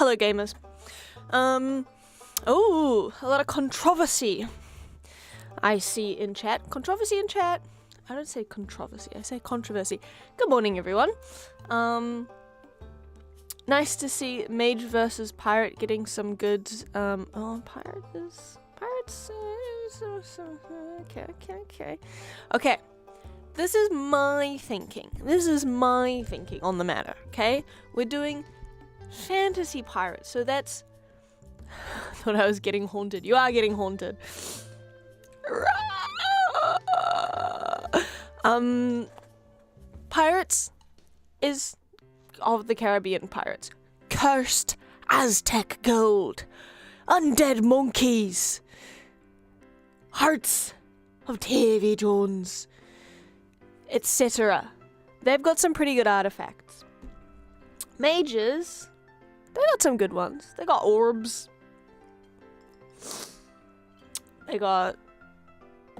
Hello, gamers. Oh, a lot of controversy. I see in chat. Controversy in chat. I don't say controversy, I say controversy. Good morning, everyone. Nice to see Mage versus Pirate getting some good, Pirates, okay. Okay, this is my thinking. On the matter, okay? We're doing fantasy pirates, so that's... I thought I was getting haunted. You are getting haunted. Pirates is of the Caribbean pirates. Cursed Aztec gold, undead monkeys, hearts of Davy Jones, etc. They've got some pretty good artifacts. Mages, they got some good ones. They got orbs. They got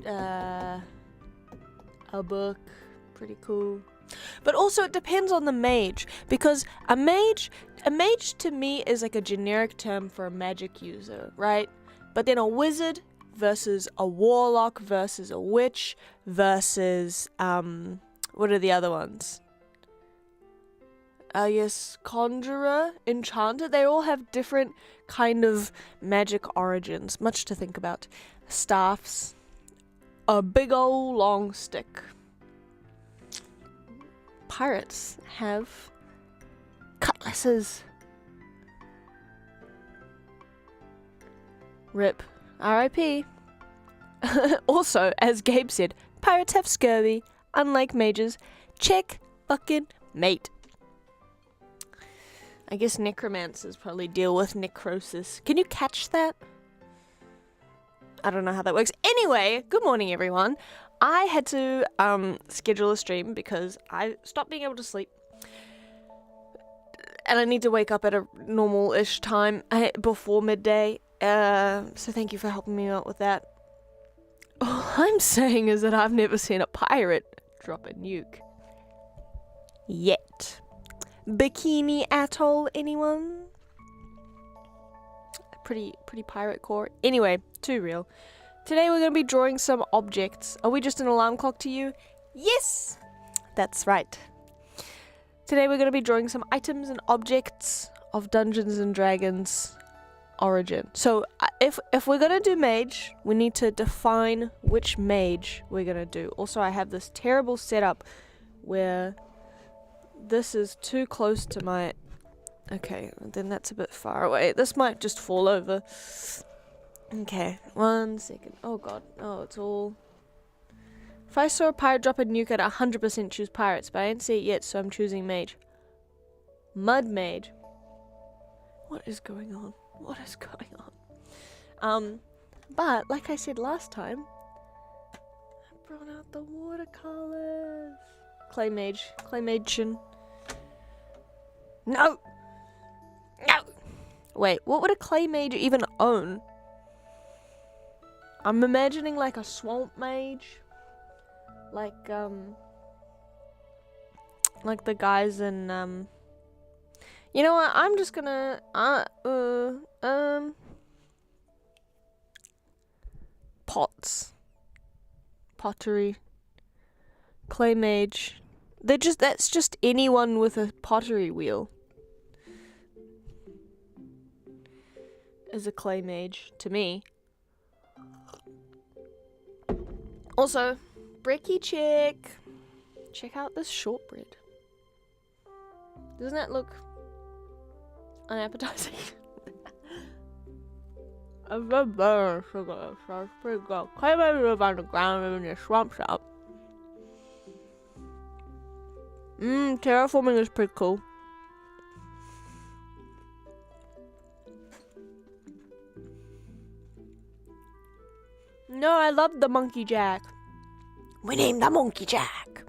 a book, pretty cool. But also it depends on the mage, because a mage to me is like a generic term for a magic user, right? But then a wizard versus a warlock versus a witch versus what are the other ones? Yes, conjurer, enchanter, they all have different kind of magic origins, much to think about. Staffs, a big ol' long stick. Pirates have cutlasses. RIP. R.I.P. Also, as Gabe said, pirates have scurvy, unlike mages. Check fucking mate. I guess necromancers probably deal with necrosis. Can you catch that? I don't know how that works. Anyway, good morning, everyone. I had to schedule a stream because I stopped being able to sleep. And I need to wake up at a normal-ish time before midday. So thank you for helping me out with that. All I'm saying is that I've never seen a pirate drop a nuke. Yet. Bikini Atoll, anyone? Pretty pirate core. Anyway, too real. Today we're going to be drawing some objects. Are we just an alarm clock to you? Yes! That's right. Today we're going to be drawing some items and objects of Dungeons and Dragons origin. So if we're going to do mage, we need to define which mage we're going to do. Also, I have this terrible setup where this is too close to my... Okay, then that's a bit far away. This might just fall over. Okay, 1 second. Oh god. Oh, it's all... If I saw a pirate drop a nuke, I'd 100% choose pirates, but I didn't see it yet, so I'm choosing mage. Mud mage. What is going on? What is going on? But, like I said last time, I brought out the watercolors. Clay mage. Claymation. No! No! Wait, what would a clay mage even own? I'm imagining like a swamp mage. Like the guys in, you know what, I'm just gonna, pots. Pottery. Clay mage. That's just anyone with a pottery wheel. Is a clay mage, to me. Also, brekkie check. Check out this shortbread. Doesn't that look unappetizing? It's a better sugar. So it's pretty good. Clay mage live on the ground in the swamp shop. Terraforming is pretty cool. No, I love the Monkey Jack. We named the Monkey Jack.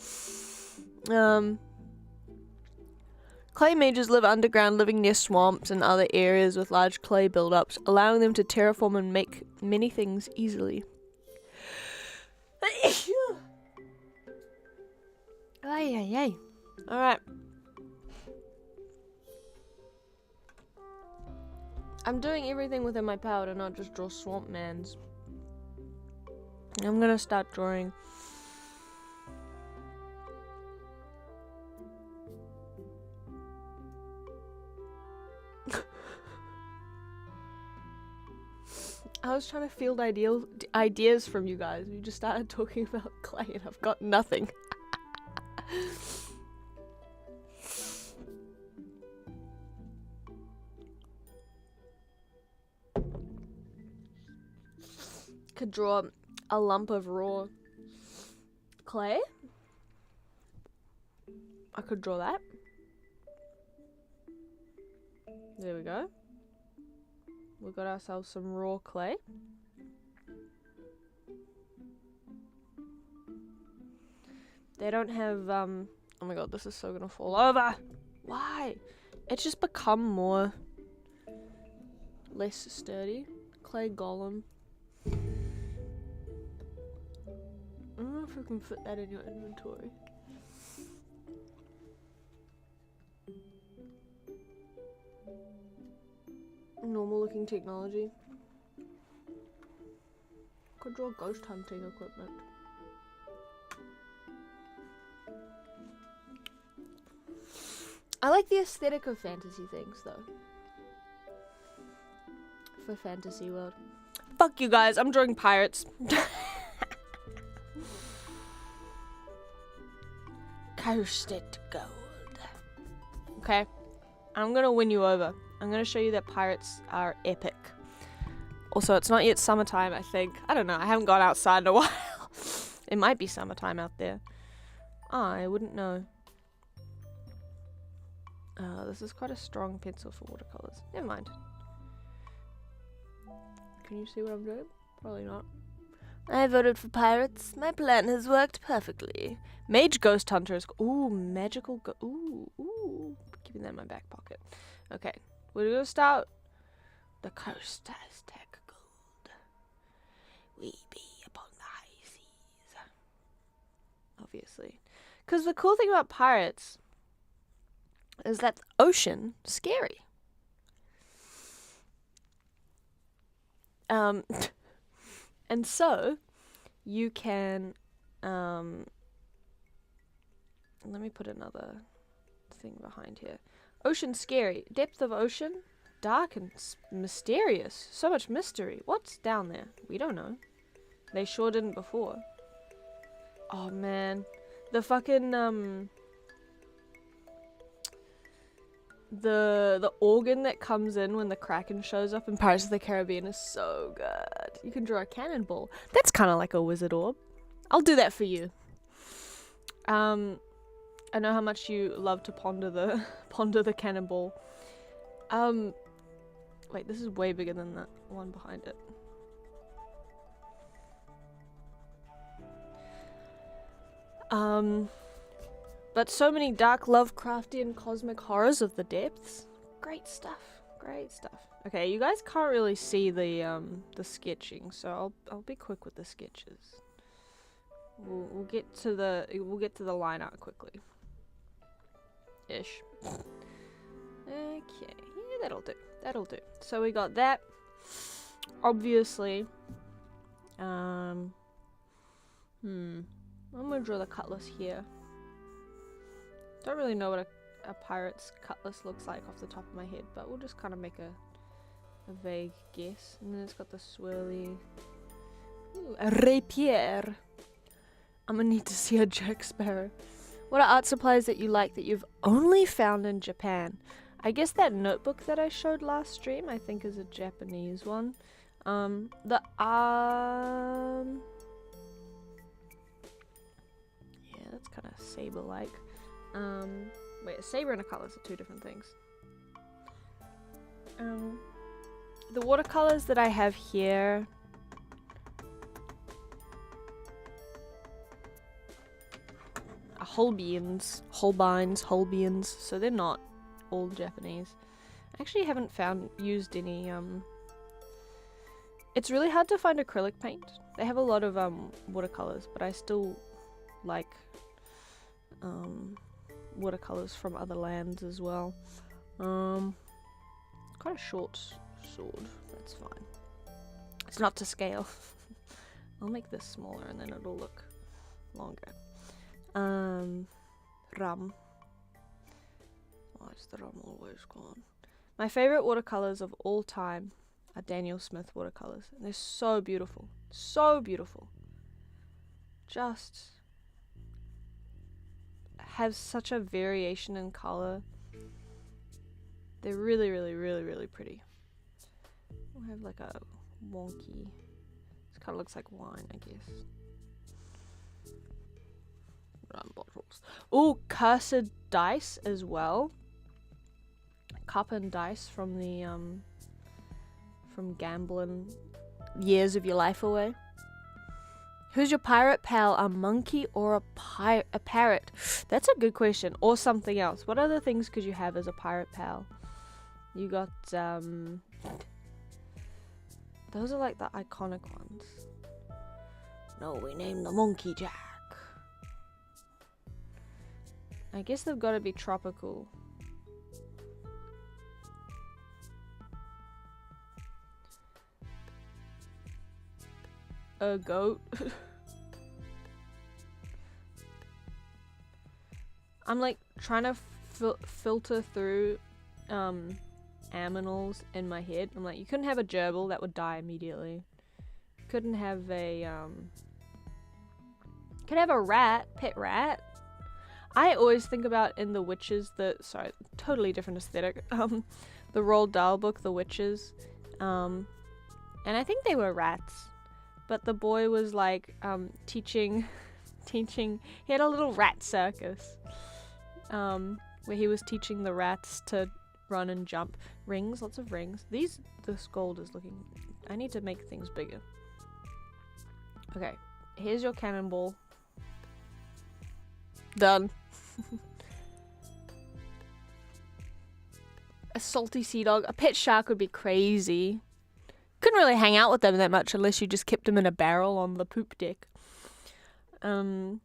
Clay mages live underground, living near swamps and other areas with large clay buildups, allowing them to terraform and make many things easily. Ay. Alright. I'm doing everything within my power to not just draw swamp mans. I'm gonna start drawing I was trying to field ideas from you guys. You just started talking about clay and I've got nothing. Could draw a lump of raw clay. I could draw that. There we go. We got ourselves some raw clay. They don't have, oh my god, this is so gonna fall over. Why? It's just become less sturdy. Clay golem. I don't know if we can fit that in your inventory. Normal looking technology. Could draw ghost hunting equipment. I like the aesthetic of fantasy things though. For fantasy world. Fuck you guys, I'm drawing pirates. Coasted gold. Okay, I'm gonna win you over. I'm gonna show you that pirates are epic. Also, it's not yet summertime, I think. I don't know, I haven't gone outside in a while. It might be summertime out there. I wouldn't know. This is quite a strong pencil for watercolors. Never mind. Can you see what I'm doing? Probably not. I voted for pirates. My plan has worked perfectly. Mage ghost hunters. Ooh, magical ooh. Keeping that in my back pocket. Okay, we're gonna start. The coast has tech gold. We be upon the high seas. Obviously. Because the cool thing about pirates is that the ocean scary. And so you can let me put another thing behind here. Ocean scary. Depth of ocean dark and mysterious. So much mystery. What's down there? We don't know. They sure didn't before. Oh man, the fucking the organ that comes in when the Kraken shows up in Pirates of the Caribbean is so good. You can draw a cannonball. That's kind of like a wizard orb. I'll do that for you. I know how much you love to ponder the cannonball. Wait, this is way bigger than that one behind it. But so many dark Lovecraftian cosmic horrors of the depths. Great stuff. Great stuff. Okay, you guys can't really see the sketching, so I'll be quick with the sketches. We'll get to the line art quickly. Ish. Okay, yeah, that'll do. That'll do. So we got that. Obviously. I'm gonna draw the cutlass here. Don't really know what a pirate's cutlass looks like off the top of my head, but we'll just kind of make a vague guess. And then it's got the swirly. Ooh, a rapier. I'm gonna need to see a Jack Sparrow. What are art supplies that you like that you've only found in Japan? I guess that notebook that I showed last stream, I think is a Japanese one. Yeah, that's kind of saber-like. Wait, a saber and a cutlass are two different things. The watercolors that I have here are Holbeins, so they're not all Japanese. I actually haven't used any, it's really hard to find acrylic paint. They have a lot of, watercolors, but I still like, watercolors from other lands as well. Quite a short sword. That's fine. It's not to scale. I'll make this smaller and then it'll look longer. Rum. Why is the rum always gone? My favorite watercolors of all time are Daniel Smith watercolors. And they're so beautiful. So beautiful. Just have such a variation in color. They're really, really, really, really pretty. We'll have like a wonky. This kind of looks like wine, I guess. Rum bottles. Oh, cursed dice as well. Cup and dice from the from gambling years of your life away. Who's your pirate pal? A monkey or a parrot? That's a good question. Or something else. What other things could you have as a pirate pal? You got those are like the iconic ones. No, we named the monkey Jack. I guess they've got to be tropical. A goat. I'm like trying to filter through aminals in my head. I'm like, you couldn't have a gerbil, that would die immediately. Couldn't have a could have a rat, pet rat. I always think about in the witches, sorry, totally different aesthetic. The Roald Dahl book, The Witches. And I think they were rats. But the boy was like teaching. He had a little rat circus, where he was teaching the rats to run and jump. Rings, lots of rings. This gold is looking. I need to make things bigger. Okay, here's your cannonball. Done. A salty sea dog. A pet shark would be crazy. Couldn't really hang out with them that much unless you just kept them in a barrel on the poop deck. Oh,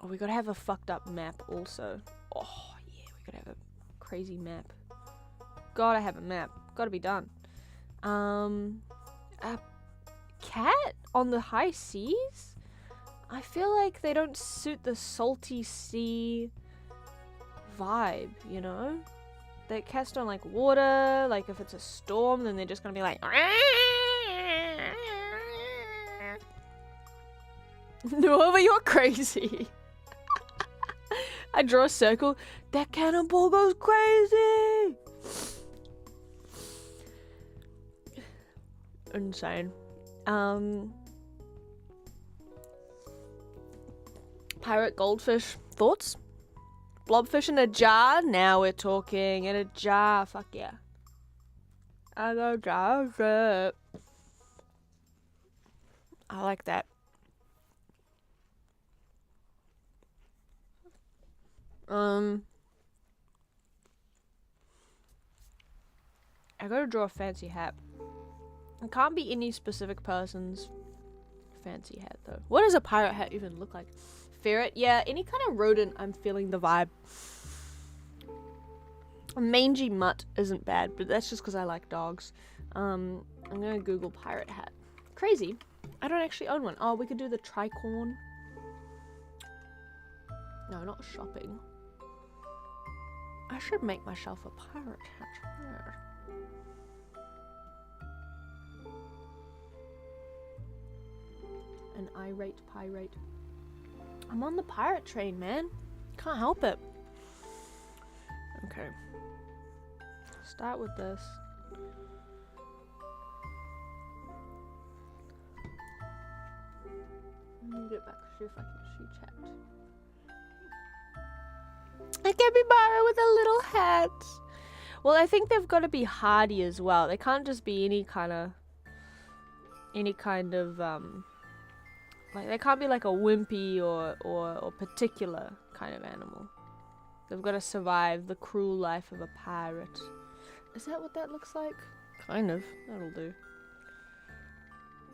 we gotta have a fucked up map also. Oh yeah, we gotta have a crazy map. Gotta have a map. Gotta be done. A cat on the high seas? I feel like they don't suit the salty sea vibe, you know? They cast on like water, like if it's a storm, then they're just gonna be like Nova, you're crazy. I draw a circle, that cannonball goes crazy. Insane. Pirate goldfish. Thoughts? Blobfish in a jar? Now we're talking. In a jar. Fuck yeah. I go jar it. I like that. I gotta draw a fancy hat. It can't be any specific person's fancy hat though. What does a pirate hat even look like? Ferret? Yeah, any kind of rodent. I'm feeling the vibe. A mangy mutt isn't bad, but that's just because I like dogs. I'm gonna Google pirate hat. Crazy. I don't actually own one. Oh, we could do the tricorn. No, not shopping. I should make myself a pirate hat. Yeah. An irate pirate. I'm on the pirate train, man. Can't help it. Okay. Start with this. Let me get back to see if I can see chat. A capybara with a little hat. Well, I think they've got to be hardy as well. They can't just be any kind of like they can't be like a wimpy or particular kind of animal. They've got to survive the cruel life of a pirate. Is that what that looks like? Kind of. That'll do.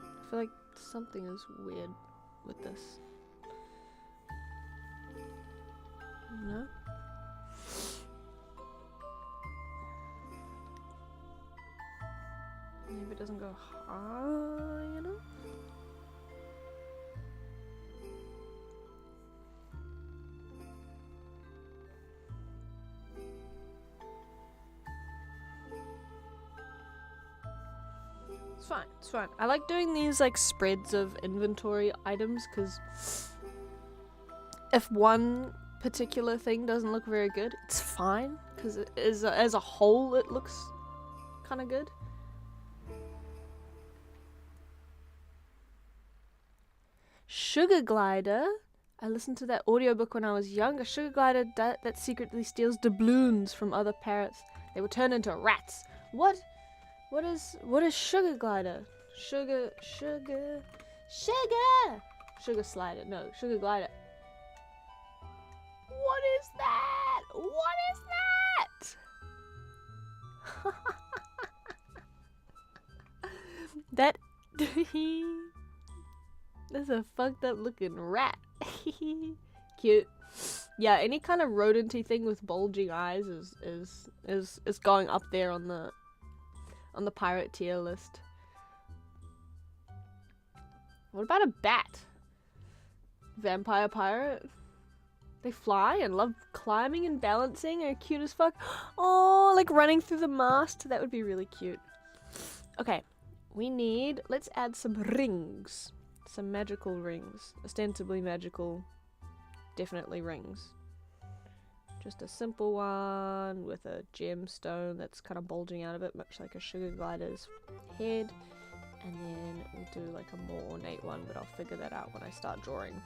I feel like something is weird with this. No? doesn't go high, you know? It's fine, it's fine. I like doing these like spreads of inventory items because if one particular thing doesn't look very good, it's fine because as a whole it looks kind of good. Sugar glider. I listened to that audiobook when I was young. A sugar glider that secretly steals doubloons from other parrots. They will turn into rats. What is sugar glider? Sugar slider. No, sugar glider. What is that? What is that? That's a fucked up looking rat. Cute. Yeah, any kind of rodenty thing with bulging eyes is going up there on the pirate tier list. What about a bat? Vampire pirate? They fly and love climbing and balancing. Are cute as fuck. Oh, like running through the mast. That would be really cute. Okay, let's add some rings. Some magical rings. Ostensibly magical. Definitely rings. Just a simple one with a gemstone that's kind of bulging out of it, much like a sugar glider's head. And then we'll do like a more ornate one, but I'll figure that out when I start drawing.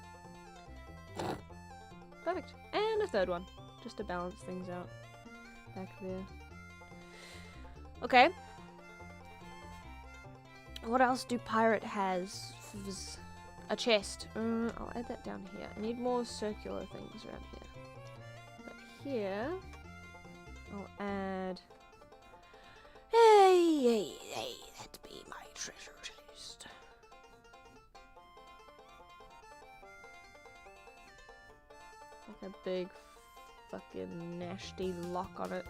Perfect. And a third one, just to balance things out. Back there. Okay. What else do pirate has? A chest. I'll add that down here. I need more circular things around here. But here, I'll add... Hey, that be my treasure chest. Like a big fucking nasty lock on it.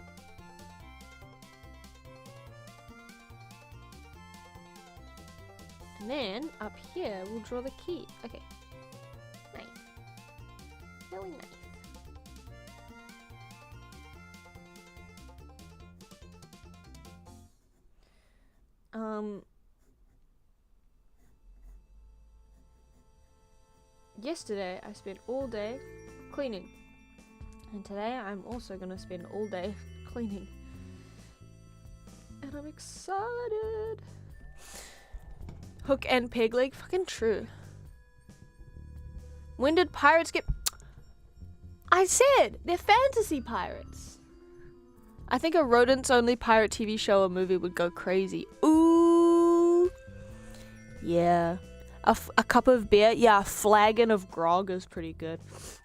And then, up here, we'll draw the key. Okay. Nice. Really nice. Yesterday, I spent all day cleaning. And today, I'm also gonna spend all day cleaning. And I'm excited! Hook and peg leg, fucking true. When did pirates get... I said! They're fantasy pirates! I think a rodents-only pirate TV show or movie would go crazy. Ooh! Yeah. A cup of beer? Yeah, a flagon of grog is pretty good.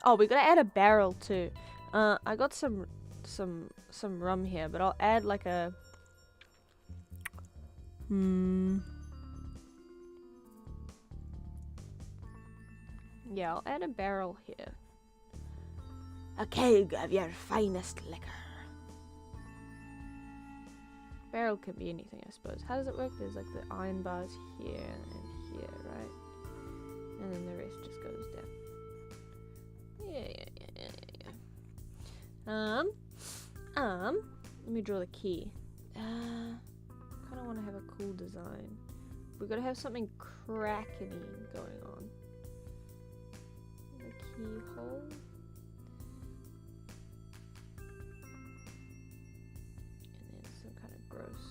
Oh, we gotta add a barrel too. I got some rum here, but I'll add like a... Yeah, I'll add a barrel here. A keg of your finest liquor. Barrel can be anything, I suppose. How does it work? There's like the iron bars here and here, right? And then the rest just goes down. Yeah. Let me draw the key. Kind of want to have a cool design. We've got to have something crackety going on. The keyhole. And then some kind of gross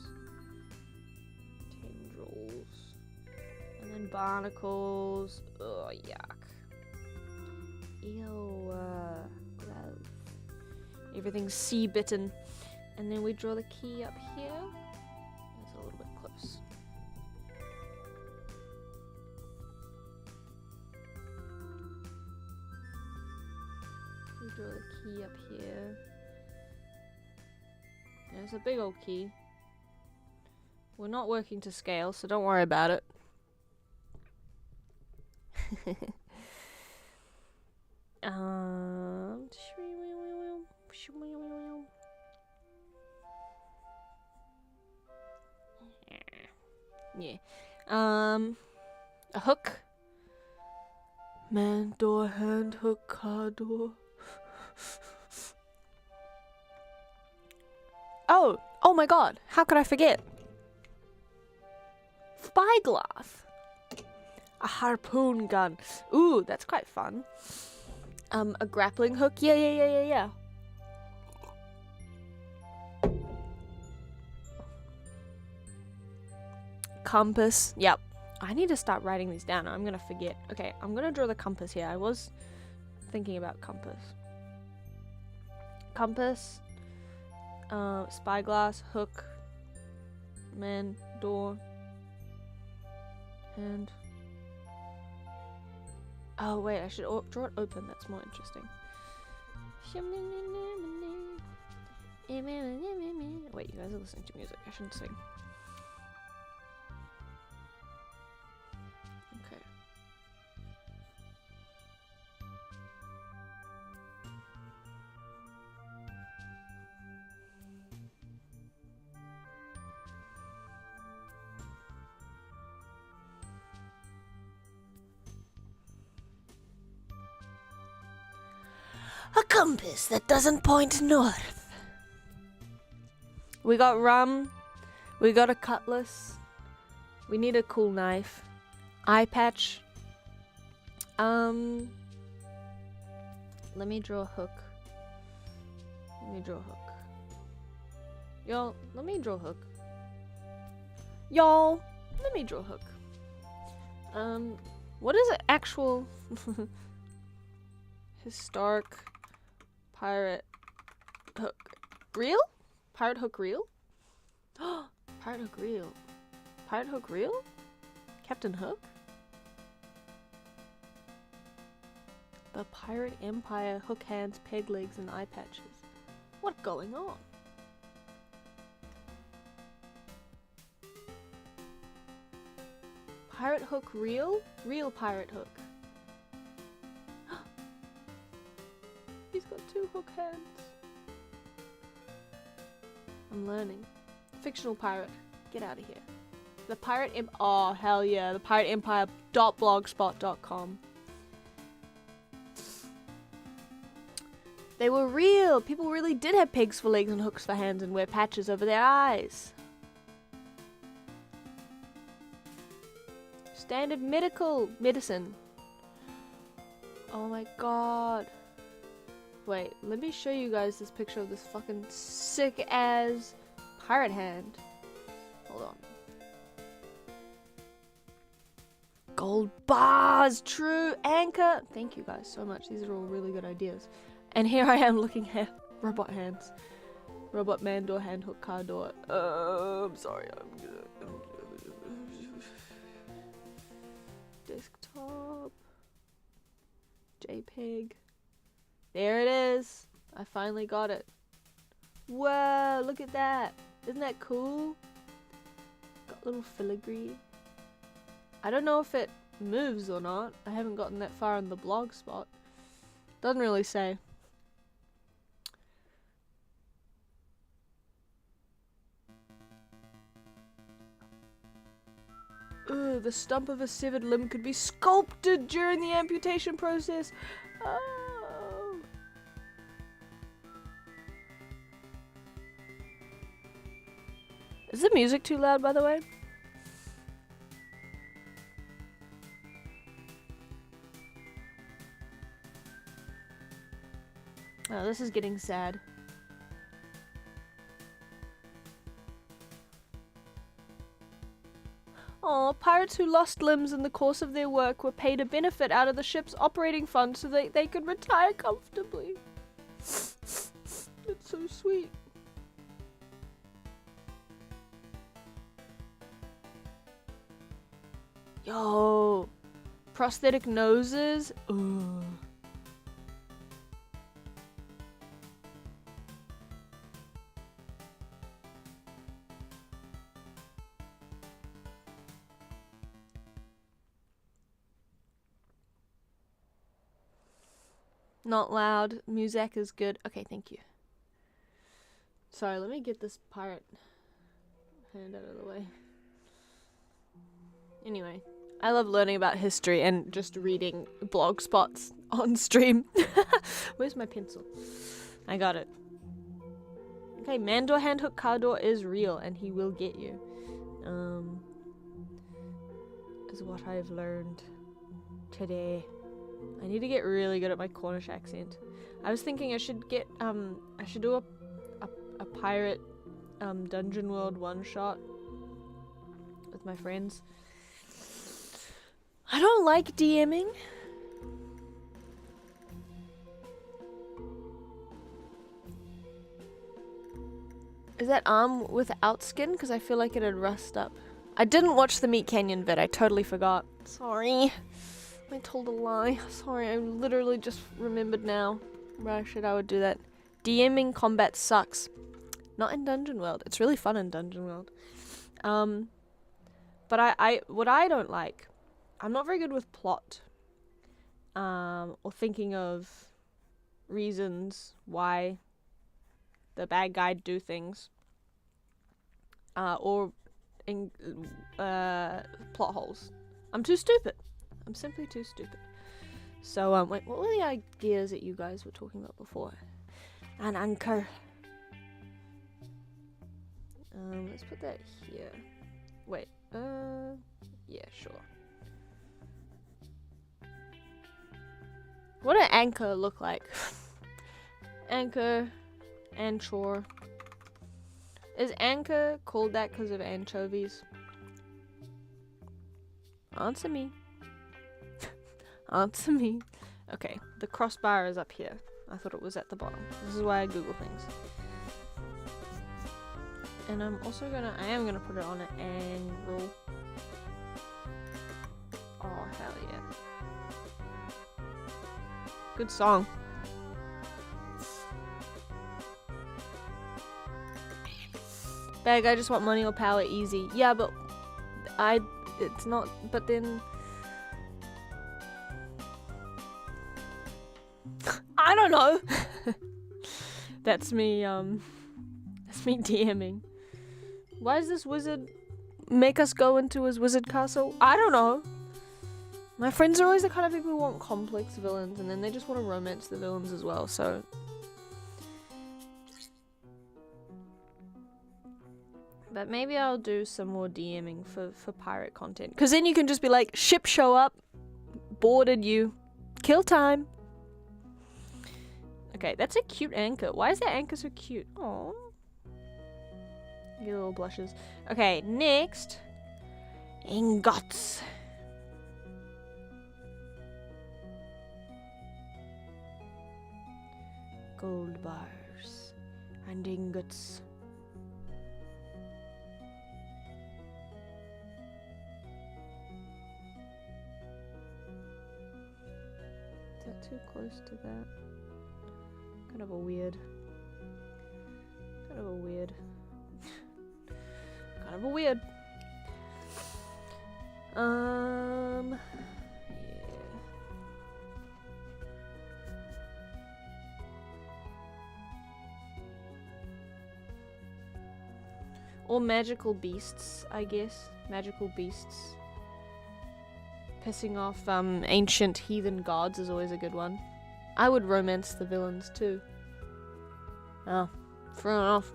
tendrils. And then barnacles. Oh, yuck. Ew. Gross. Everything's sea bitten. And then we draw the key up here. That's a little bit close. We draw the key up here. And it's a big old key. We're not working to scale, so don't worry about it. Yeah. A hook. Man, door, hand, hook, car door. Oh my god, how could I forget? Spyglass. A harpoon gun. Ooh, that's quite fun. A grappling hook. Yeah. Compass. Yep. I need to start writing these down. I'm gonna forget. Okay, I'm gonna draw the compass here. I was thinking about compass. Compass. Spyglass. Hook. Man. Door. Hand. Oh wait, I should draw it open. That's more interesting. Wait, you guys are listening to music. I shouldn't sing. Okay. A compass that doesn't point north. We got rum. We got a cutlass. We need a cool knife. Eye patch. Let me draw a hook. Y'all, let me draw a hook. What is an actual historic pirate hook? Reel? Pirate hook reel? Pirate hook reel. Pirate hook reel? Captain Hook? The Pirate Empire hook hands, peg legs, and eye patches. What's going on? Pirate hook reel? Real pirate hook. He's got 2 hook hands. I'm learning. Fictional pirate. Get out of here. The Pirate oh, hell yeah. The Pirate Empire.blogspot.com. They were real. People really did have pegs for legs and hooks for hands and wear patches over their eyes. Standard medicine. Oh my god. Wait, let me show you guys this picture of this fucking sick ass pirate hand. Hold on. Gold bars, true anchor. Thank you guys so much. These are all really good ideas. And here I am looking at robot hands. Robot man door, hand hook, car door. I'm sorry. Desktop. JPEG. There it is. I finally got it. Whoa, look at that. Isn't that cool? Got little filigree. I don't know if it moves or not. I haven't gotten that far in the blog spot. Doesn't really say. Ugh, the stump of a severed limb could be sculpted during the amputation process. Oh. Is the music too loud, by the way? Oh, this is getting sad. Aw, pirates who lost limbs in the course of their work were paid a benefit out of the ship's operating fund so that they could retire comfortably. It's so sweet. Yo, prosthetic noses. Ugh. Not loud. Music is good. Okay, thank you. Sorry, let me get this pirate hand out of the way. Anyway, I love learning about history and just reading blog spots on stream. Where's my pencil? I got it. Okay, man door hand hook car door is real and he will get you. Is what I've learned today. I need to get really good at my Cornish accent. I was thinking I should get I should do a pirate Dungeon World one shot with my friends. I don't like DMing. Is that arm without skin? Because I feel like it'd rust up. I didn't watch the Meat Canyon vid. I totally forgot. Sorry. I told a lie. Sorry, I literally just remembered now. Why should I would do that? DMing combat sucks. Not in Dungeon World. It's really fun in Dungeon World. But what I don't like, I'm not very good with plot. Or thinking of reasons why the bad guy do things. Or in plot holes. I'm too stupid. I'm simply too stupid. So, wait, what were the ideas that you guys were talking about before? An anchor. Let's put that here. Wait, yeah, sure. What does anchor look like? Anchor, anchor. Is anchor called that because of anchovies? Answer me. Answer me. Okay, the crossbar is up here. I thought it was at the bottom. This is why I Google things. And I am gonna put it on an angle. Oh, hell yeah. Good song. Bag, I just want money or power easy. Yeah, but it's not, but then I don't know. That's me DMing. Why does this wizard make us go into his wizard castle? I don't know. My friends are always the kind of people who want complex villains and then they just want to romance the villains as well, so. But maybe I'll do some more DMing for pirate content. Because then you can just be like, ship show up, boarded you, kill time. Okay, that's a cute anchor. Why is that anchor so cute? Aww. Your little blushes. Okay, next. Ingots. Gold bars and ingots. Is that too close to that? Kind of a weird. Yeah. Or magical beasts, I guess. Magical beasts. Pissing off ancient heathen gods is always a good one. I would romance the villains too. Oh, fair enough.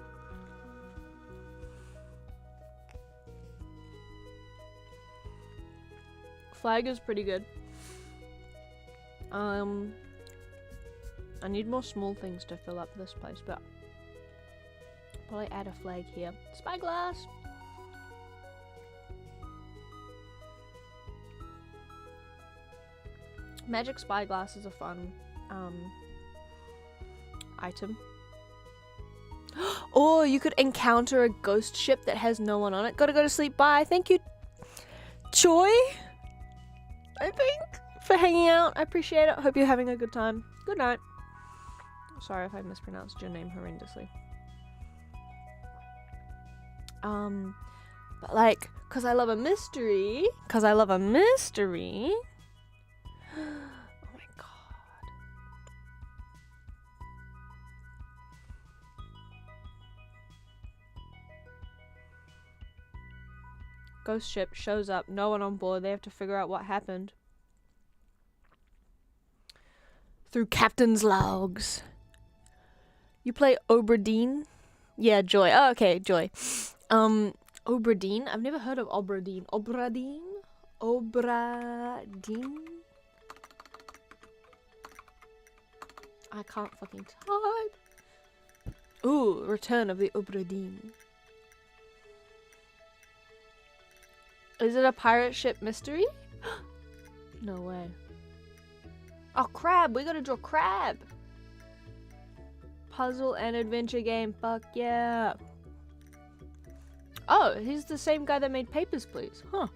Flag is pretty good. I need more small things to fill up this place, but probably add a flag here. Spyglass! Magic spyglass is a fun item. Or you could encounter a ghost ship that has no one on it. Gotta go to sleep. Bye. Thank you, Joy, I think, for hanging out. I appreciate it. Hope you're having a good time. Good night. Sorry if I mispronounced your name horrendously. But like, cause I love a mystery. Oh my god. Ghost ship shows up. No one on board. They have to figure out what happened. Through captain's logs. You play Obradine? Yeah, Joy. Oh, okay, Joy. Obradine? I've never heard of Obradine. Obradine? Obradine? I can't fucking type. Ooh, Return of the Obradine. Is it a pirate ship mystery? No way. Oh, crab. We gotta draw crab. Puzzle and adventure game. Fuck yeah. Oh, he's the same guy that made Papers, Please. Huh.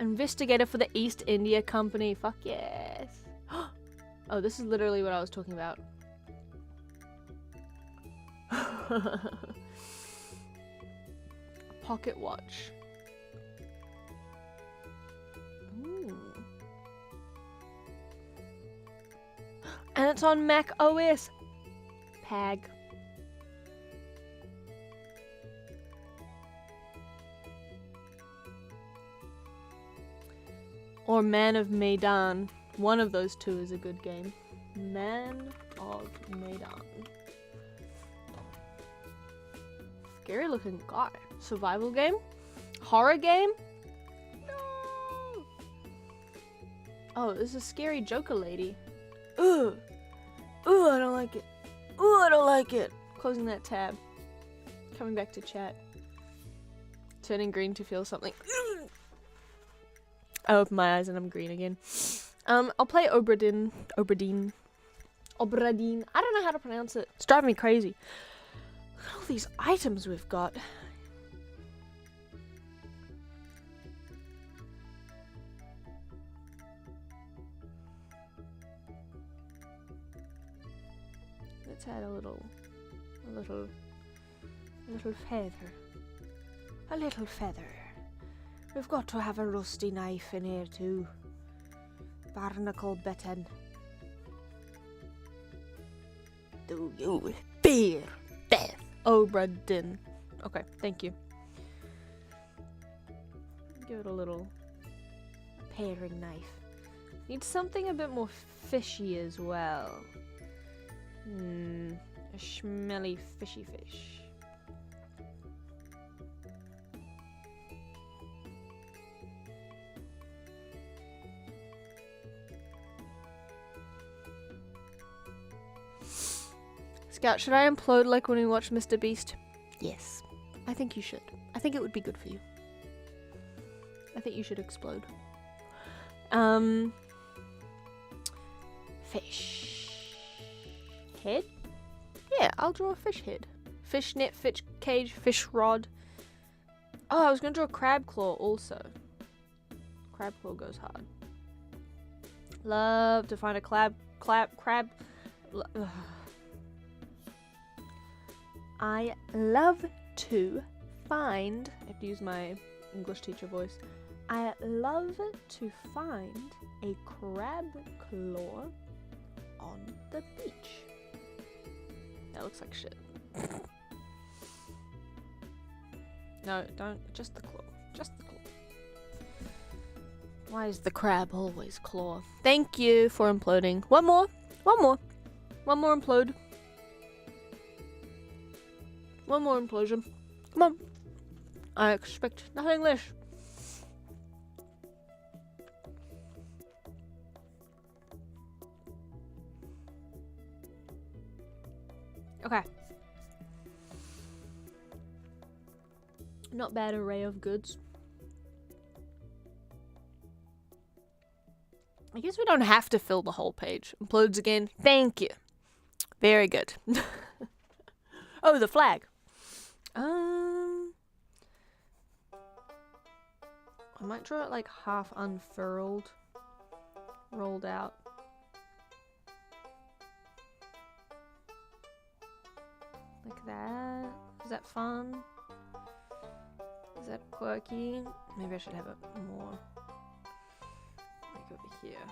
Investigator for the East India Company. Fuck yes. Oh, this is literally what I was talking about. Pocket watch. Ooh. And it's on Mac OS. Pag. Or Man of Medan. One of those two is a good game. Man of Medan. Scary looking guy. Survival game? Horror game? No! Oh, this is a scary Joker lady. Ugh! Ooh, I don't like it. Ooh, I don't like it. Closing that tab. Coming back to chat. Turning green to feel something. I open my eyes and I'm green again. I'll play Obradine. Obradine. Obradine. I don't know how to pronounce it. It's driving me crazy. Look at all these items we've got. Let's add a little feather. A little feather. We've got to have a rusty knife in here too. Barnacle bitten. Do you fear death, Obradin? Okay, thank you. Give it a little paring knife. Need something a bit more fishy as well. A smelly fishy fish. Scout, should I implode like when we watch Mr. Beast? Yes. I think you should. I think it would be good for you. I think you should explode. Fish. Head? Yeah, I'll draw a fish head. Fish net, fish cage, fish rod. Oh, I was gonna draw a crab claw also. Crab claw goes hard. Love to find a crab. I love to find, I have to use my English teacher voice. I love to find a crab claw on the beach. That looks like shit. No, don't, just the claw. Just the claw. Why is the crab always claw? Thank you for imploding. One more. One more. One more implode. One more implosion. Come on. I expect nothing less. Okay. Not bad array of goods. I guess we don't have to fill the whole page. Implodes again. Thank you. Very good. Oh, the flag. I might draw it like half unfurled, rolled out. Like that. Is that fun? Is that quirky? Maybe I should have it more like over here.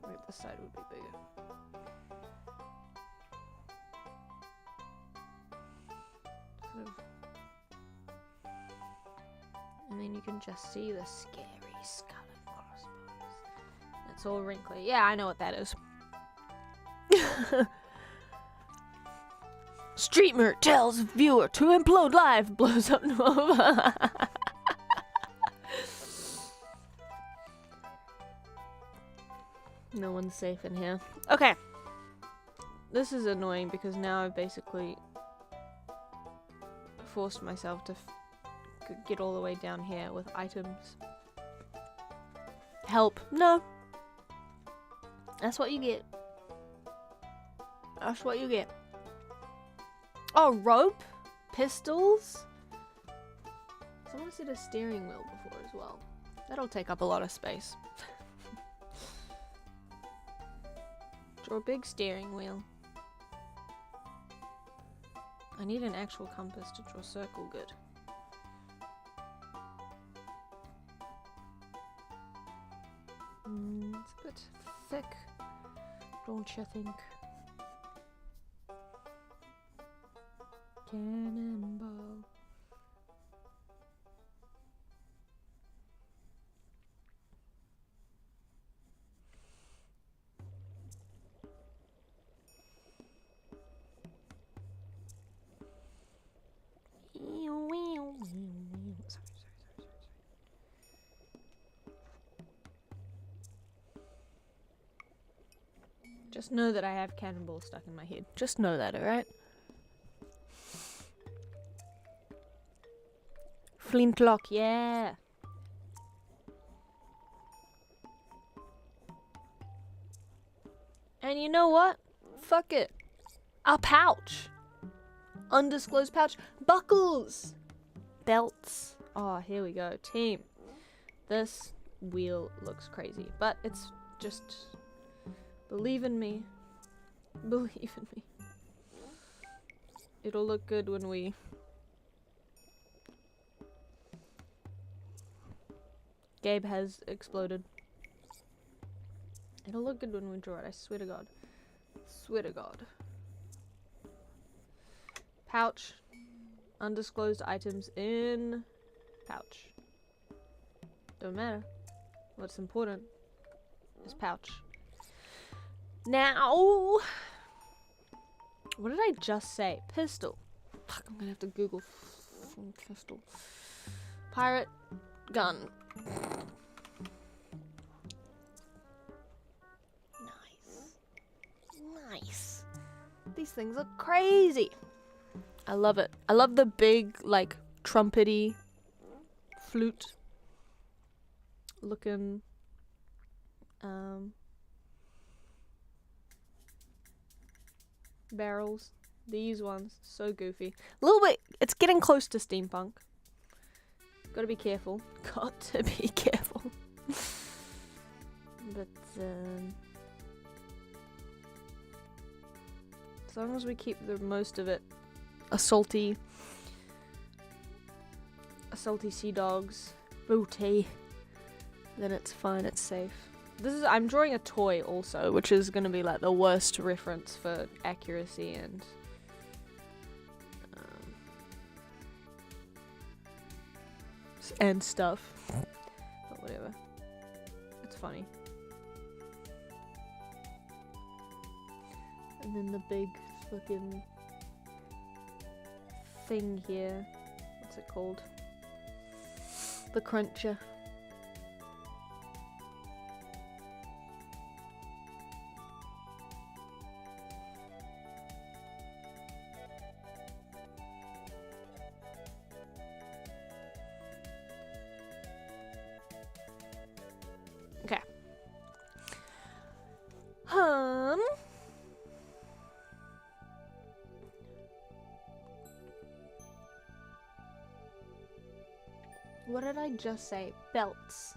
Maybe this side would be bigger. And then you can just see the scary skull and crossbones. It's all wrinkly. Yeah, I know what that is. Streamer tells viewer to implode live, blows up Nova. No one's safe in here. Okay. This is annoying because now I've basically forced myself to get all the way down here with items. Help. No. That's what you get. That's what you get. Oh, rope? Pistols? Someone said a steering wheel before as well. That'll take up a lot of space. Draw a big steering wheel. I need an actual compass to draw a circle good. It's a bit thick, don't you think? Cannonball. Just know that I have cannonballs stuck in my head. Just know that, alright? Flintlock, yeah. And you know what? Fuck it. A pouch. Undisclosed pouch. Buckles. Belts. Oh, here we go. Team. This wheel looks crazy, but it's just... Believe in me. Believe in me. It'll look good when we... Gabe has exploded. It'll look good when we draw it, I swear to God. Swear to God. Pouch. Undisclosed items in pouch. Don't matter. What's important is pouch. Now, what did I just say? Pistol. Fuck, I'm gonna have to Google pistol. Pirate gun. Nice. Nice. These things are crazy. I love it. I love the big, like, trumpety flute looking barrels. These ones, so goofy. A little bit, it's getting close to steampunk. Gotta be careful. Got to be careful. But, as long as we keep the most of it salty sea dogs, booty, then it's fine, it's safe. I'm drawing a toy also, which is gonna be like the worst reference for accuracy and stuff. But whatever. It's funny. And then the big fucking thing here. What's it called? The cruncher. Okay. What did I just say? Belts.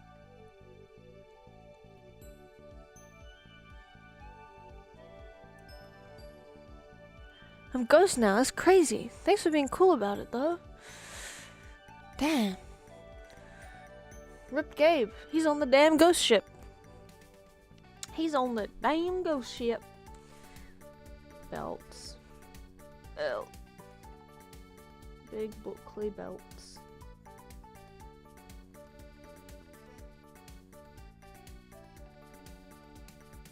I'm ghost now, that's crazy. Thanks for being cool about it though. Damn. Rip Gabe. He's on the damn ghost ship. He's on the damn ghost ship. Belts. Big buckley belts.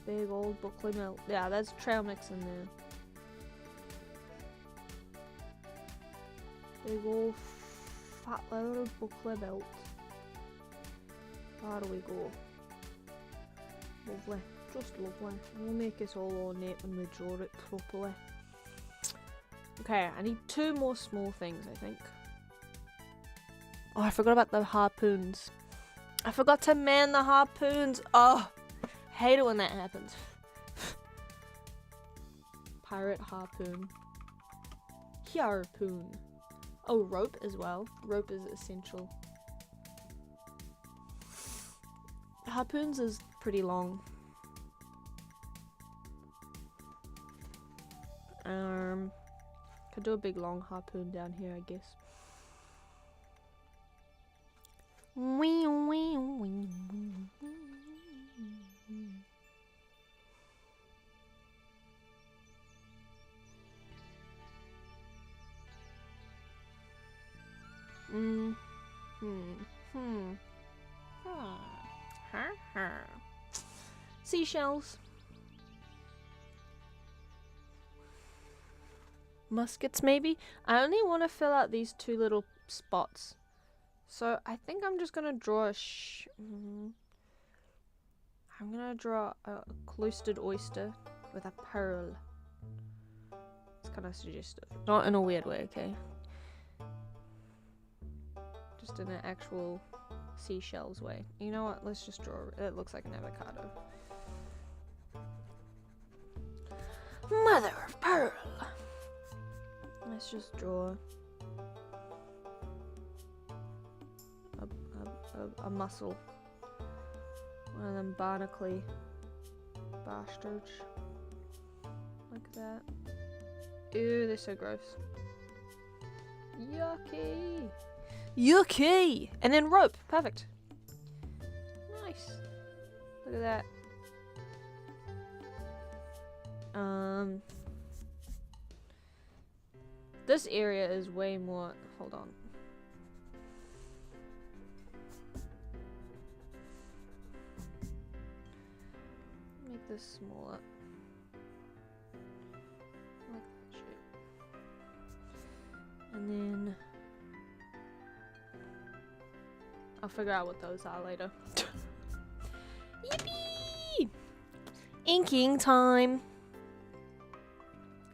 Big old buckley belt. Yeah, there's trail mix in there. Big old fat little buckley belt. How do we go? Lovely. Just lovely. We'll make this all ornate when we draw it properly. Okay, I need 2 more small things, I think. Oh, I forgot about the harpoons. I forgot to man the harpoons. Oh, hate it when that happens. Pirate harpoon. Harpoon. Oh, rope as well. Rope is essential. Harpoons is pretty long. Could do a big long harpoon down here, I guess. Seashells. Muskets, maybe? I only want to fill out these 2 little spots. So I think I'm just gonna draw a I'm gonna draw a cloistered oyster with a pearl. It's kind of suggestive. Not in a weird way, okay? Just in an actual seashells way. You know what? Let's just draw. It looks like an avocado. Mother of pearl. Let's just draw a mussel. One of them barnacle bastards. Like that. Ew, they're so gross. Yucky! Yucky! And then rope. Perfect. Nice. Look at that. This area is way more. Hold on. Make this smaller. Like that shape. And then I'll figure out what those are later. Yippee! Inking time.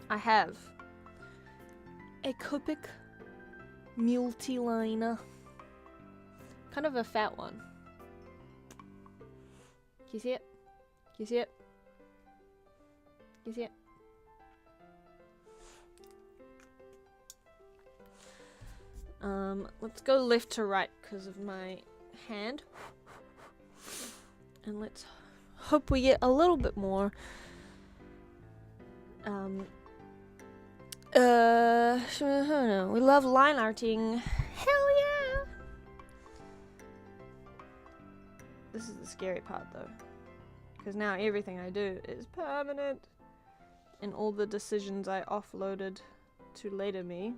I have a Copic multiliner. Kind of a fat one. Can you see it? Can you see it? Can you see it? Let's go left to right because of my hand. And let's hope we get a little bit more. We love line arting. Hell yeah! This is the scary part though. Because now everything I do is permanent. And all the decisions I offloaded to later me,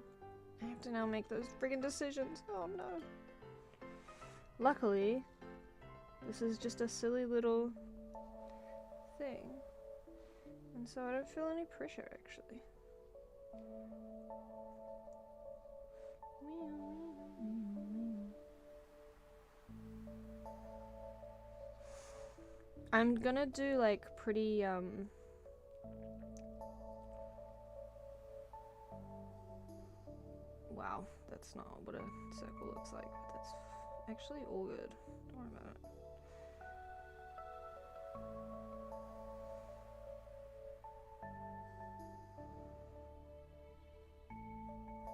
I have to now make those friggin' decisions. Oh no. Luckily, this is just a silly little thing. And so I don't feel any pressure actually. I'm gonna do like pretty wow, that's not what a circle looks like. That's actually all good. Don't worry about it.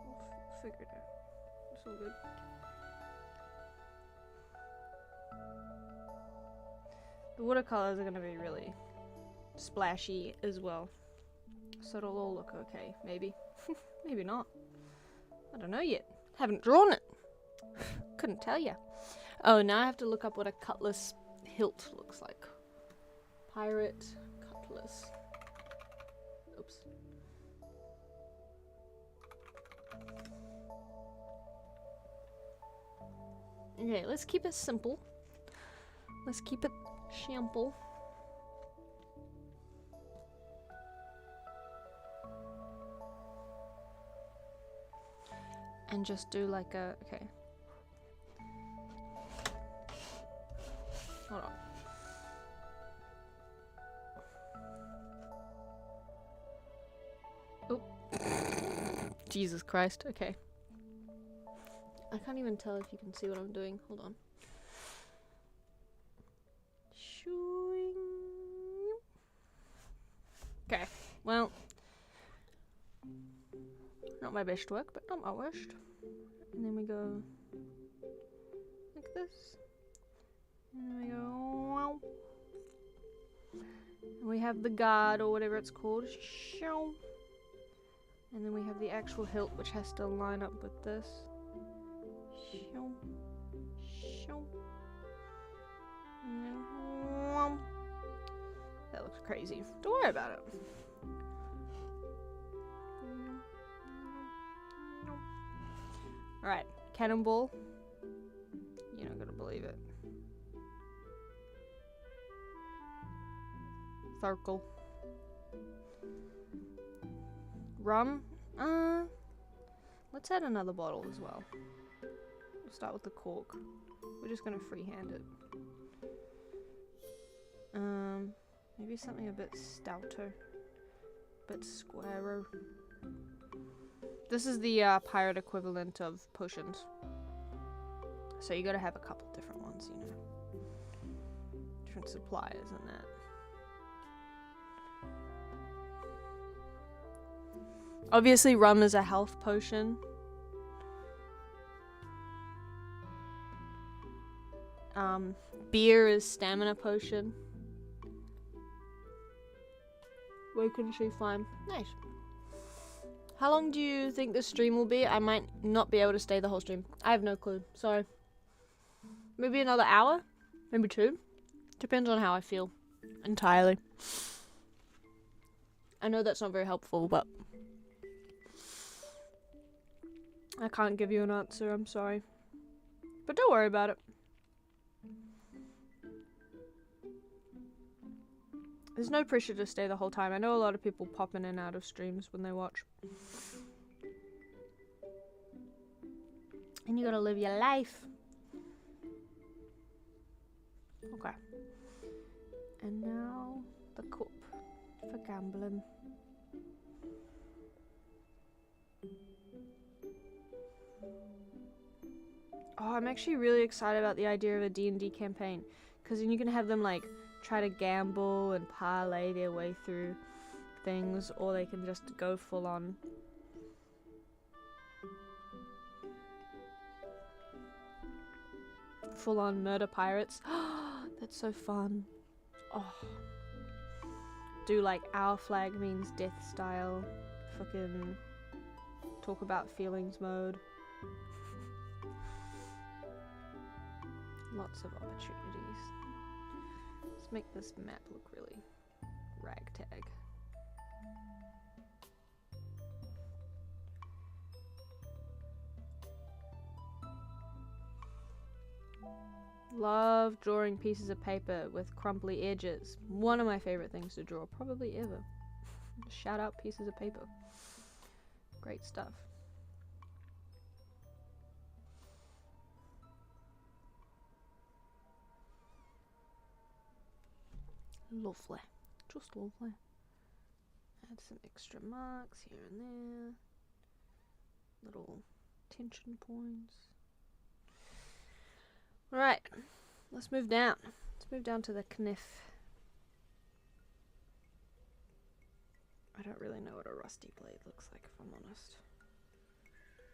We'll figure it out. It's all good. The watercolors are going to be really splashy as well. So it'll all look okay, maybe. Maybe not. I don't know yet. Haven't drawn it. Couldn't tell ya. Oh, now I have to look up what a cutlass hilt looks like. Pirate cutlass. Oops. Okay, let's keep it simple. Let's keep it simple. And just do like a, okay. Hold on. Oh. Jesus Christ, okay. I can't even tell if you can see what I'm doing. Hold on. Okay, well, not my best work, but not my worst. And then we go like this. And then we go wow. And we have the guard or whatever it's called. And then we have the actual hilt, which has to line up with this. And then, that looks crazy. Don't worry about it. Alright, cannonball. You're not gonna believe it. Circle. Rum. Let's add another bottle as well. We'll start with the cork. We're just gonna freehand it. Maybe something a bit stouter. A bit squarer. This is the pirate equivalent of potions. So you gotta have a couple different ones, you know. Different suppliers and that. Obviously rum is a health potion. Beer is stamina potion. Where can she find? Nice. How long do you think this stream will be? I might not be able to stay the whole stream. I have no clue. Sorry. Maybe another hour? Maybe 2? Depends on how I feel. Entirely. I know that's not very helpful, but I can't give you an answer. I'm sorry. But don't worry about it. There's no pressure to stay the whole time. I know a lot of people pop in and out of streams when they watch. And you gotta live your life. Okay. And now the cup for gambling. Oh, I'm actually really excited about the idea of a D&D campaign. Because then you can have them like try to gamble and parlay their way through things, or they can just go full on. Full on murder pirates. That's so fun. Oh. Do like our flag means death style. Fucking talk about feelings mode. Lots of opportunities. Let's make this map look really ragtag. Love drawing pieces of paper with crumply edges. One of my favorite things to draw, probably ever. Shout out pieces of paper. Great stuff. Lovely. Just lovely. Add some extra marks here and there. Little tension points. Right. Let's move down. Let's move down to the kniff. I don't really know what a rusty blade looks like, if I'm honest.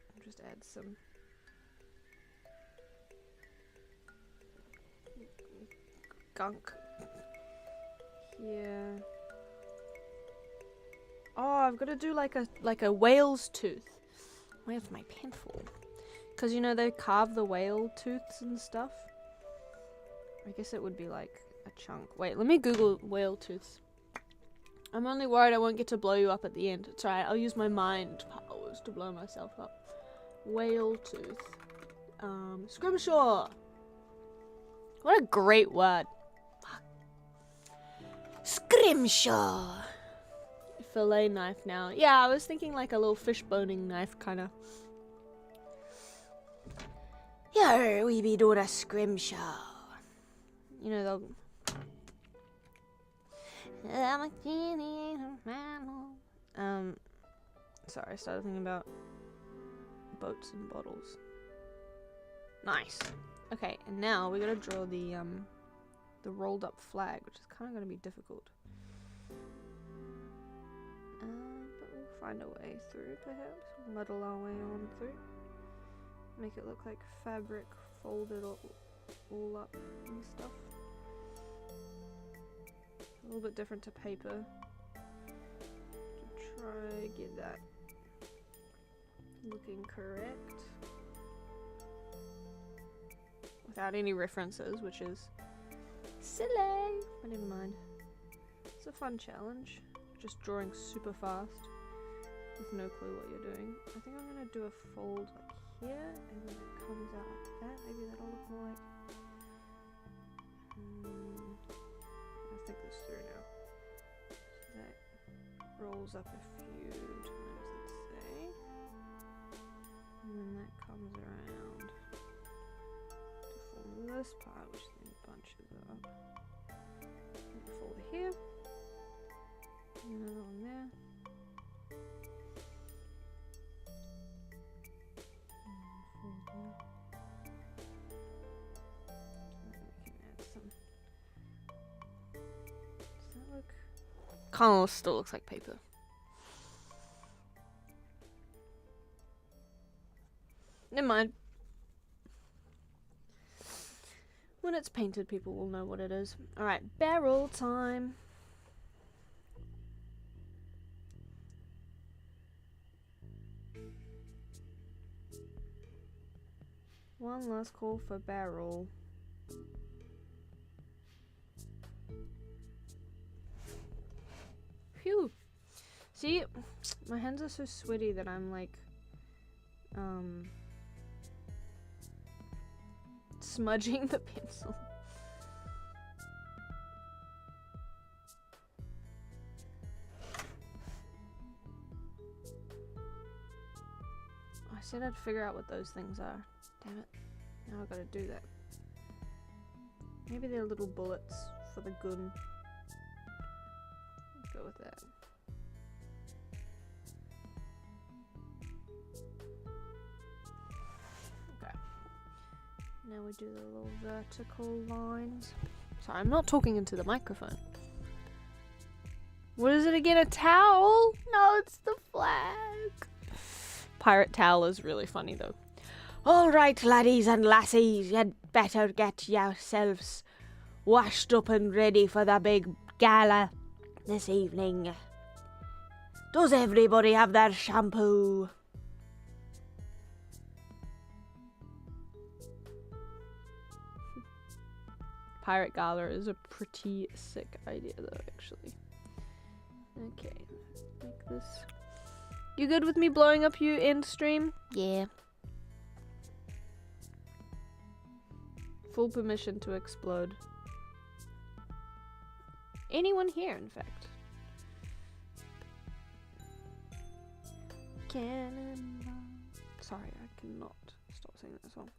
I'll just add some gunk. Yeah. Oh, I've got to do like a whale's tooth. Where's my pencil? Because you know they carve the whale tooths and stuff. I guess it would be like a chunk. Wait, let me Google whale tooths. I'm only worried I won't get to blow you up at the end. It's alright, I'll use my mind powers to blow myself up. Whale tooth. Scrimshaw. What a great word. Scrimshaw. Fillet knife now. Yeah, I was thinking like a little fish boning knife kind of. Yeah, we be doing a scrimshaw. You know, they'll... Sorry, I started thinking about boats and bottles. Nice. Okay, and now we gotta draw the rolled up flag, which is kind of gonna be difficult. But we'll find a way through, perhaps. Muddle our way on through. Make it look like fabric folded all up and stuff. A little bit different to paper. To try get that looking correct. Without any references, which is silly. But never mind. It's a fun challenge. Just drawing super fast with no clue what you're doing. I think I'm gonna do a fold like here, and then it comes out like that. Maybe that'll look more like... I'll think this through now. So that rolls up a few times, let's say. And then that comes around to form this part, which then bunches up. And a fold here. Another one there. Kind of still looks like paper. Never mind. When it's painted, people will know what it is. Alright, barrel time. One last call for barrel. Phew. See, my hands are so sweaty that I'm like, smudging the pencil. I said I'd figure out what those things are. Damn it. Now I've got to do that. Maybe they're little bullets for the gun. Let's go with that. Okay. Now we do the little vertical lines. Sorry, I'm not talking into the microphone. What is it again? A towel? No, it's the flag. Pirate towel is really funny though. All right, laddies and lassies, you'd better get yourselves washed up and ready for the big gala this evening. Does everybody have their shampoo? Pirate gala is a pretty sick idea though, actually. Okay, make this. You good with me blowing up you end stream? Yeah. Full permission to explode. Anyone here, in fact. Cannonball. Sorry, I cannot stop singing that song.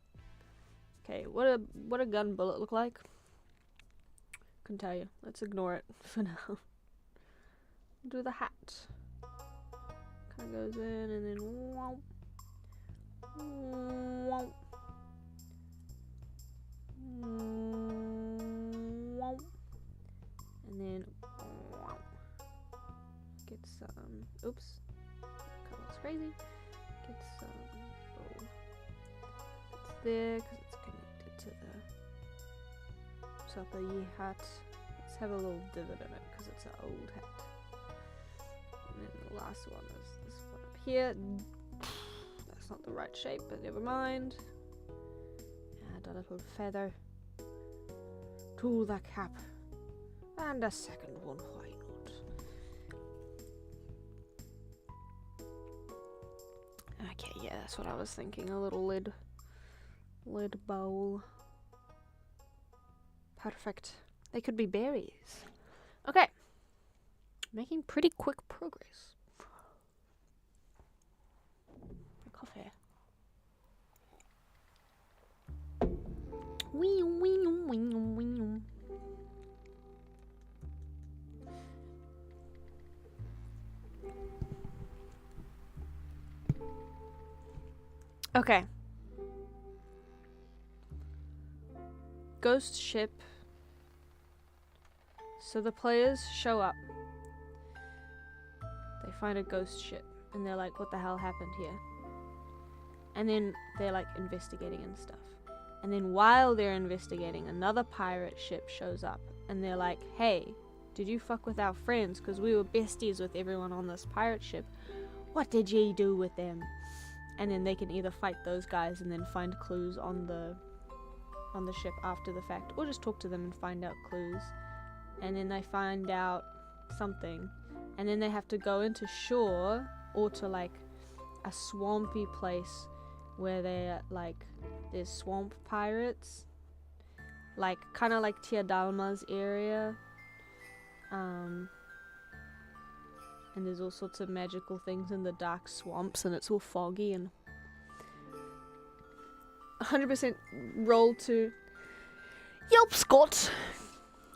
Okay, what a gun bullet look like? Couldn't tell you. Let's ignore it for now. Do the hat. Kind of goes in and then womp. Womp. And then get some, oops, kind of looks crazy. Get some, it's there because it's connected to the top of your hat. Let's have a little divot in it because it's an old hat. And then the last one is this one up here. That's not the right shape, but never mind. Add a little feather to the cap. And a second one, why not? Okay, yeah, that's what I was thinking. A little lid Lead bowl. Perfect. They could be berries. Okay. Making pretty quick progress. Coffee. Wee wee wee wee. Okay. Ghost ship. So the players show up. They find a ghost ship and they're like, what the hell happened here? And then they're like investigating and stuff. And then while they're investigating, another pirate ship shows up and they're like, hey, did you fuck with our friends? Because we were besties with everyone on this pirate ship. What did ye do with them? And then they can either fight those guys and then find clues on the ship after the fact, or just talk to them and find out clues. And then they find out something, and then they have to go into shore or to like a swampy place where they're like, there's swamp pirates, like kind of like Tia Dalma's area, and there's all sorts of magical things in the dark swamps, and it's all foggy. And 100% roll to Yelp Scott.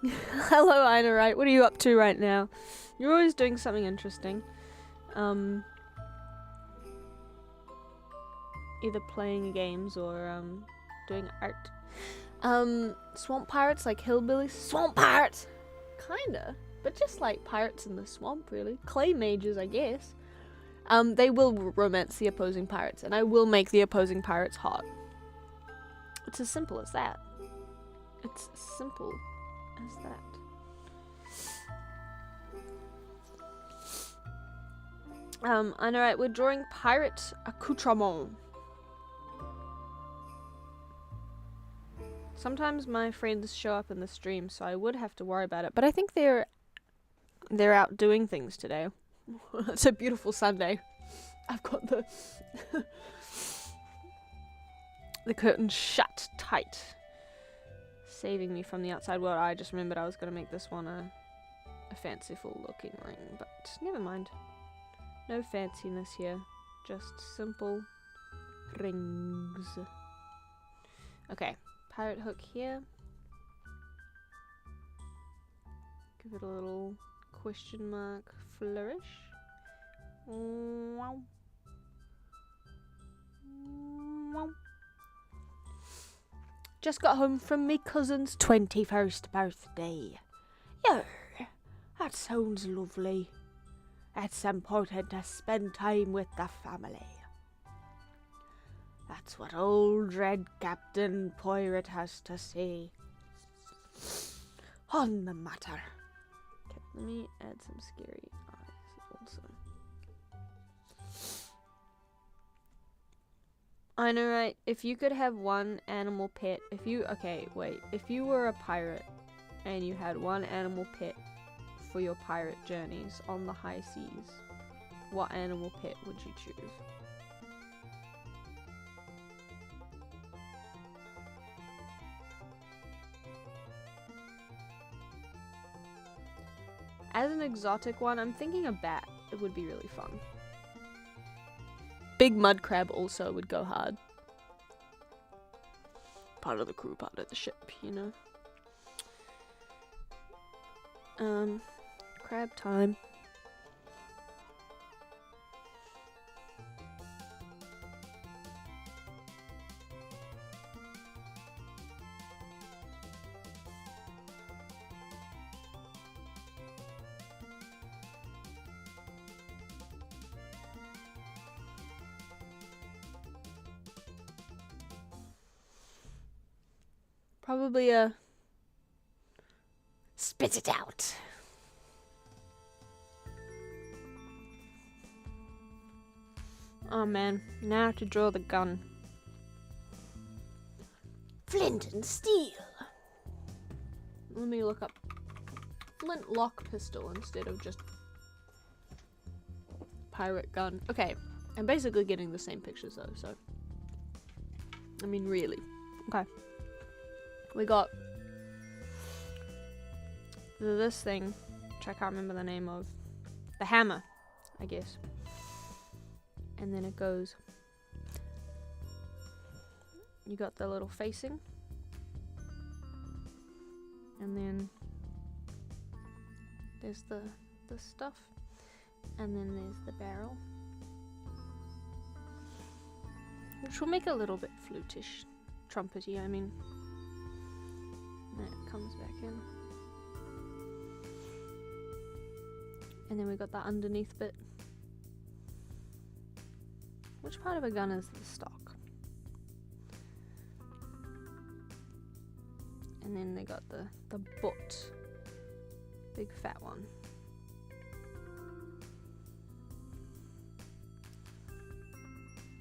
Hello, Ina, right? What are you up to right now? You're always doing something interesting. Either playing games or doing art. Swamp pirates, like hillbillies. Swamp pirates! Kinda. But just like pirates in the swamp, really. Clay mages, I guess. They will romance the opposing pirates, and I will make the opposing pirates hot. It's as simple as that. It's as simple as that. I know, right, we're drawing pirate accoutrement. Sometimes my friends show up in the stream, so I would have to worry about it. But I think they're out doing things today. It's a beautiful Sunday. I've got the the curtain shut tight, saving me from the outside world. I just remembered I was going to make this one a fanciful looking ring, but never mind. No fanciness here, just simple rings. Okay, pirate hook here. Give it a little question mark flourish. Wow. Wow. Just got home from me cousin's 21st birthday. Yeah, that sounds lovely. It's important to spend time with the family. That's what old Red Captain Pirate has to say on the matter. Okay, let me add some scary eyes also. I know, right? If you could have one animal pet, if you were a pirate and you had one animal pet for your pirate journeys on the high seas, what animal pet would you choose? As an exotic one, I'm thinking a bat. It would be really fun. Big mud crab also would go hard. Part of the crew, part of the ship, you know. Crab time. Probably a... Spit it out. Oh man, now I have to draw the gun. Flint and steel. Let me look up flintlock pistol instead of just pirate gun. Okay, I'm basically getting the same pictures though, so I mean really. Okay. We got this thing, which I can't remember the name of. The hammer, I guess. And then it goes. You got the little facing. And then there's the stuff. And then there's the barrel. Which will make it a little bit flutish. Trumpety, I mean. And that comes back in. And then we got the underneath bit. Which part of a gun is the stock? And then they got the butt. Big fat one.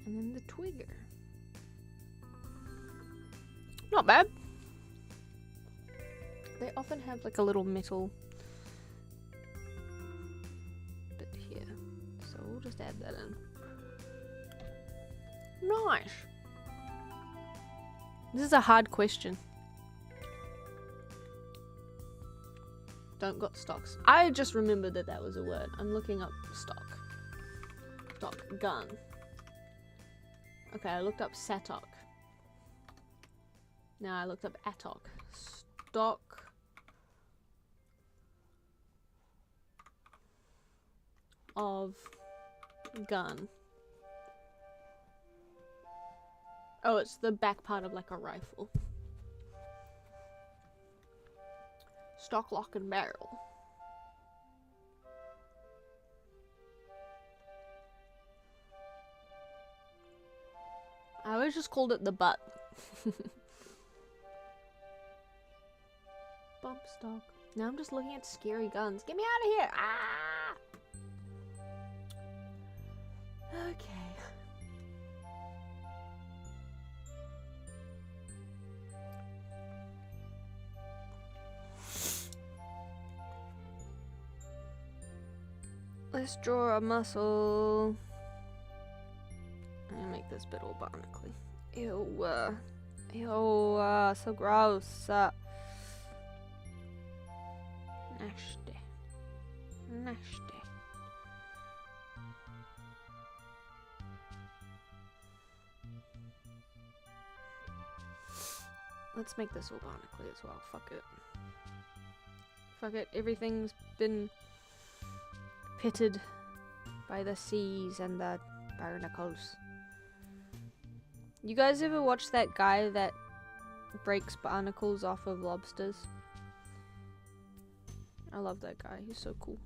And then the twigger. Not bad. They often have like a little metal bit here. So we'll just add that in. Nice. This is a hard question. Don't got stocks. I just remembered that was a word. I'm looking up stock. Stock gun. Okay, I looked up Satok. Now I looked up Atok. Stock. Of gun. Oh, it's the back part of like a rifle. Stock, lock, and barrel. I always just called it the butt. Bump stock. Now I'm just looking at scary guns. Get me out of here! Ah! Okay. Let's draw a muscle. I'm gonna make this bit all barnacly. Ew. Ew. So gross. Nasty. Nasty. Let's make this all barnacly as well. Fuck it. Fuck it. Everything's been pitted by the seas and the barnacles. You guys ever watch that guy that breaks barnacles off of lobsters? I love that guy. He's so cool.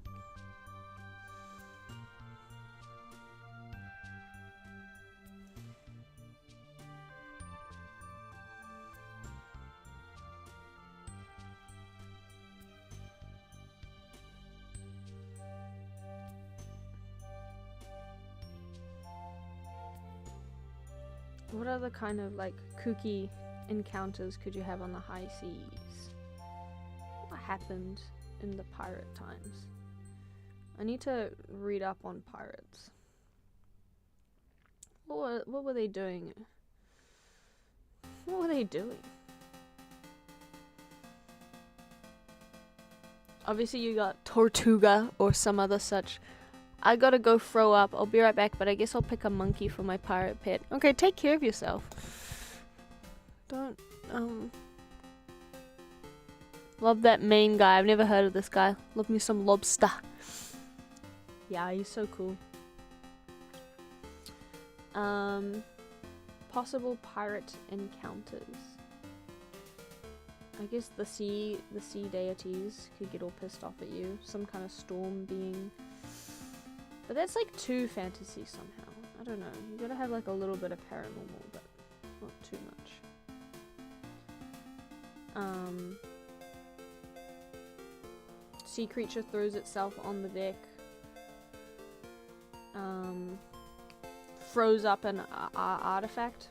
What other kind of like kooky encounters could you have on the high seas? What happened in the pirate times? I need to read up on pirates. What were they doing? What were they doing? Obviously you got Tortuga or some other such. I gotta go throw up. I'll be right back, but I guess I'll pick a monkey for my pirate pet. Okay, take care of yourself. Don't, Love that main guy. I've never heard of this guy. Love me some lobster. Yeah, he's so cool. Possible pirate encounters. I guess the sea deities could get all pissed off at you. Some kind of storm being... But that's like too fantasy somehow. I don't know. You gotta have like a little bit of paranormal, but not too much. Sea creature throws itself on the deck. Froze up an artifact.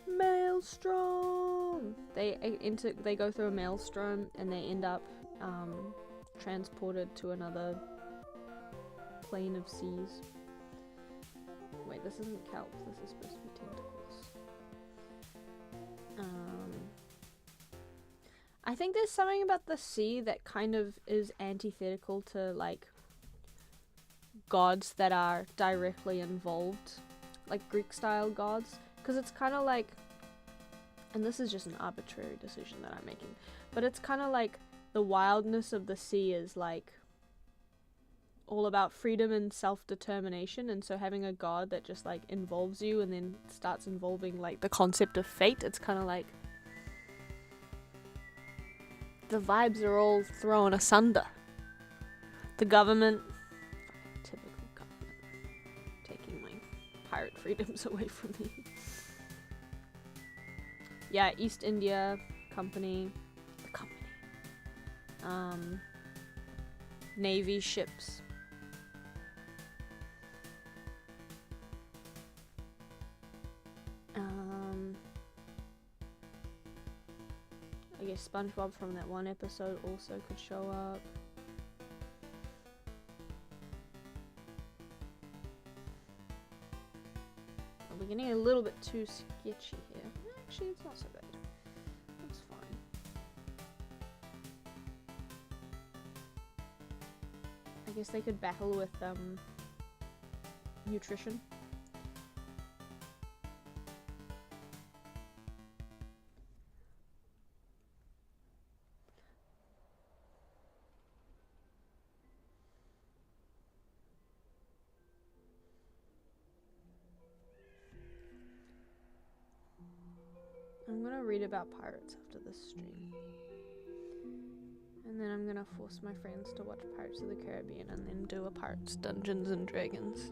Maelstrom! They go through a maelstrom and they end up transported to another plane of seas. Wait, this isn't kelp. This is supposed to be think there's something about the sea that kind of is antithetical to, like, gods that are directly involved, like Greek-style gods. Because it's kind of like, and this is just an arbitrary decision that I'm making, but it's kind of like the wildness of the sea is, like, all about freedom and self-determination, and so having a god that just, like, involves you and then starts involving, like, the concept of fate, it's kind of like the vibes are all thrown asunder. The government, typical government, taking my pirate freedoms away from me. Yeah, East India Company, the company, Navy ships. I guess SpongeBob from that one episode also could show up. We're getting a little bit too sketchy here. Actually, it's not so bad. That's fine. I guess they could battle with nutrition. I'm gonna read about pirates after this stream. And then I'm gonna force my friends to watch Pirates of the Caribbean and then do a Pirates Dungeons and Dragons.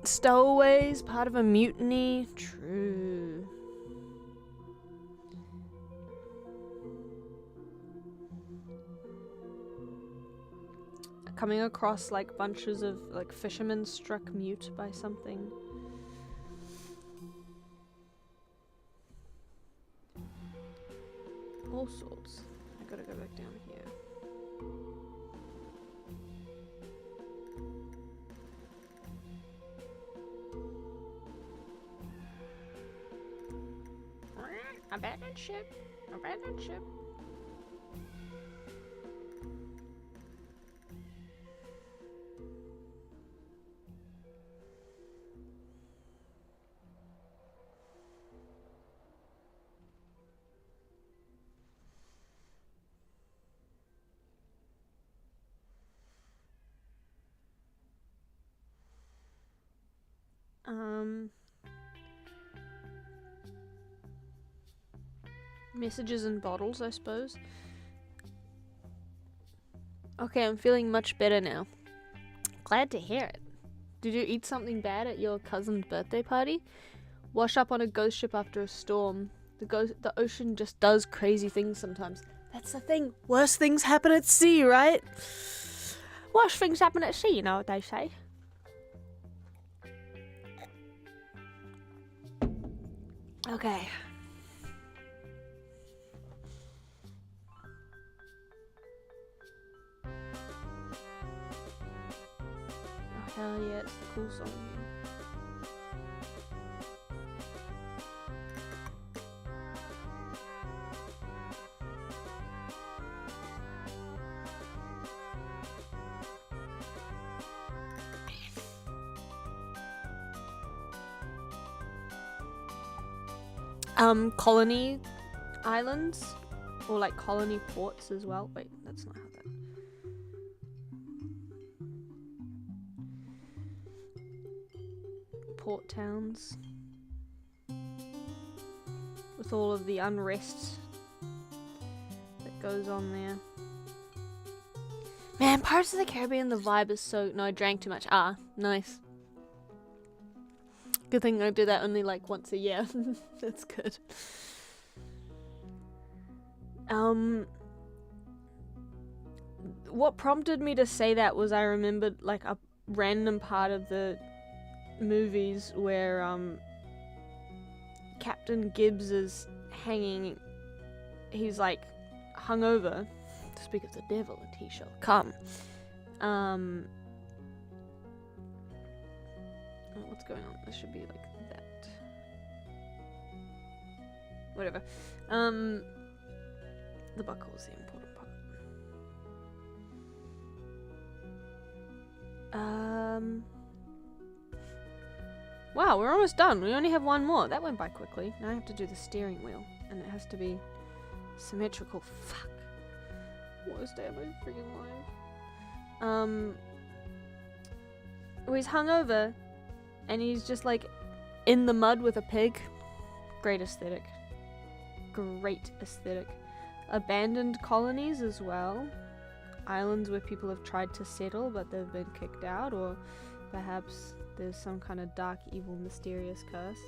Stowaways, part of a mutiny. True. Coming across, like, bunches of, like, fishermen struck mute by something. All sorts. I gotta go back down here. Abandoned ship. Abandoned ship. Messages in bottles, I suppose. Okay, I'm feeling much better now. Glad to hear it. Did you eat something bad at your cousin's birthday party? Wash up on a ghost ship after a storm. The ocean just does crazy things sometimes. That's the thing. Worst things happen at sea, right? Worst things happen at sea, you know what they say. Okay. Oh, hell yeah, it's the cool song. Colony islands, or like colony ports as well. Wait, that's not how that. Port towns with all of the unrest that goes on there. Man, Pirates of the Caribbean, the vibe is so... No, I drank too much. Ah, nice. Good thing I do that only like once a year. That's good. What prompted me to say that was I remembered like a random part of the movies where Captain Gibbs is hanging. He's like hungover. To speak of the devil, and he shall come. What's going on? This should be like that. Whatever. The buckle is the important part. Wow, we're almost done. We only have one more. That went by quickly. Now I have to do the steering wheel. And it has to be symmetrical. Fuck. Worst day of my freaking life. He's hungover. And he's just like in the mud with a pig. Great aesthetic. Great aesthetic. Abandoned colonies as well. Islands where people have tried to settle but they've been kicked out, or perhaps there's some kind of dark, evil, mysterious curse.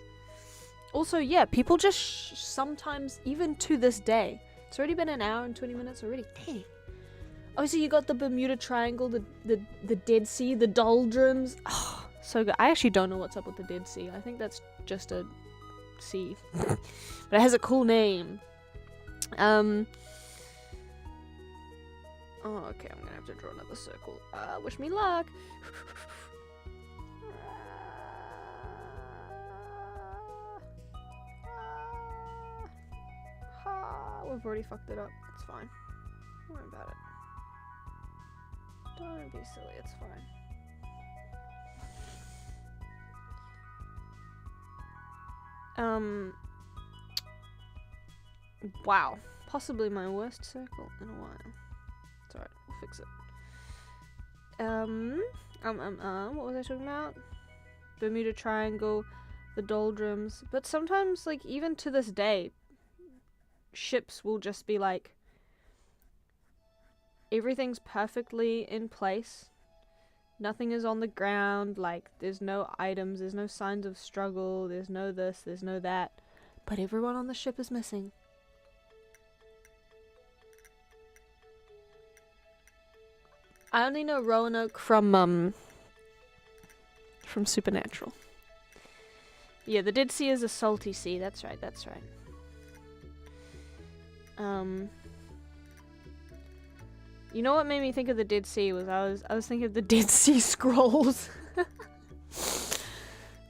Also, yeah, people just sometimes, even to this day, it's already been an hour and 20 minutes already. Dang. Oh, so you got the Bermuda Triangle, the Dead Sea, the doldrums. Oh, so good. I actually don't know what's up with the Dead Sea. I think that's just a sea. But it has a cool name. Oh, okay, I'm gonna have to draw another circle. Wish me luck. We've already fucked it up. It's fine. Don't worry about it. Don't be silly, it's fine. Wow. Possibly my worst circle in a while. It's alright, we'll fix it. What was I talking about? Bermuda Triangle, the doldrums. But sometimes, like, even to this day, ships will just be like, everything's perfectly in place. Nothing is on the ground, like, there's no items, there's no signs of struggle, there's no this, there's no that. But everyone on the ship is missing. I only know Roanoke from Supernatural. Yeah, the Dead Sea is a salty sea, that's right, that's right. You know what made me think of the Dead Sea was I was thinking of the Dead Sea Scrolls.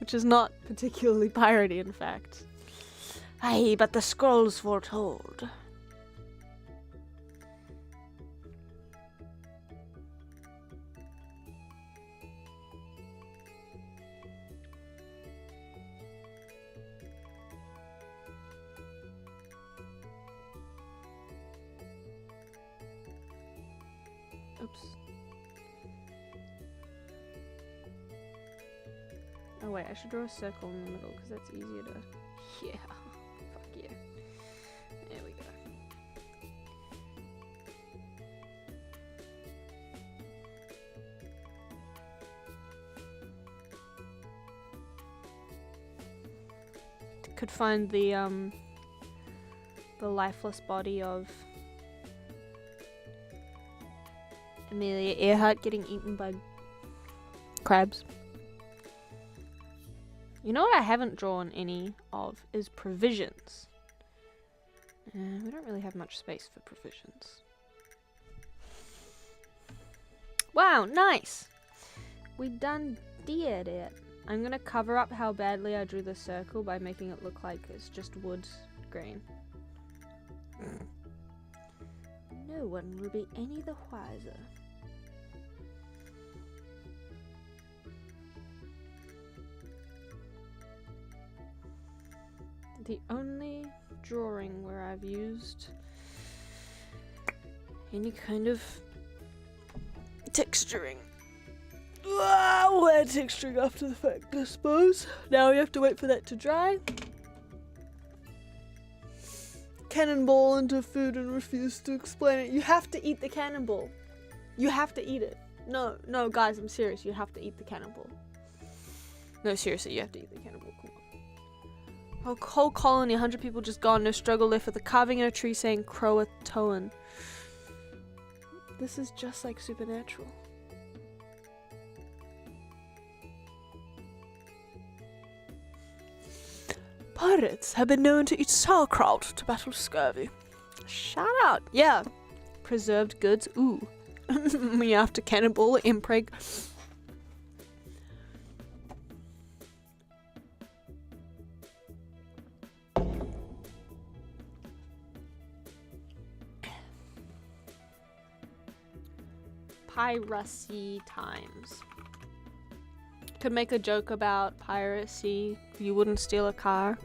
Which is not particularly piratey, in fact. Aye, but the scrolls foretold. Oops. Oh wait, I should draw a circle in the middle because that's easier to... Yeah. Fuck yeah. There we go. Could find the lifeless body of Amelia Earhart getting eaten by crabs. You know what I haven't drawn any of is provisions. We don't really have much space for provisions. Wow, nice! We done did it. I'm gonna cover up how badly I drew the circle by making it look like it's just wood grain. No one will be any the wiser. The only drawing where I've used any kind of texturing. We're texturing after the fact, I suppose. Now we have to wait for that to dry. Cannonball into food and refuse to explain it. You have to eat the cannonball. You have to eat it. No, guys, I'm serious. You have to eat the cannonball. No, seriously, you have to eat the cannonball. Come on. A whole colony, 100 people just gone, no struggle left with a carving in a tree saying Croatoan. This is just like Supernatural. Pirates have been known to eat sauerkraut to battle scurvy. Shout out. Yeah. Preserved goods. Ooh. Me after cannonball, impreg. piracy times. Could make a joke about piracy. You wouldn't steal a car.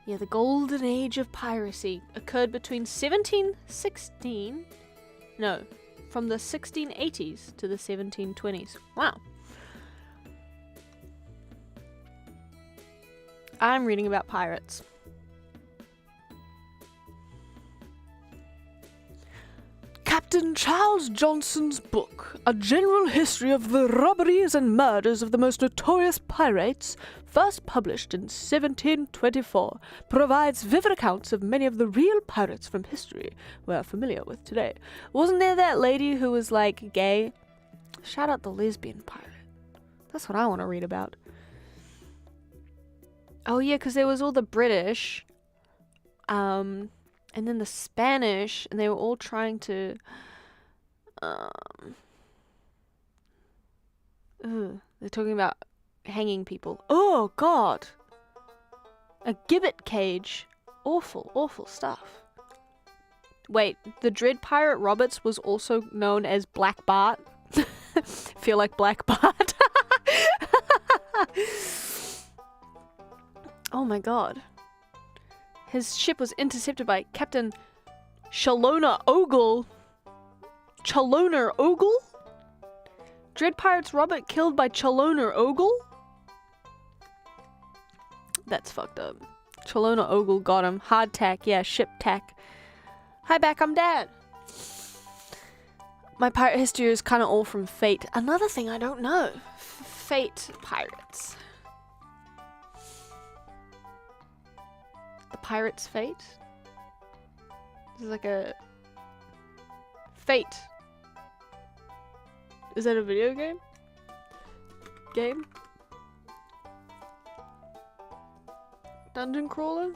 Yeah, the golden age of piracy occurred between 1716... No, from the 1680s to the 1720s. Wow. I'm reading about pirates. Captain Charles Johnson's book, A General History of the Robberies and Murders of the Most Notorious Pirates, first published in 1724, provides vivid accounts of many of the real pirates from history we're familiar with today. Wasn't there that lady who was, like, gay? Shout out the lesbian pirate. That's what I want to read about. Oh yeah, because there was all the British, and then the Spanish, and they were all trying to, they're talking about hanging people. Oh god! A gibbet cage. Awful, awful stuff. Wait, the Dread Pirate Roberts was also known as Black Bart? Feel like Black Bart? Oh my god. His ship was intercepted by Captain Challoner Ogle. Challoner Ogle? Dread Pirates Robert killed by Challoner Ogle? That's fucked up. Challoner Ogle got him. Hard tack, yeah, ship tack. Hi back, I'm Dad. My pirate history is kind of all from Fate. Another thing I don't know. Fate pirates. The Pirate's Fate? This is like a... Fate. Is that a video game? Game? Dungeon crawler?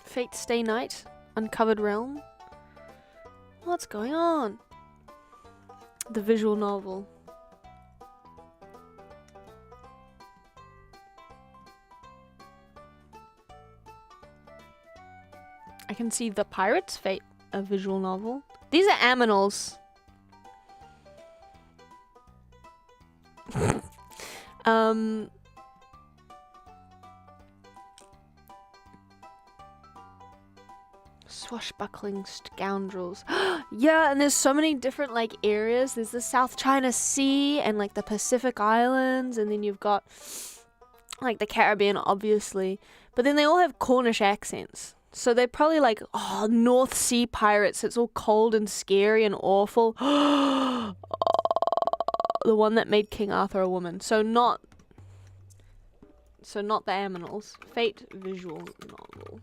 Fate Stay Night? Uncovered Realm? What's going on? The visual novel. I can see The Pirate's Fate, a visual novel. These are aminals. Swashbuckling scoundrels. Yeah, and there's so many different like areas. There's the South China Sea and like the Pacific Islands, and then you've got like the Caribbean, obviously. But then they all have Cornish accents. So they're probably like, oh, North Sea pirates. It's all cold and scary and awful. The one that made King Arthur a woman. So not the aminals. Fate visual novel.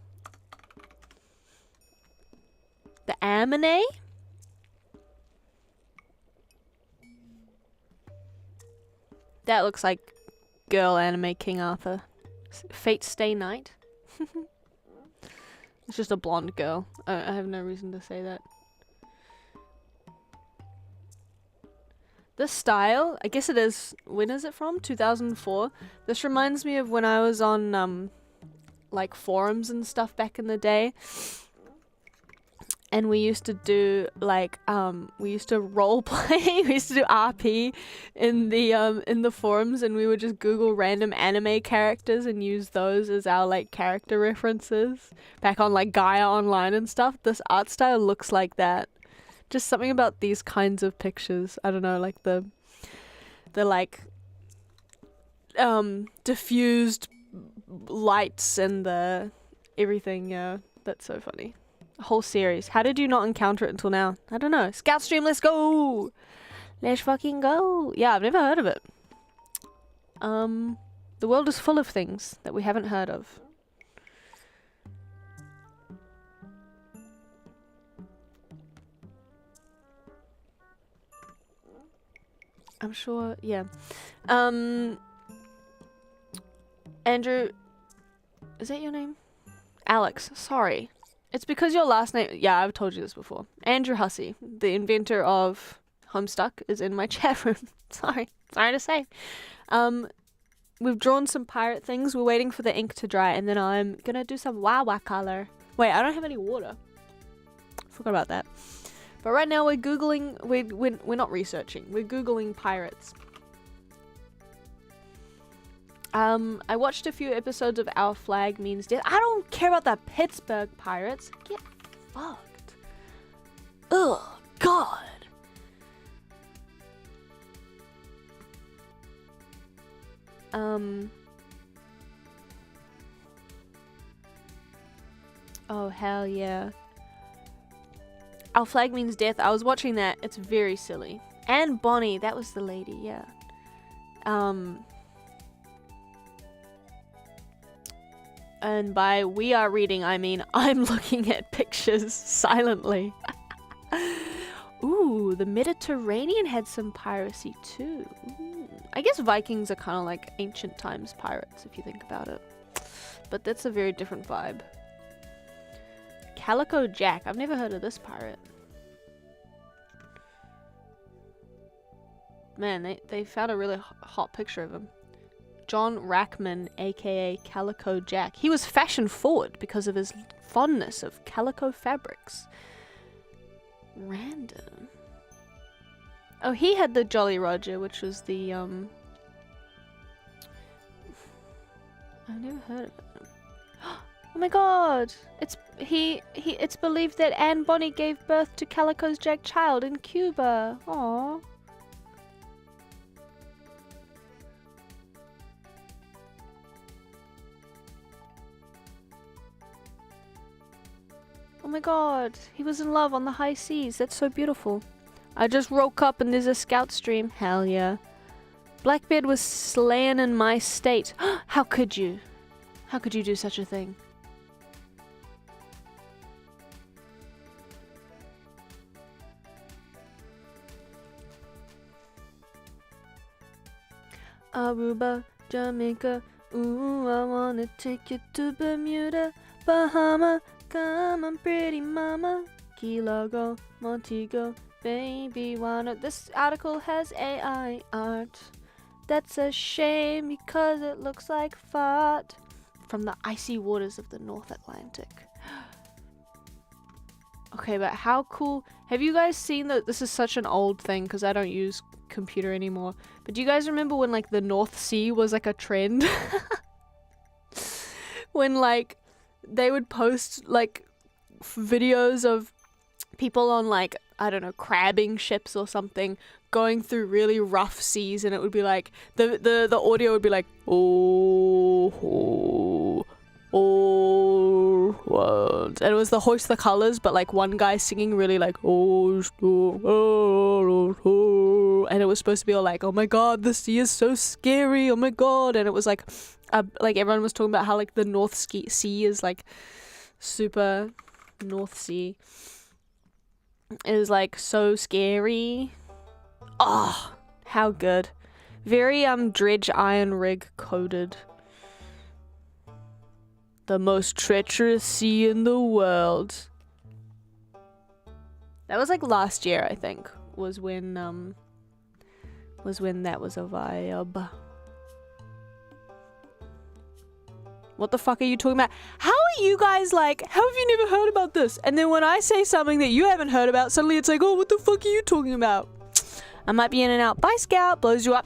The Amine? That looks like girl anime King Arthur. Fate Stay Night. It's just a blonde girl. I have no reason to say that. This style, I guess it is, when is it from? 2004? This reminds me of when I was on, like, forums and stuff back in the day. And we used to do, like, we used to roleplay, we used to do RP in the forums, and we would just Google random anime characters and use those as our, like, character references. Back on, like, Gaia Online and stuff. This art style looks like that. Just something about these kinds of pictures. I don't know, like, the like, diffused lights and the everything, yeah. That's so funny. A whole series. How did you not encounter it until now? I don't know. Scout Stream, let's go! Let's fucking go! Yeah, I've never heard of it. The world is full of things that we haven't heard of. I'm sure, yeah. Andrew, is that your name? Alex, sorry. It's because your last name... Yeah, I've told you this before. Andrew Hussey, the inventor of Homestuck, is in my chat room. Sorry to say. We've drawn some pirate things. We're waiting for the ink to dry, and then I'm gonna do some wawa color. Wait, I don't have any water. Forgot about that. But right now we're googling. We're not researching. We're googling pirates. I watched a few episodes of Our Flag Means Death. I don't care about the Pittsburgh Pirates. Get fucked. Ugh, God. Oh, hell yeah. Our Flag Means Death. I was watching that. It's very silly. And Bonnie, that was the lady, yeah. And by we are reading, I mean I'm looking at pictures silently. Ooh, the Mediterranean had some piracy too. Ooh. I guess Vikings are kind of like ancient times pirates if you think about it. But that's a very different vibe. Calico Jack. I've never heard of this pirate. Man, they found a really hot picture of him. John Rackman, aka Calico Jack. He was fashion forward because of his fondness of calico fabrics. Random. Oh, he had the Jolly Roger, which was the I've never heard of it. Oh my god! It's believed that Anne Bonny gave birth to Calico's Jack child in Cuba. Aww. Oh my god, he was in love on the high seas. That's so beautiful. I just woke up and there's a scout stream. Hell yeah. Blackbeard was slain in my state. How could you? How could you do such a thing? Aruba, Jamaica, ooh, I wanna take you to Bermuda, Bahama, come on pretty mama, Key Largo, Montego, baby wanna. This article has AI art. That's a shame because it looks like fart. From the icy waters of the North Atlantic. Okay, but how cool. Have you guys seen that? This is such an old thing because I don't use computer anymore. But do you guys remember when like the North Sea was like a trend? When like they would post like videos of people on like, I don't know, crabbing ships or something going through really rough seas, and it would be like the audio would be like oh, world, and it was the Hoist the Colors, but like one guy singing really like and it was supposed to be all like, oh my god, the sea is so scary, oh my god, and it was like everyone was talking about how like the North Sea is like super North Sea is like so scary. Oh, how good. Very dredge iron rig coded. The most treacherous sea in the world. That was like last year, I think, was when that was a vibe. What the fuck are you talking about? How are you guys like, how have you never heard about this? And then when I say something that you haven't heard about, suddenly it's like, oh, what the fuck are you talking about? I might be in and out. Bye, Scout. Blows you up.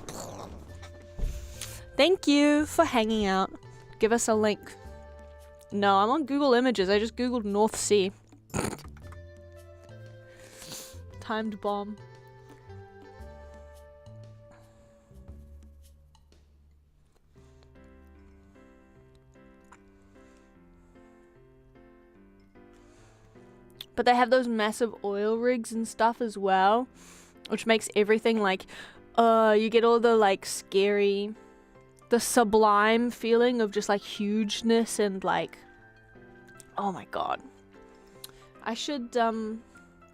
Thank you for hanging out. Give us a link. No, I'm on Google Images. I just googled North Sea. Timed bomb. But they have those massive oil rigs and stuff as well, which makes everything like, you get all the like scary, the sublime feeling of just like hugeness and like, oh my god. I should,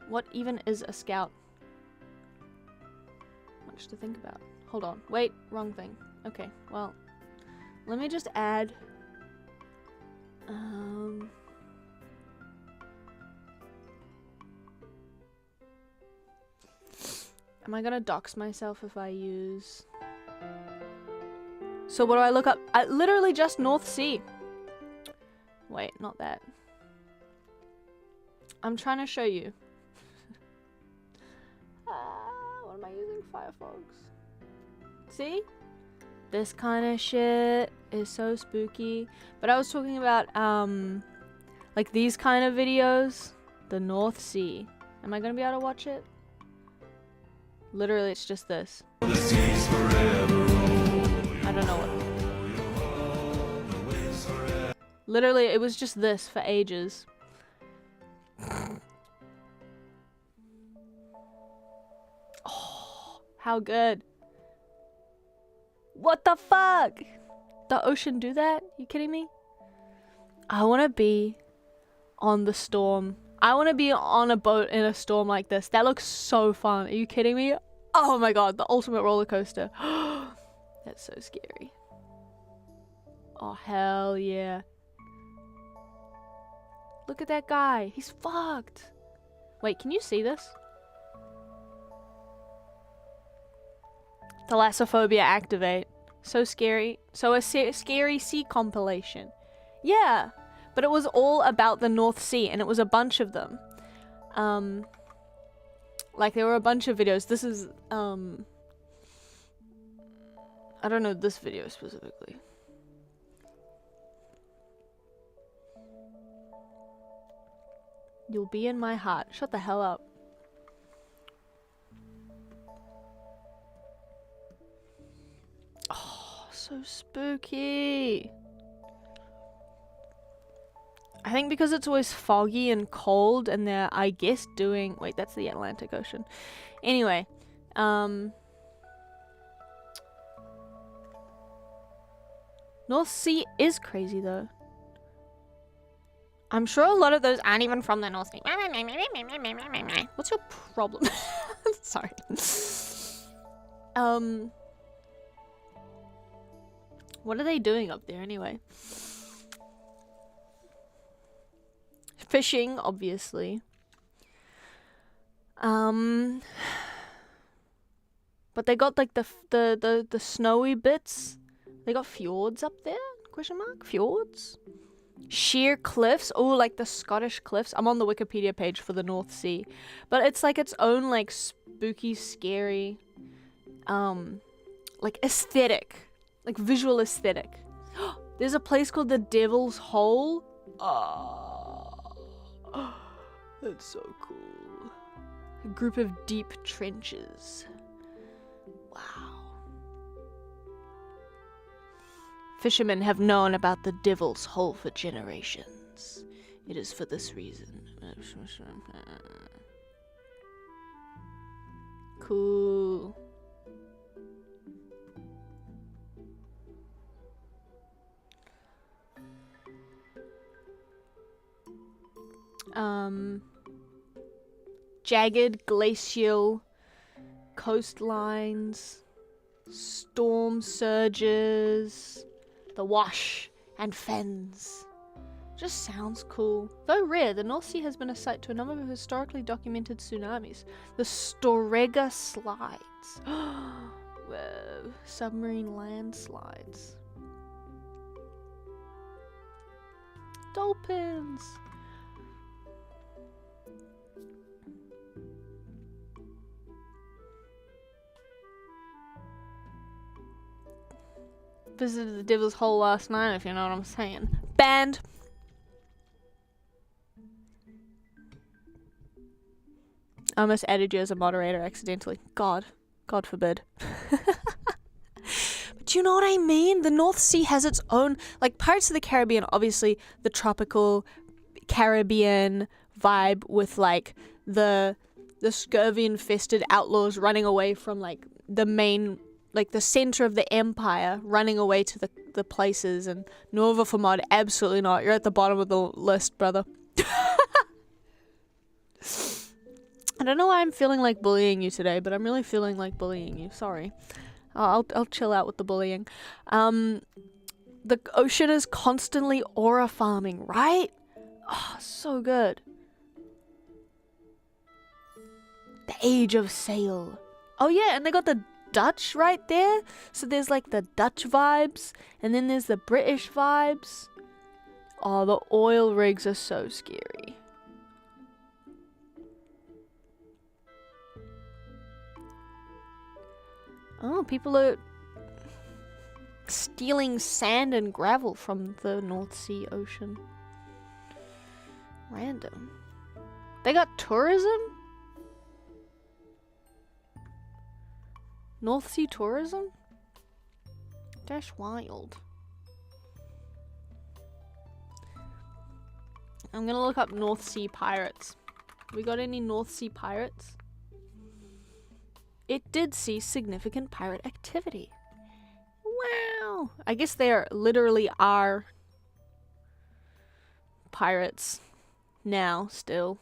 what even is a scout? Much to think about. Hold on. Wait, wrong thing. Okay, well, let me just add, am I gonna dox myself if I use... So what do I look up? Literally just North Sea. Wait, not that. I'm trying to show you. What am I using? Firefox. See? This kind of shit is so spooky. But I was talking about, like these kind of videos. The North Sea. Am I gonna be able to watch it? Literally, it's just this. I don't know what. Literally, it was just this for ages. Oh, how good. What the fuck? The ocean do that? You kidding me? I want to be on the storm. I want to be on a boat in a storm like this. That looks so fun. Are you kidding me? Oh my god, the ultimate roller coaster. That's so scary. Oh, hell yeah. Look at that guy. He's fucked. Wait, can you see this? Thalassophobia activate. So scary. So a scary sea compilation. Yeah. But it was all about the North Sea, and it was a bunch of them. Like, there were a bunch of videos. This is, I don't know this video specifically. You'll be in my heart. Shut the hell up. Oh, so spooky. I think because it's always foggy and cold and they're, I guess, doing... Wait, that's the Atlantic Ocean. Anyway, North Sea is crazy, though. I'm sure a lot of those aren't even from the North Sea. What's your problem? Sorry. What are they doing up there, anyway? Fishing, obviously. But they got like the snowy bits. They got fjords up there? Question mark? Fjords? Sheer cliffs. Oh, like the Scottish cliffs. I'm on the Wikipedia page for the North Sea. But it's like its own like spooky, scary like aesthetic. Like visual aesthetic. There's a place called the Devil's Hole. That's so cool. A group of deep trenches. Wow. Fishermen have known about the Devil's Hole for generations. It is for this reason. Cool. Jagged glacial coastlines, storm surges, the wash and fens. Just sounds cool. Though rare, the North Sea has been a site to a number of historically documented tsunamis. The Storegga slides. Whoa, submarine landslides. Dolphins. Visited the Devil's Hole last night, if you know what I'm saying. Banned. I almost added you as a moderator accidentally. God forbid. But you know what I mean? The North Sea has its own, like Pirates of the Caribbean, obviously the tropical Caribbean vibe with like the scurvy infested outlaws running away from like the main, like the center of the empire, running away to the places. And Nova Famod, absolutely not. You're at the bottom of the list, brother. I don't know why I'm feeling like bullying you today, but I'm really feeling like bullying you. Sorry. I'll chill out with the bullying. The ocean is constantly aura farming, right? Oh, so good. The Age of Sail. Oh yeah, and they got the Dutch right there. So there's like the Dutch vibes, and then there's the British vibes. Oh, the oil rigs are so scary. Oh, people are stealing sand and gravel from the North Sea Ocean. Random. They got tourism? North Sea tourism? Dash wild. I'm gonna look up North Sea pirates. We got any North Sea pirates? It did see significant pirate activity. Wow. I guess they literally are pirates now still.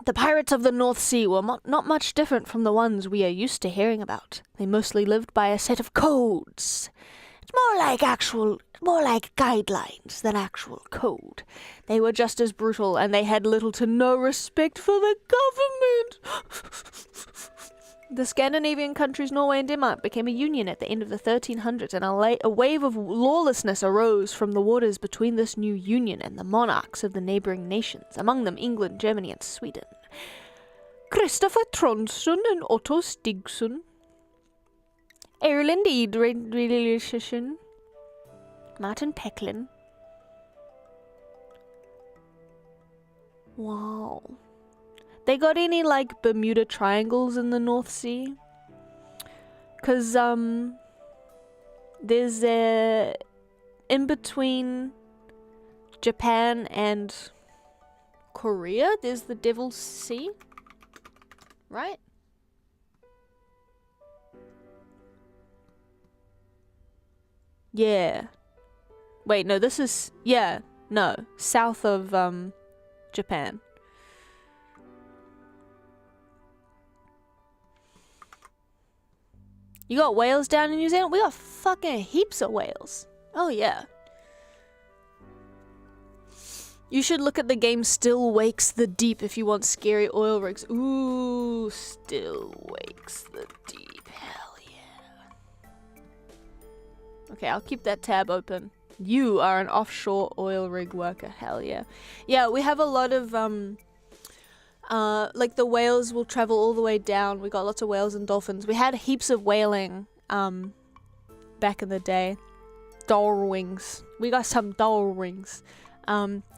The pirates of the North Sea were not much different from the ones we are used to hearing about. They mostly lived by a set of codes. It's more like guidelines than actual code. They were just as brutal, and they had little to no respect for the government. The Scandinavian countries Norway and Denmark became a union at the end of the 1300s, and a wave of lawlessness arose from the waters between this new union and the monarchs of the neighbouring nations, among them England, Germany and Sweden. Christopher Trondson and Otto Stigson. Ireland Relation. Martin Pecklin. Wow. They got any, like, Bermuda Triangles in the North Sea? 'Cause, there's in between Japan and Korea, there's the Devil's Sea, right? Yeah. Wait, no, this is, yeah, no, south of, Japan. You got whales down in New Zealand? We got fucking heaps of whales. Oh, yeah. You should look at the game Still Wakes the Deep if you want scary oil rigs. Ooh, Still Wakes the Deep. Hell yeah. Okay, I'll keep that tab open. You are an offshore oil rig worker. Hell yeah. Yeah, we have a lot of, like the whales will travel all the way down. We got lots of whales and dolphins. We had heaps of whaling, back in the day. Dolwings. We got some dolwings.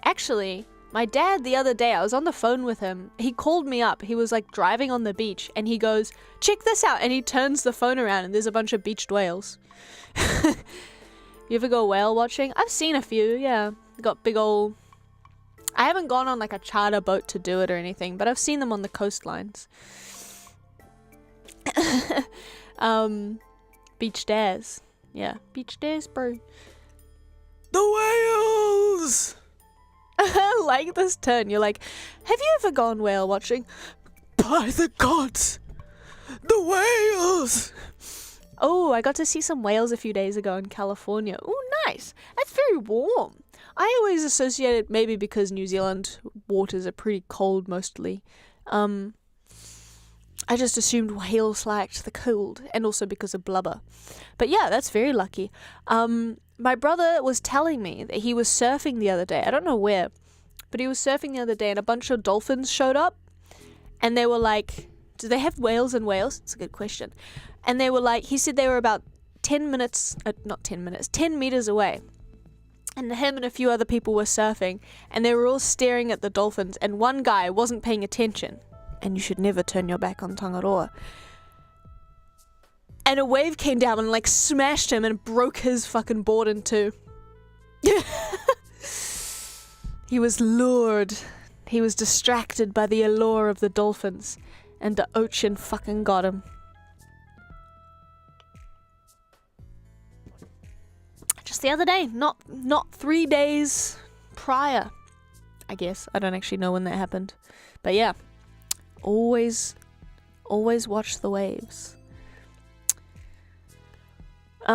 Actually, my dad the other day, I was on the phone with him. He called me up. He was like driving on the beach and he goes, check this out. And he turns the phone around and there's a bunch of beached whales. You ever go whale watching? I've seen a few, yeah. Got big old... I haven't gone on like a charter boat to do it or anything, but I've seen them on the coastlines. Beach dares. Yeah, beach dares, bro. The whales! I like this turn. You're like, have you ever gone whale watching? By the gods! The whales! Oh, I got to see some whales a few days ago in California. Oh, nice. That's very warm. I always associated, maybe because New Zealand waters are pretty cold mostly. I just assumed whales liked the cold, and also because of blubber. But yeah, that's very lucky. My brother was telling me that he was surfing the other day. I don't know where, but he was surfing the other day and a bunch of dolphins showed up. And they were like, do they have whales in Wales? It's a good question. And they were like, he said they were about 10 meters away. And him and a few other people were surfing. And they were all staring at the dolphins. And one guy wasn't paying attention. And you should never turn your back on Tangaroa. And a wave came down and like smashed him and broke his fucking board in two. He was lured. He was distracted by the allure of the dolphins. And the ocean fucking got him. Just the other day. Not 3 days prior. I guess. I don't actually know when that happened. But yeah. Always watch the waves. It's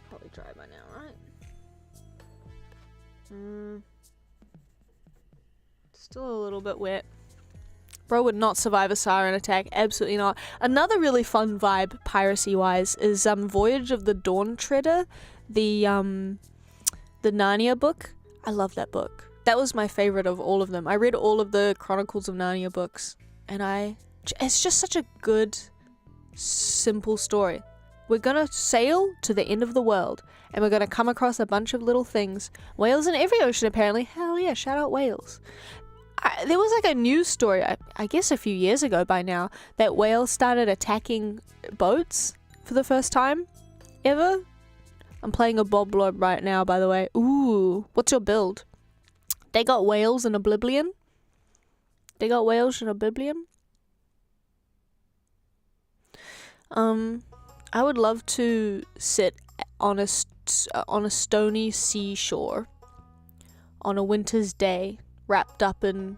probably dry by now, right? Still a little bit wet. Bro would not survive a siren attack. Absolutely not. Another really fun vibe, piracy-wise, is Voyage of the Dawn Treader, the Narnia book. I love that book. That was my favorite of all of them. I read all of the Chronicles of Narnia books, and it's just such a good, simple story. We're gonna sail to the end of the world, and we're gonna come across a bunch of little things. Whales in every ocean, apparently. Hell yeah, shout out whales. There was like a news story, I guess a few years ago by now, that whales started attacking boats for the first time ever. I'm playing a Bob Blob right now, by the way. Ooh, what's your build? They got whales in Oblivion. They got whales in Oblivion. I would love to sit on a stony seashore on a winter's day, wrapped up in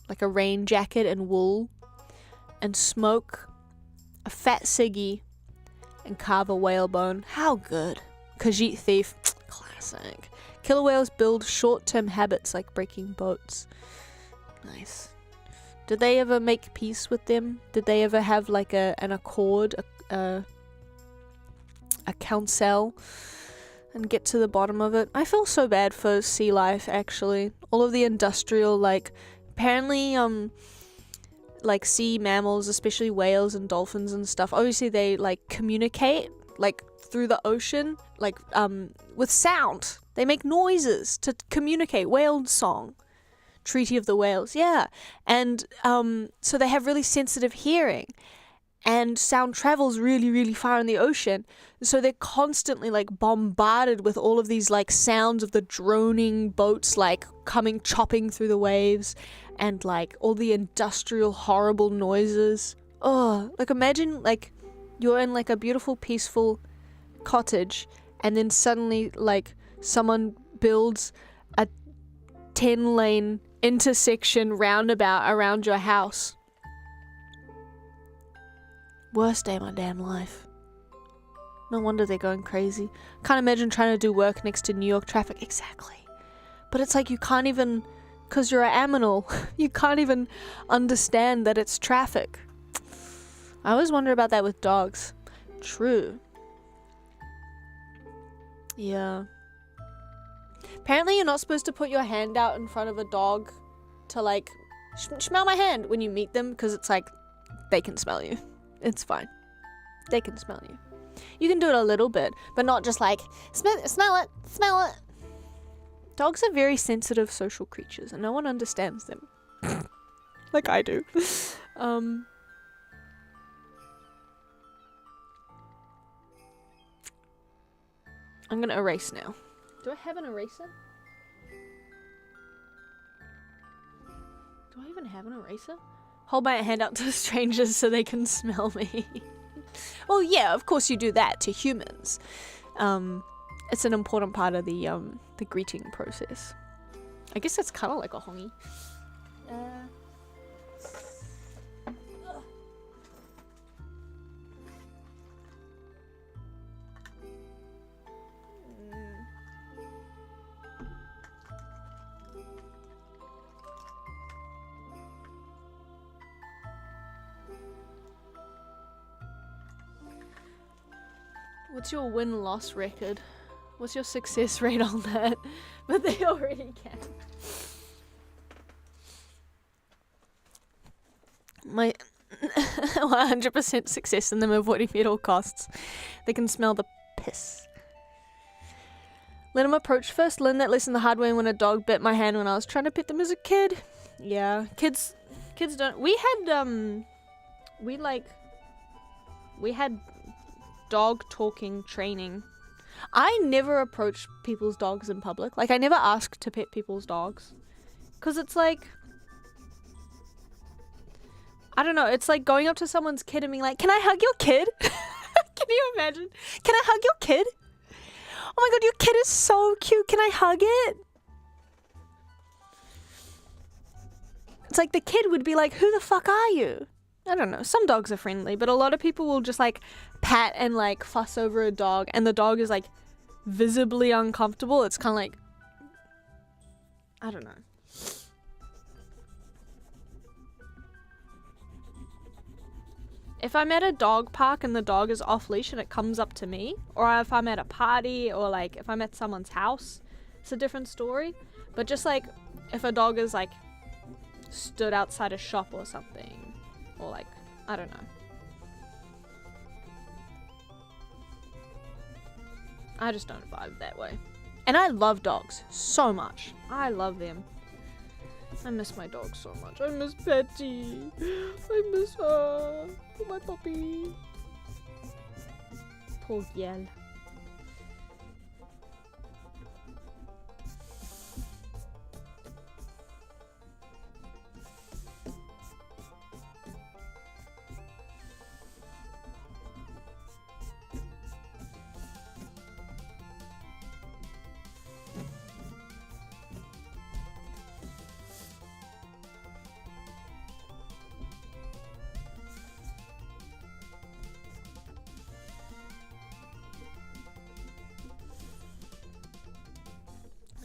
like a rain jacket and wool, and smoke a fat ciggy and carve a whalebone. How good. Khajiit Thief, classic. Killer whales build short-term habits like breaking boats. Nice. Did they ever make peace with them? Did they ever have like an accord, a council, and get to the bottom of it? I feel so bad for sea life, actually. All of the industrial, like, apparently, like, sea mammals, especially whales and dolphins and stuff, obviously they, like, communicate, like, through the ocean, like, with sound. They make noises to communicate. Whale song. Treaty of the Whales, yeah. And, so they have really sensitive hearing. And sound travels really, really far in the ocean. So they're constantly like bombarded with all of these like sounds of the droning boats like coming chopping through the waves, and like all the industrial horrible noises. Oh, like imagine like you're in like a beautiful peaceful cottage, and then suddenly like someone builds a 10-lane intersection roundabout around your house. Worst day of my damn life. No wonder they're going crazy. Can't imagine trying to do work next to New York traffic. Exactly. But it's like you can't even, because you're an aminal, you can't even understand that it's traffic. I always wonder about that with dogs. True. Yeah. Apparently you're not supposed to put your hand out in front of a dog to like, smell my hand when you meet them, because it's like, they can smell you. It's fine. They can smell you. You can do it a little bit, but not just like, smell it. Dogs are very sensitive social creatures, and no one understands them. Like I do. I'm gonna erase now. Do I have an eraser? Do I even have an eraser? Hold my hand out to strangers so they can smell me. Well, yeah, of course you do that to humans. It's an important part of the greeting process. I guess that's kind of like a hongi. What's your win-loss record? What's your success rate on that? But they already can. My 100% success in them avoiding me at all costs. They can smell the piss. Let them approach first. Learn that lesson the hard way when a dog bit my hand when I was trying to pet them as a kid. Yeah, kids don't. We had dog talking training. I never approach people's dogs in public. Like, I never ask to pet people's dogs. Because it's like, I don't know, it's like going up to someone's kid and being like, can I hug your kid? Can you imagine? Can I hug your kid? Oh my god, your kid is so cute. Can I hug it? It's like the kid would be like, who the fuck are you? I don't know. Some dogs are friendly, but a lot of people will just like pat and like fuss over a dog, and the dog is like visibly uncomfortable. It's kind of like, I don't know. If I'm at a dog park and the dog is off leash and it comes up to me, or if I'm at a party, or like if I'm at someone's house, it's a different story. But just like if a dog is like stood outside a shop or something, or like, I don't know. I just don't vibe that way. And I love dogs so much. I love them. I miss my dog so much. I miss Betty. I miss her. Oh, my puppy. Poor Yell.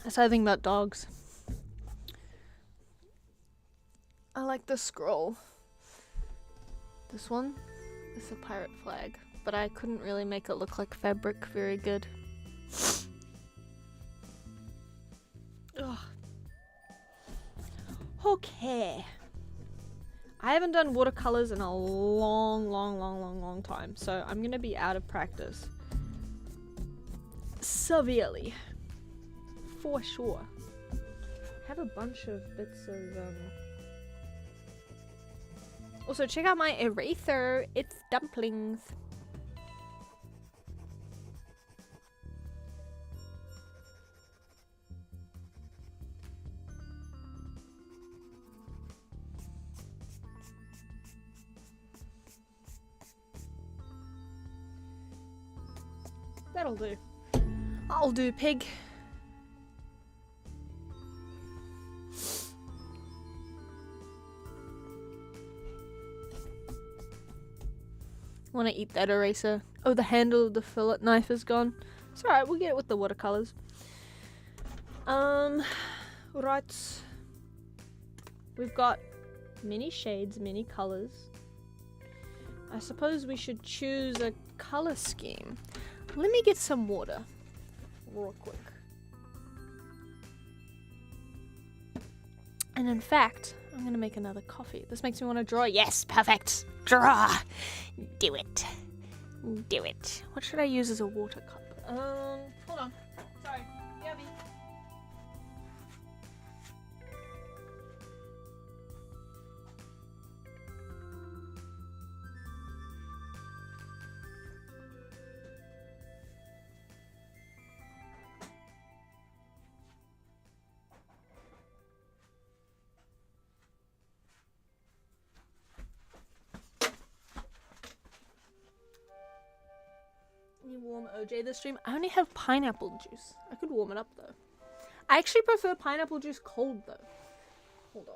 That's the thing about dogs. I like the scroll. This one is a pirate flag, but I couldn't really make it look like fabric very good. Ugh. Okay. I haven't done watercolors in a long time, so I'm gonna be out of practice. Severely. For sure. I have a bunch of bits of Also check out my eraser. It's dumplings. That'll do. I'll do, pig. Want to eat that eraser? Oh, the handle of the fillet knife is gone. It's alright, we'll get it with the watercolors. Right. We've got many shades, many colors. I suppose we should choose a color scheme. Let me get some water real quick. And in fact, I'm going to make another coffee. This makes me want to draw. Yes, perfect. Draw. Do it. Do it. What should I use as a water cup? Hold on. Sorry. Gabby. Any warm OJ this stream? I only have pineapple juice. I could warm it up though. I actually prefer pineapple juice cold though. Hold on.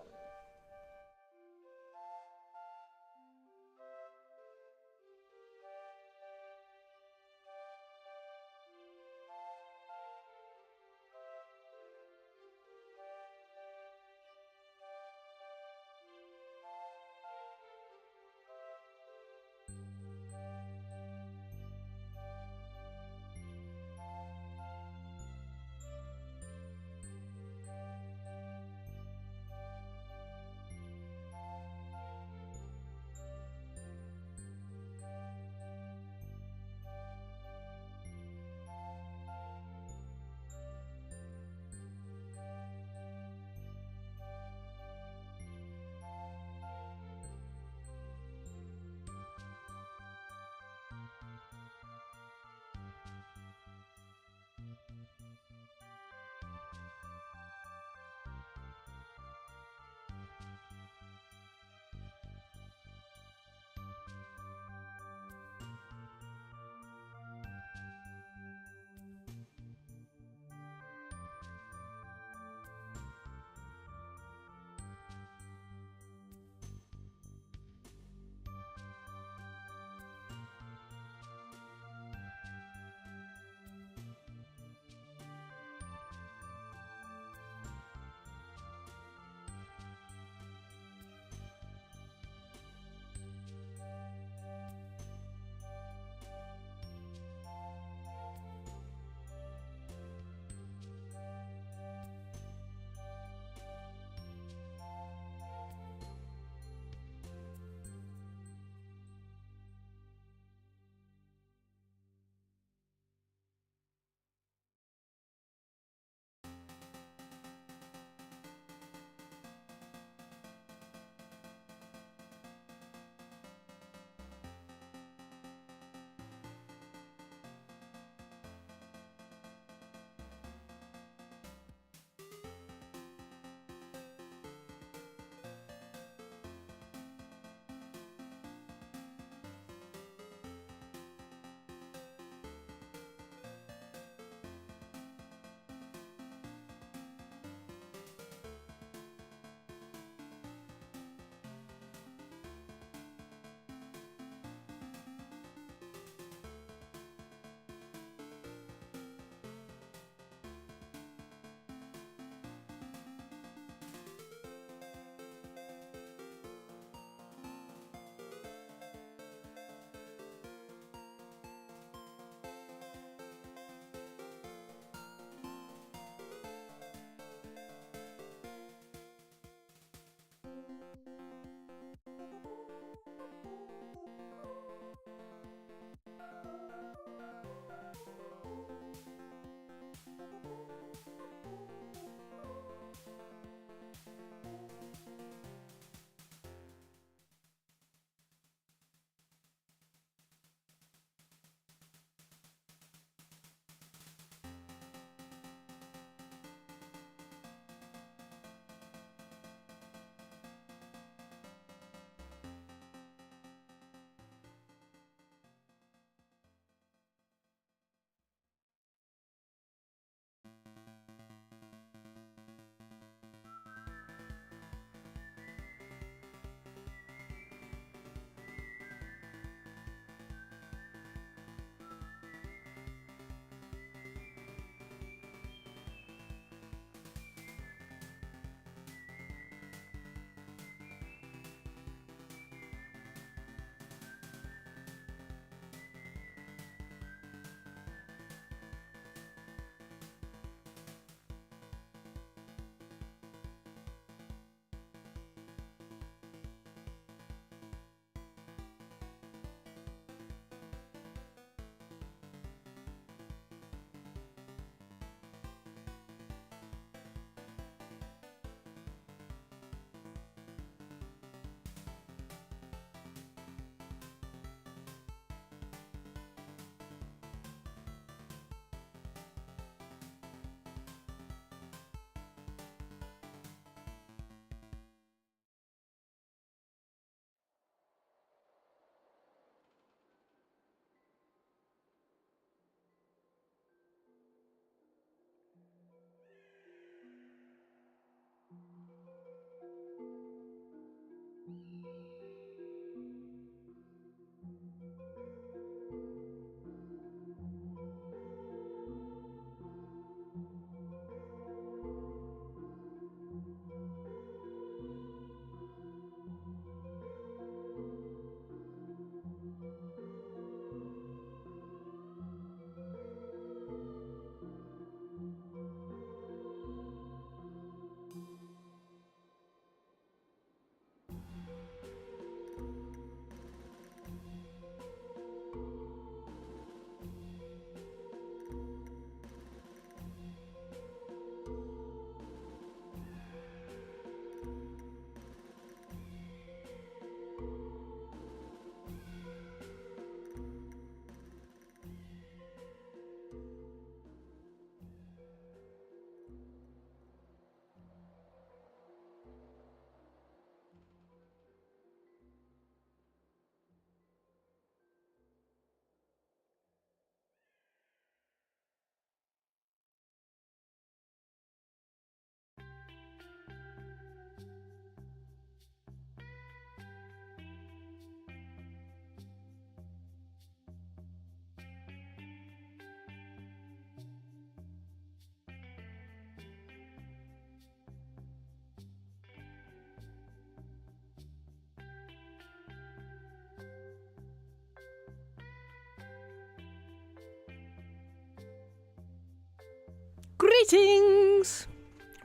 Greetings!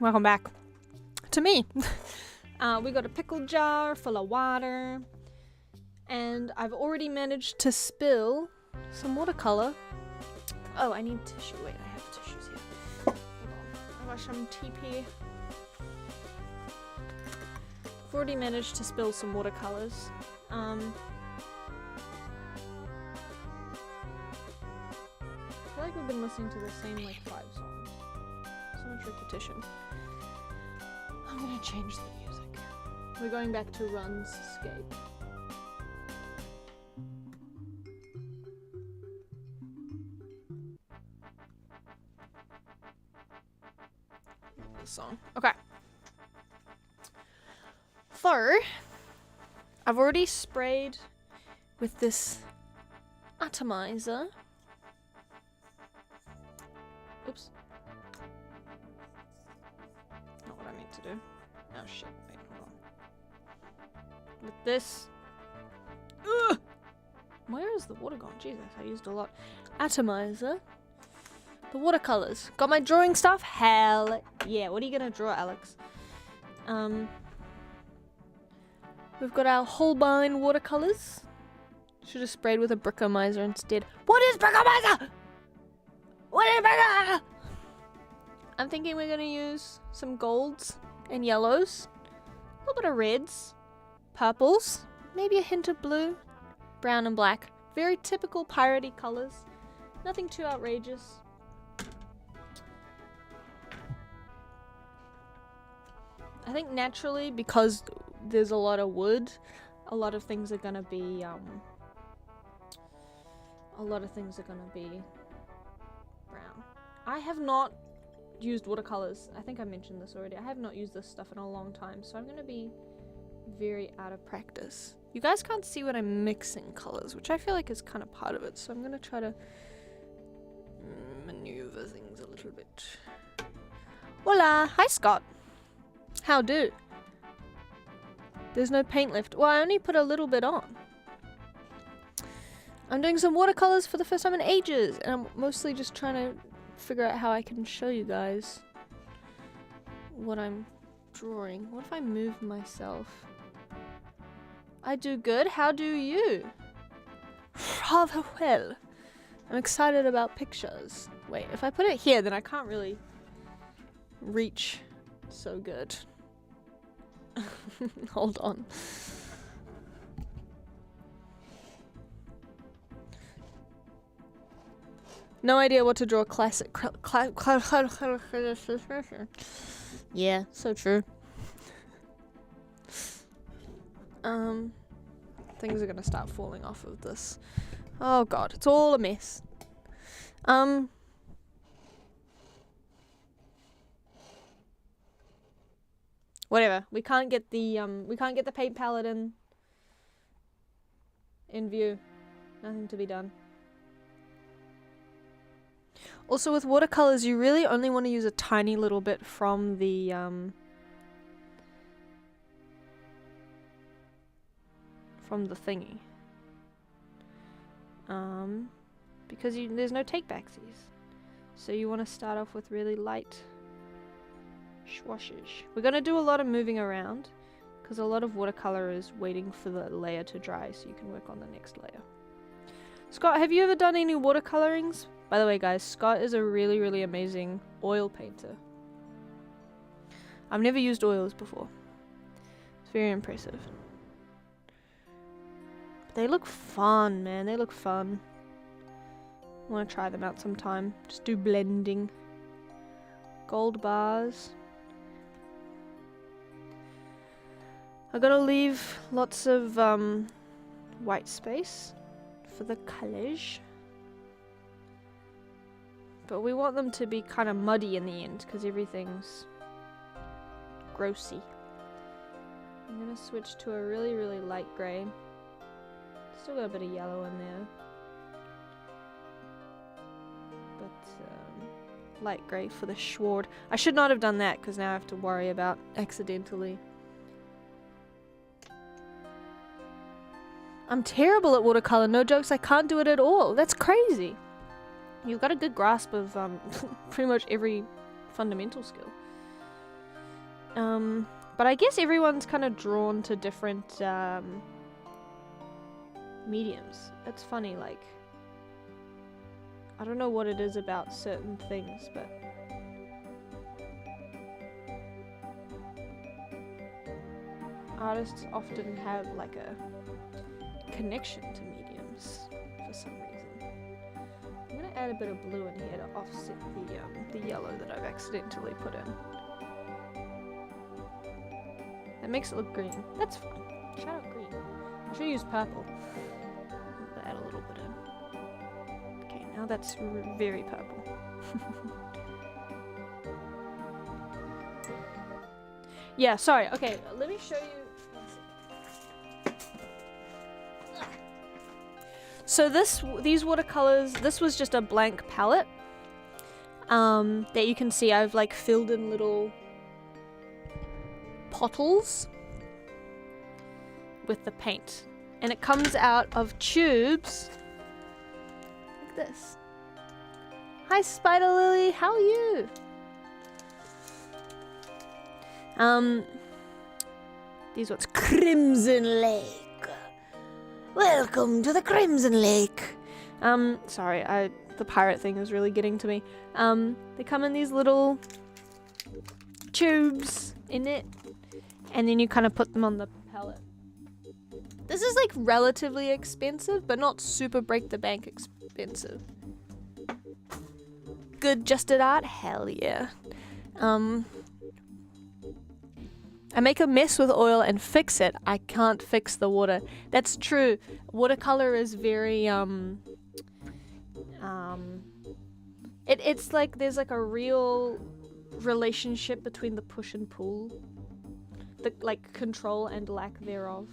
Welcome back to me. We got a pickle jar full of water, and I've already managed to spill some watercolor. Oh, I need tissue. Wait, I have tissues here. Hold on. I got some TP. I've already managed to spill some watercolors. I feel like we've been listening to the same like 5 songs. So much repetition. I'm gonna change the music. We're going back to Run's Escape. This song. Okay. So, I've already sprayed with this atomizer. Oops. Not what I meant to do. Oh shit, wait, hold on. With this. Ugh! Where is the water gone? Jesus, I used a lot. Atomizer. The watercolors. Got my drawing stuff? Hell yeah. What are you gonna draw, Alex? We've got our Holbein watercolors. Should have sprayed with a brickomizer instead. What is brickomizer? What is brickomizer? I'm thinking we're gonna use some golds and yellows, a little bit of reds, purples, maybe a hint of blue, brown and black. Very typical piratey colors. Nothing too outrageous. I think naturally, because there's a lot of wood, a lot of things are gonna be brown. I have not used watercolors. I think I mentioned this already. I have not used this stuff in a long time, so I'm gonna be very out of practice. You guys can't see when I'm mixing colors, which I feel like is kind of part of it, so I'm gonna try to maneuver things a little bit. Hola! Hi, Scott! How do? There's no paint left. Well, I only put a little bit on. I'm doing some watercolors for the first time in ages, and I'm mostly just trying to figure out how I can show you guys what I'm drawing. What if I move myself? I do good. How do you? Rather well. I'm excited about pictures. Wait, if I put it here, then I can't really reach so good. Hold on. No idea what to draw. Classic. Yeah, so true. Things are gonna start falling off of this. Oh god, it's all a mess. Whatever. We can't get the paint palette in view. Nothing to be done. Also, with watercolors, you really only want to use a tiny little bit from the thingy. Because there's no take backsies. So you want to start off with really light swashes. We're going to do a lot of moving around because a lot of watercolor is waiting for the layer to dry so you can work on the next layer. Scott, have you ever done any watercolorings? By the way, guys, Scott is a really, really amazing oil painter. I've never used oils before. It's very impressive. But they look fun, man. They look fun. I want to try them out sometime. Just do blending. Gold bars. I gotta leave lots of white space for the collage. But we want them to be kind of muddy in the end because everything's grossy. I'm gonna switch to a really, really light grey. Still got a bit of yellow in there. But light grey for the sword. I should not have done that because now I have to worry about accidentally. I'm terrible at watercolor, no jokes, I can't do it at all. That's crazy. You've got a good grasp of pretty much every fundamental skill. But I guess everyone's kind of drawn to different mediums. It's funny, like, I don't know what it is about certain things, but artists often have like a connection to mediums for some reason. I'm gonna add a bit of blue in here to offset the yellow that I've accidentally put in. That makes it look green. That's fine. Shout out green. I should use purple. Add a little bit in. Okay, now that's very purple. Yeah, sorry. Okay, let me show you. So these watercolors, this was just a blank palette that you can see I've like filled in little pottles with the paint, and it comes out of tubes like this. Hi Spider Lily, how are you? These ones, Crimson Lake. Welcome to the Crimson Lake. Sorry, the pirate thing is really getting to me. They come in these little tubes in it, and then you kind of put them on the palette. This is like relatively expensive, but not super break the bank expensive. Good Justed Art? Hell yeah. I make a mess with oil and fix it. I can't fix the water. That's true. Watercolor is very it's like there's like a real relationship between the push and pull, the like control and lack thereof.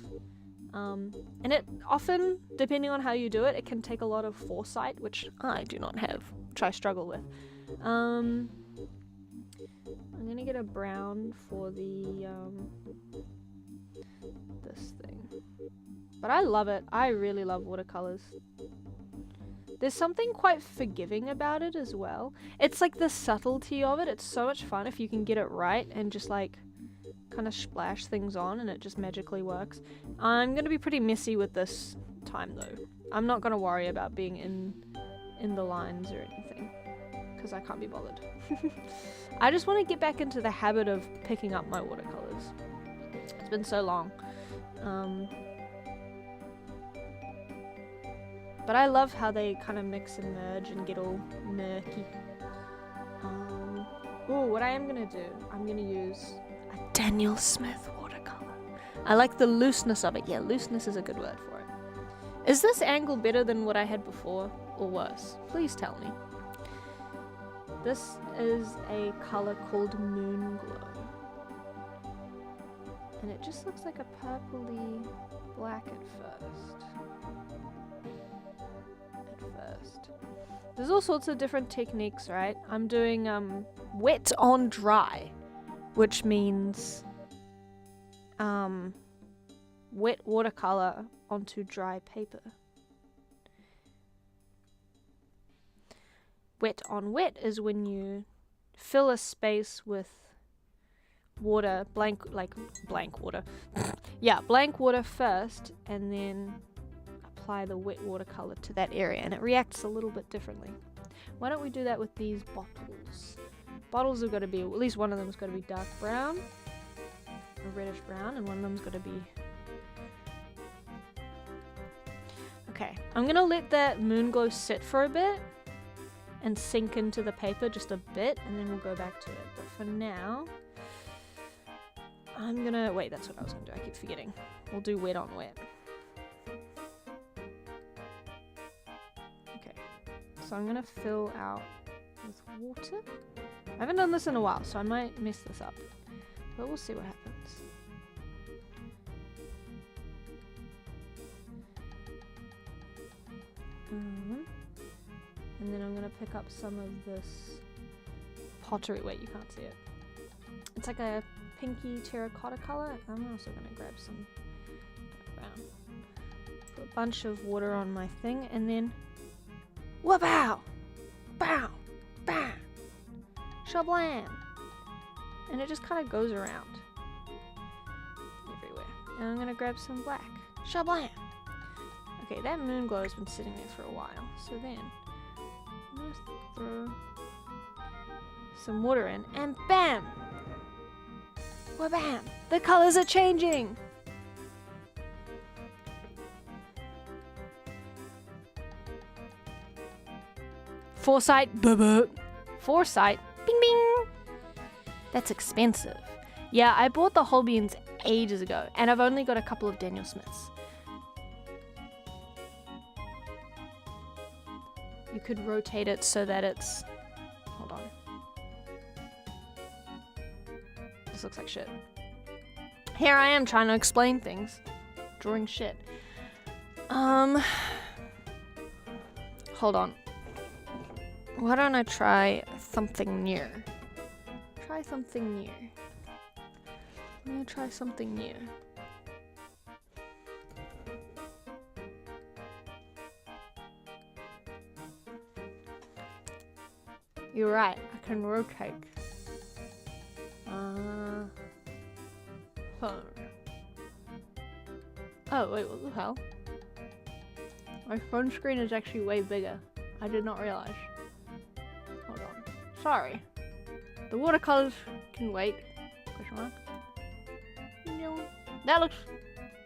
And it often, depending on how you do it, it can take a lot of foresight, which I do not have, which I struggle with. I'm gonna get a brown for the this thing, but I love it. I really love watercolors. There's something quite forgiving about it as well. It's like the subtlety of it. It's so much fun if you can get it right and just like kind of splash things on, and it just magically works. I'm gonna be pretty messy with this time though. I'm not gonna worry about being in the lines or anything, because I can't be bothered. I just want to get back into the habit of picking up my watercolors. It's been so long. But I love how they kind of mix and merge and get all murky. Ooh, what I am going to do, I'm going to use a Daniel Smith watercolor. I like the looseness of it. Yeah, looseness is a good word for it. Is this angle better than what I had before, or worse? Please tell me. This is a color called Moon Glow, and it just looks like a purpley black at first. There's all sorts of different techniques, right? I'm doing wet on dry, which means wet watercolor onto dry paper. Wet on wet is when you fill a space with water, blank water. Yeah, blank water first, and then apply the wet watercolor to that area, and it reacts a little bit differently. Why don't we do that with these bottles? Bottles have got to be, at least one of them's got to be dark brown, a reddish brown, and one of them's got to be... Okay, I'm gonna let that Moon Glow sit for a bit and sink into the paper just a bit, and then we'll go back to it. But for now, I'm gonna... Wait, that's what I was gonna do. I keep forgetting. We'll do wet on wet. Okay, so I'm gonna fill out with water. I haven't done this in a while, so I might mess this up, but we'll see what happens. And then I'm going to pick up some of this pottery. Wait, you can't see it. It's like a pinky terracotta color. I'm also going to grab some brown. Put a bunch of water on my thing, and then... Wabow! Bow! Bow! Shablam! And it just kind of goes around everywhere. And I'm gonna grab some black. Shablam! Okay, that moon glow has been sitting there for a while. So then, I'm gonna throw some water in, and bam! Bam! The colors are changing! Foresight, Foresight, bing bing! That's expensive. Yeah, I bought the whole beans ages ago, and I've only got a couple of Daniel Smiths. You could rotate it so that it's... Hold on. This looks like shit. Here I am trying to explain things. Drawing shit. Hold on. Why don't I try something new? Try something new. I'm gonna try something new. You're right, I can rotate. Phone. Oh, wait, what the hell? My phone screen is actually way bigger. I did not realize. Hold on. Sorry. The watercolors can wait. Question mark. No. That looks...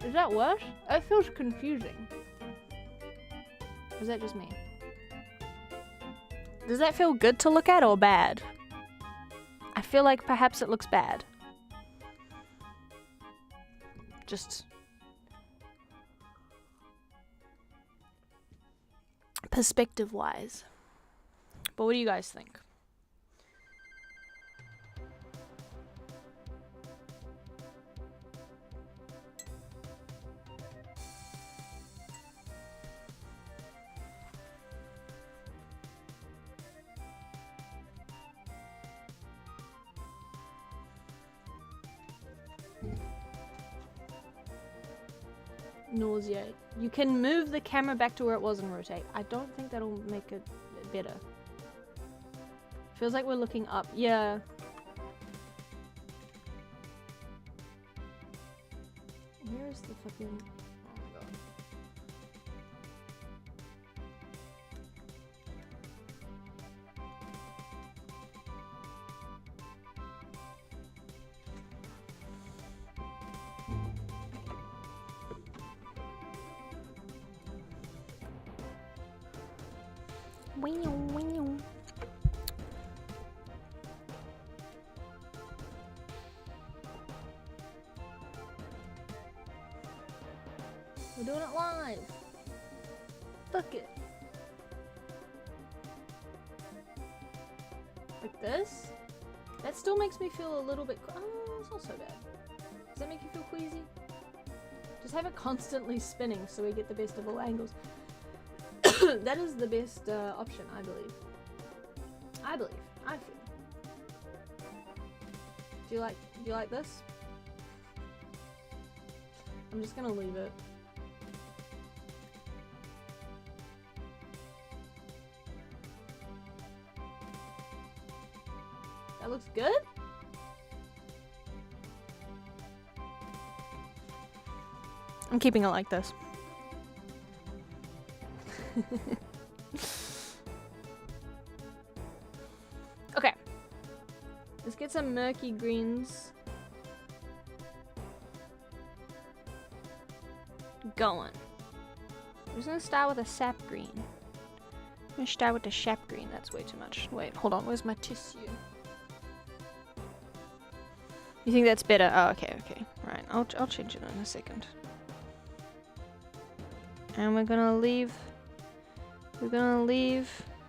Is that worse? It feels confusing. Or is that just me? Does that feel good to look at or bad? I feel like perhaps it looks bad. Just... perspective-wise. But what do you guys think? Nauseate. You can move the camera back to where it was and rotate. I don't think that'll make it better. Feels like we're looking up. Yeah. Where is the fucking... Oh my god. We're doing it live. Look it. Like this? That still makes me feel a little bit... Oh, it's not so bad. Does that make you feel queasy? Just have it constantly spinning so we get the best of all angles. That is the best option, I believe. I feel. Do you like this? I'm just gonna leave it. That looks good? I'm keeping it like this. Okay. Let's get some murky greens going. I'm just gonna start with a sap green. I'm gonna start with the sap green. That's way too much. Wait, hold on. Where's my tissue? You think that's better? Oh, okay. Right. I'll change it in a second. And we're gonna leave.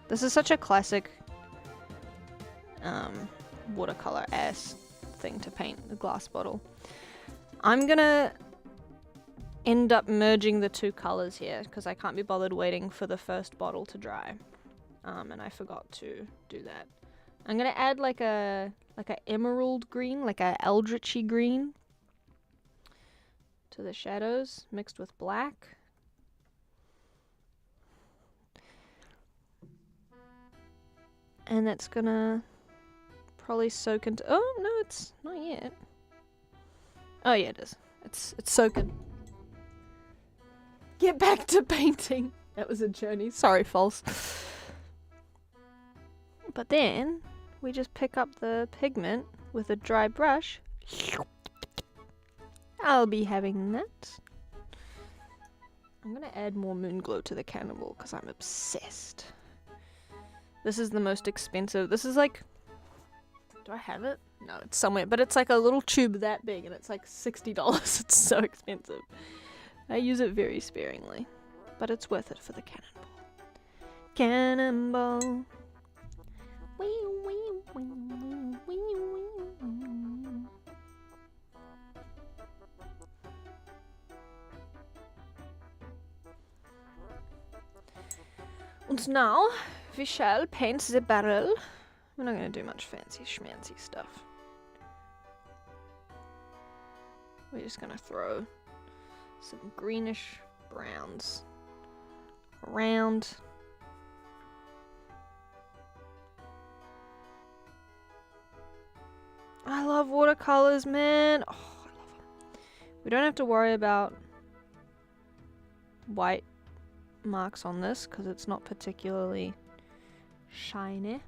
This is such a classic watercolor ass thing to paint the glass bottle. I'm gonna end up merging the two colors here because I can't be bothered waiting for the first bottle to dry. And I forgot to do that. I'm gonna add like a emerald green, like a eldritchy green to the shadows mixed with black. And that's gonna probably soak into. Oh no, it's not yet. Oh yeah, it is. It's soaking. Get back to painting. That was a journey. Sorry, false. But then we just pick up the pigment with a dry brush. I'll be having that. I'm gonna add more moon glow to the cannibal because I'm obsessed. This is the most expensive. This is like, do I have it? No, it's somewhere, but it's like a little tube that big and it's like $60. It's so expensive. I use it very sparingly, but it's worth it for the cannonball. Cannonball. And now we shall paint the barrel. We're not going to do much fancy schmancy stuff. We're just going to throw some greenish browns around. I love watercolors, man. Oh, I love them. We don't have to worry about white marks on this because it's not particularly shiny.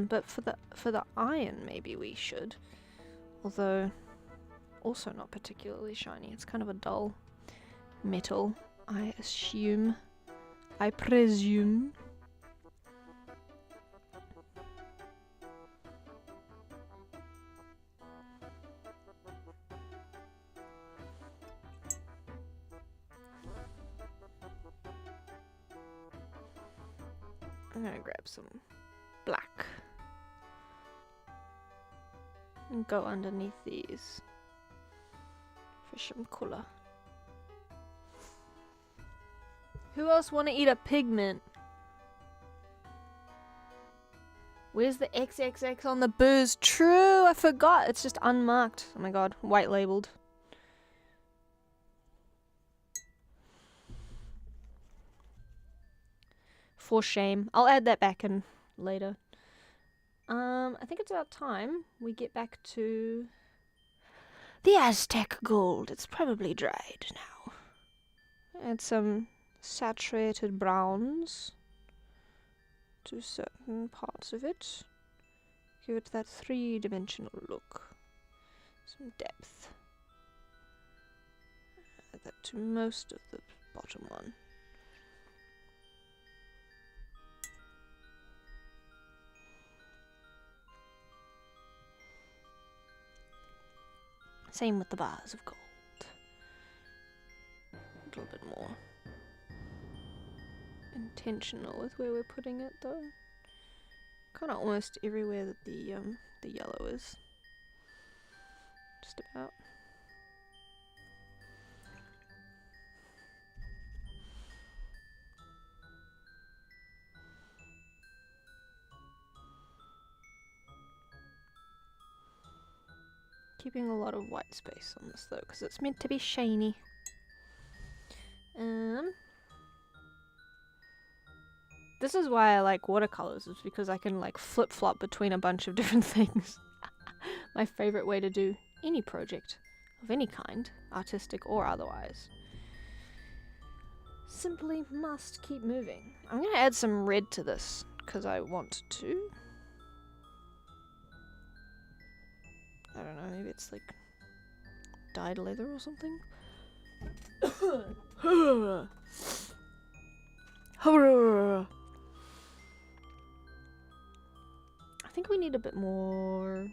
But for the iron maybe we should. Although also not particularly shiny. It's kind of a dull metal, I assume. I presume. I'm gonna grab some black and go underneath these for some colour. Who else want to eat a pigment? Where's the XXX on the booze? True, I forgot. It's just unmarked. Oh my god, white labeled. For shame. I'll add that back in later. I think it's about time we get back to the Aztec gold. It's probably dried now. Add some saturated browns to certain parts of it. Give it that three-dimensional look. Some depth. Add that to most of the bottom one. Same with the bars of gold. A little bit more intentional with where we're putting it though. Kind of almost everywhere that the yellow is. Just about. Keeping a lot of white space on this though, because it's meant to be shiny. This is why I like watercolors, is because I can like flip-flop between a bunch of different things. My favorite way to do any project of any kind, artistic or otherwise. Simply must keep moving. I'm gonna add some red to this because I want to. I don't know, maybe it's like dyed leather or something. I think we need a bit more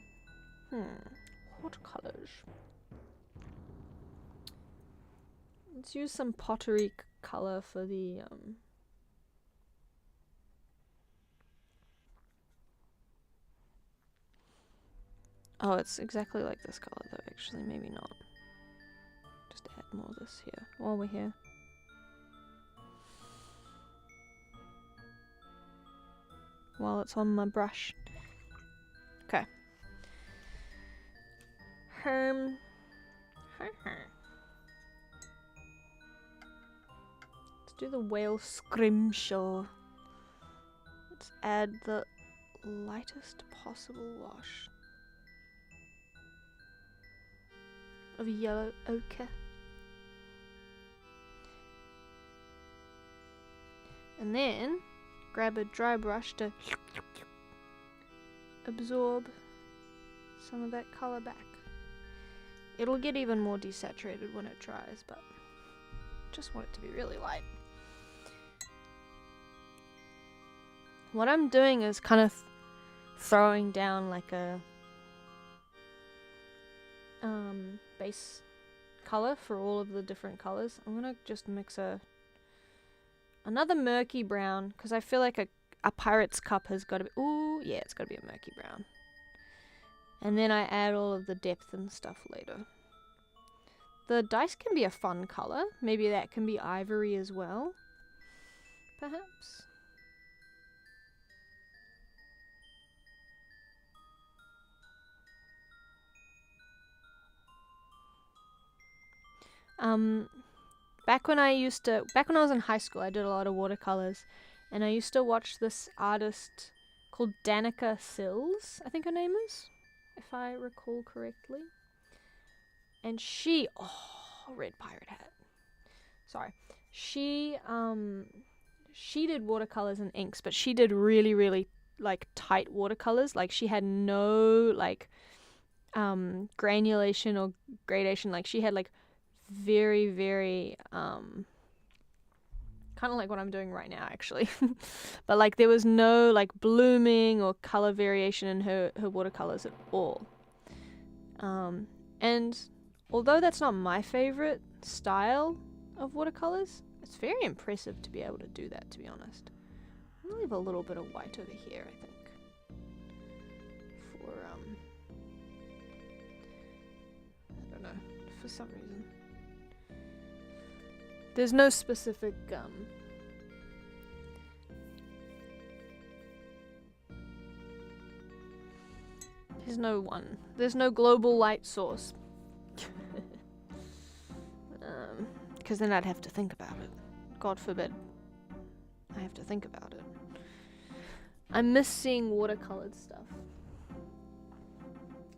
watercolors. Let's use some pottery color for the oh, it's exactly like this color though, actually, maybe not. Just add more of this here while we're here. While it's on my brush. Okay. Let's do the whale scrimshaw. Let's add the lightest possible wash of yellow ochre. And then grab a dry brush to absorb some of that color back. It'll get even more desaturated when it dries, but just want it to be really light. What I'm doing is kind of throwing down like a base color for all of the different colors. I'm gonna just mix another murky brown, because I feel like a pirate's cup has got to be, ooh, yeah, it's got to be a murky brown. And then I add all of the depth and stuff later. The dice can be a fun color. Maybe that can be ivory as well, perhaps. Back when I was in high school, I did a lot of watercolors, and I used to watch this artist called Danica Sills, I think her name is, if I recall correctly. And she, red pirate hat. Sorry. She did watercolors and inks, but she did really, really like tight watercolors. Like she had no like granulation or gradation. Like she had like very, very kind of like what I'm doing right now actually. But like there was no like blooming or color variation in her watercolors at all. And although that's not my favorite style of watercolors, it's very impressive to be able to do that, to be honest. I'm gonna leave a little bit of white over here, I think, for I don't know, for some reason. There's no specific there's no global light source. Because then I'd have to think about it. God forbid I have to think about it. I miss seeing watercolored stuff.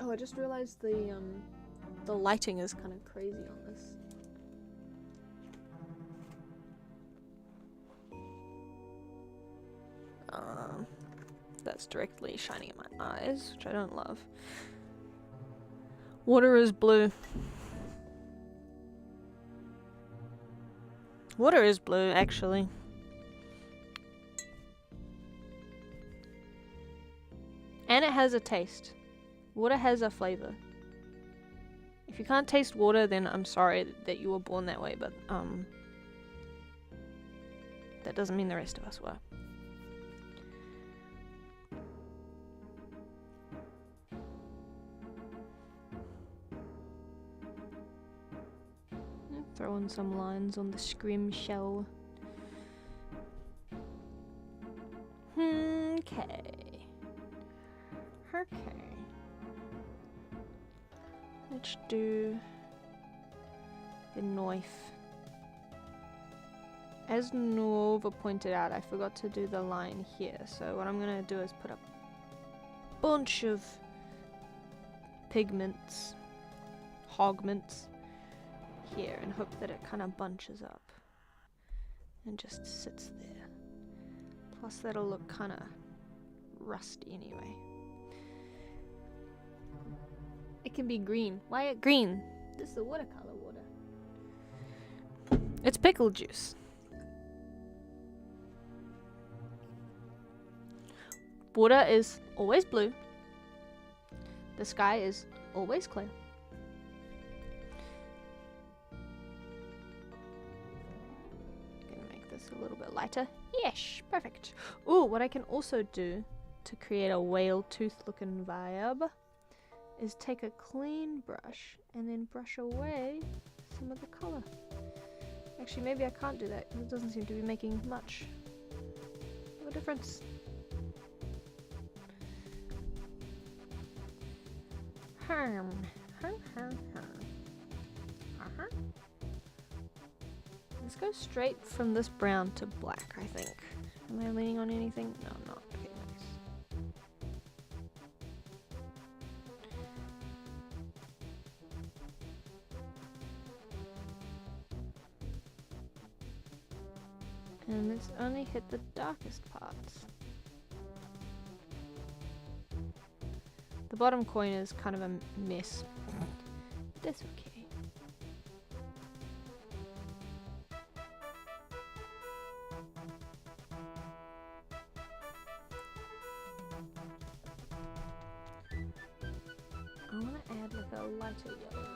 Oh, I just realized the lighting is kind of crazy on this. That's directly shining in my eyes, which I don't love. Water is blue. Water is blue, actually. And it has a taste. Water has a flavor. If you can't taste water, then I'm sorry that you were born that way, but that doesn't mean the rest of us were. Throw in some lines on the scrim shell. Okay. Let's do the knife. As Nova pointed out, I forgot to do the line here. So what I'm gonna do is put a bunch of pigments, hogments, here and hope that it kind of bunches up and just sits there. Plus that'll look kind of rusty anyway. It can be green. Why green? This is the watercolor water. It's pickle juice. Water is always blue. The sky is always clear. A little bit lighter. Yes, perfect. Ooh, what I can also do to create a whale tooth looking vibe is take a clean brush and then brush away some of the color. Actually, maybe I can't do that because it doesn't seem to be making much of a difference. Let's go straight from this brown to black, I think. Am I leaning on anything? No, I'm not. Okay, nice. And let's only hit the darkest parts. The bottom coin is kind of a mess. That's okay. I want to add like a lighter yellow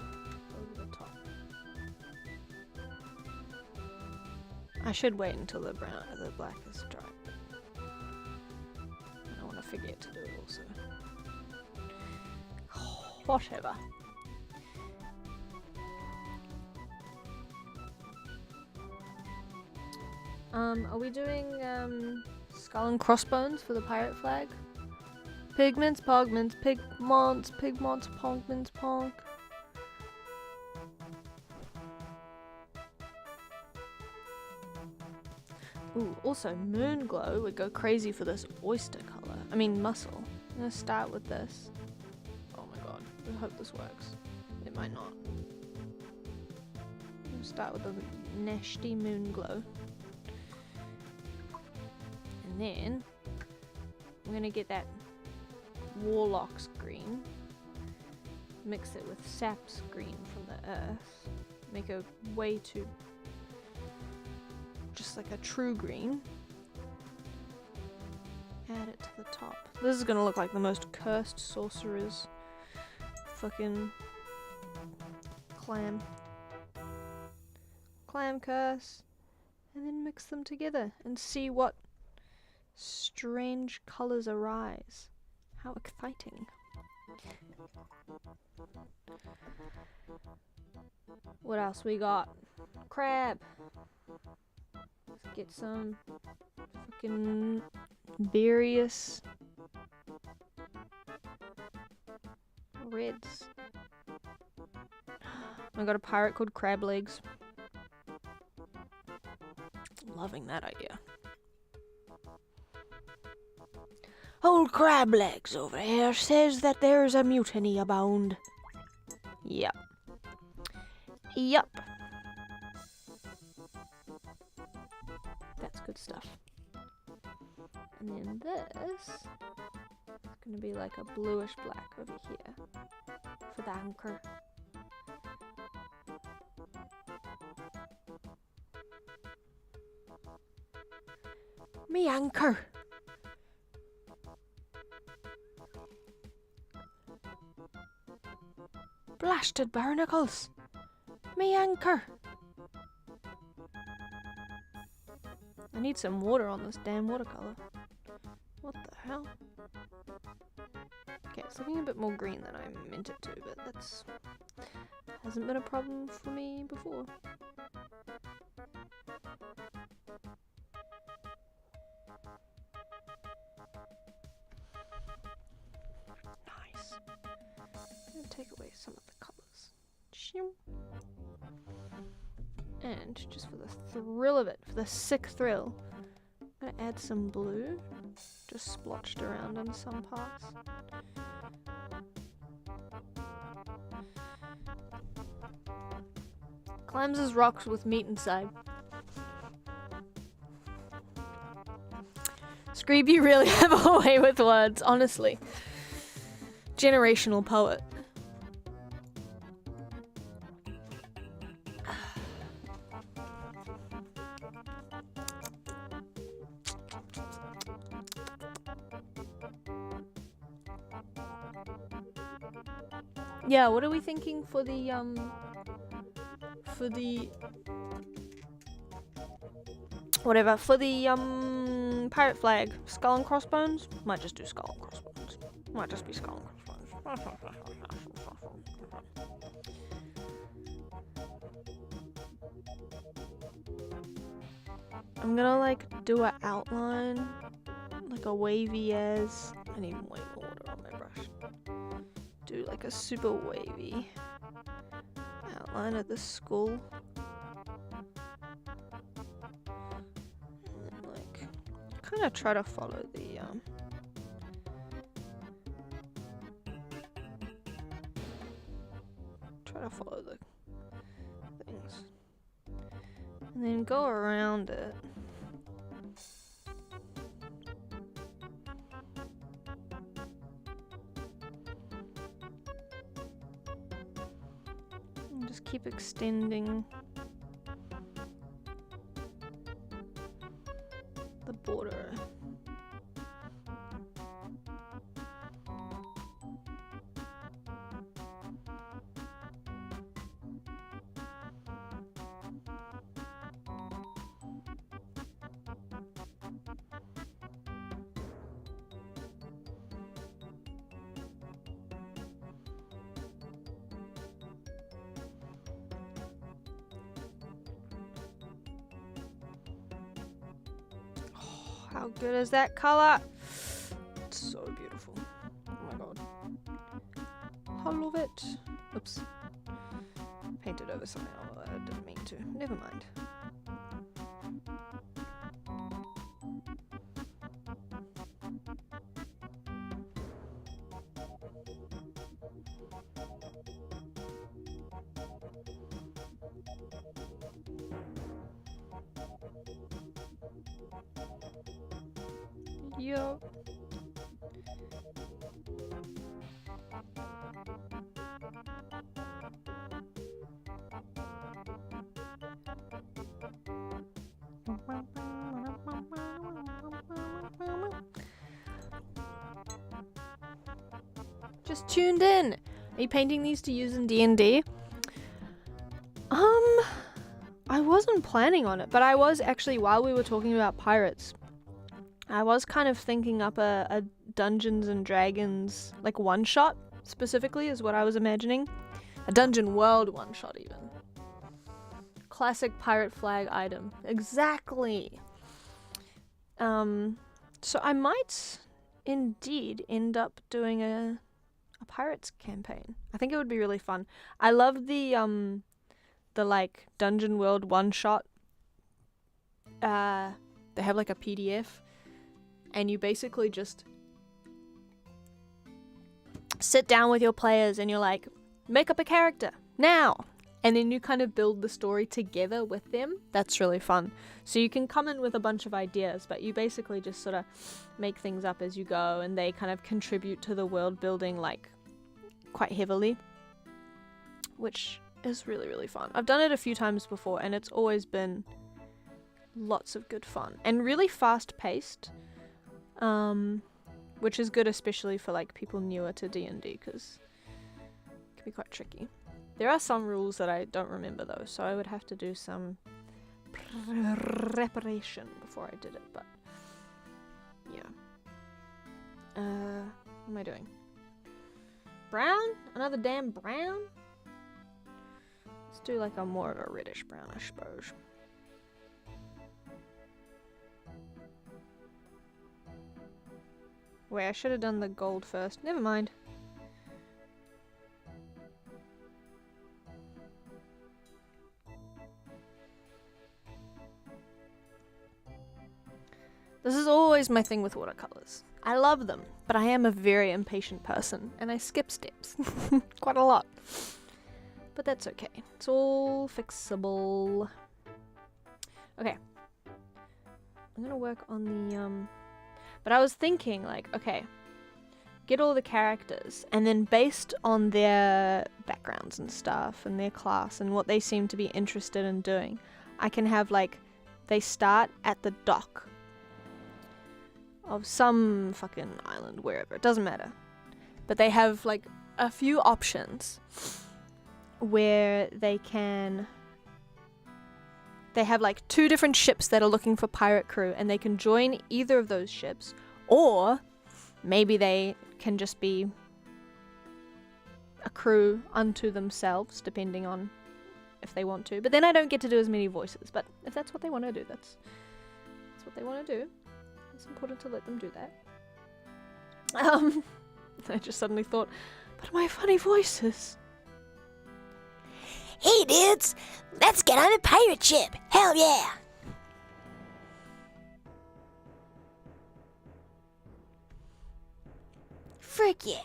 over the top. I should wait until the black is dry. I want to forget to do it also. Whatever. Are we doing skull and crossbones for the pirate flag? Pigments, pogments, pigmonts, pogments, ponk. Ooh, also moon glow would go crazy for this oyster color. I mean muscle. I'm gonna start with this. Oh my god, I hope this works. It might not. I'm gonna start with the nasty moon glow. And then I'm gonna get that Warlock's green, mix it with Sap's green from the earth, make a way to just like a true green, add it to the top. This is gonna look like the most cursed sorcerer's fucking clam curse, and then mix them together and see what strange colors arise. How exciting. What else we got? Crab. Let's get some fucking various reds. I got a pirate called Crab Legs. Loving that idea. Old Crab Legs over here says that there's a mutiny abound. Yep. Yep. That's good stuff. And then this is gonna be like a bluish black over here for the anchor. Me anchor. Blasted barnacles! Me anchor! I need some water on this damn watercolor. What the hell? Okay, it's looking a bit more green than I meant it to, but that's hasn't been a problem for me before. Nice. I'm gonna take away some of the colors. And just for the thrill of it, for the sick thrill, I'm gonna add some blue, just splotched around in some parts. Clams as rocks with meat inside. Screeb, you really have a way with words, honestly. Generational poet. Yeah, what are we thinking for the pirate flag? Skull and crossbones? Might just do skull and crossbones. Might just be skull and crossbones. I'm gonna like do an outline, like a wavy as. I need way more water on my brush. Do like a super wavy outline of the skull. And then like gonna try to follow the things. And then go around it. And just keep extending the border. How good is that color? It's so beautiful. Oh my god. I love it. Oops. Painted over something. Oh, I didn't mean to. Never mind. Yo. Just tuned in. Are you painting these to use in D&D? I wasn't planning on it, but I was actually, while we were talking about pirates, I was kind of thinking up a Dungeons and Dragons, like one-shot, specifically, is what I was imagining. A Dungeon World one-shot, even. Classic pirate flag item. Exactly! So I might, indeed, end up doing a pirates campaign. I think it would be really fun. I love the like, Dungeon World one-shot. They have, like, a PDF. And you basically just sit down with your players and you're like, make up a character, now! And then you kind of build the story together with them. That's really fun. So you can come in with a bunch of ideas, but you basically just sort of make things up as you go, and they kind of contribute to the world building, like, quite heavily. Which is really, really fun. I've done it a few times before, and it's always been lots of good fun. And really fast-paced. Which is good, especially for like people newer to D&D, because it can be quite tricky. There are some rules that I don't remember though, so I would have to do some preparation before I did it, but yeah. What am I doing? Brown? Another damn brown? Let's do like a more of a reddish brown, I suppose. Wait, I should have done the gold first. Never mind. This is always my thing with watercolors. I love them, but I am a very impatient person, and I skip steps. Quite a lot. But that's okay. It's all fixable. Okay. I'm gonna work on the, But I was thinking, like, okay, get all the characters, and then based on their backgrounds and stuff, and their class, and what they seem to be interested in doing, I can have, like, they start at the dock of some fucking island, wherever, it doesn't matter. But they have, like, a few options where they have, like, 2 different ships that are looking for pirate crew, and they can join either of those ships, or maybe they can just be a crew unto themselves, depending on if they want to. But then I don't get to do as many voices, but if that's what they want to do, that's what they want to do. It's important to let them do that. I just suddenly thought, but my funny voices. Hey dudes, let's get on a pirate ship. Hell yeah. Frick yeah.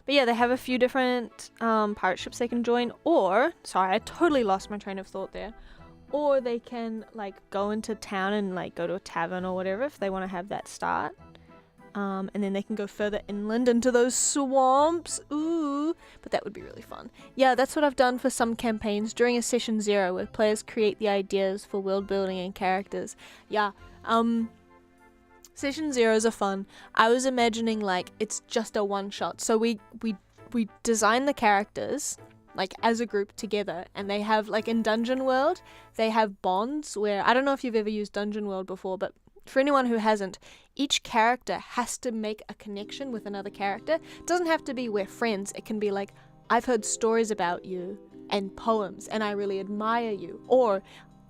But yeah, they have a few different pirate ships they can join, or, sorry, I totally lost my train of thought there. Or they can, like, go into town and, like, go to a tavern or whatever if they want to have that start. And then they can go further inland into those swamps. Ooh, but that would be really fun. Yeah, that's what I've done for some campaigns during a session 0 where players create the ideas for world building and characters. Yeah, session 0s are fun. I was imagining, like, it's just a one-shot. So we design the characters, like, as a group together, and they have, like, in Dungeon World, they have bonds where, I don't know if you've ever used Dungeon World before, but for anyone who hasn't, each character has to make a connection with another character. It doesn't have to be we're friends. It can be like, I've heard stories about you and poems, and I really admire you. Or,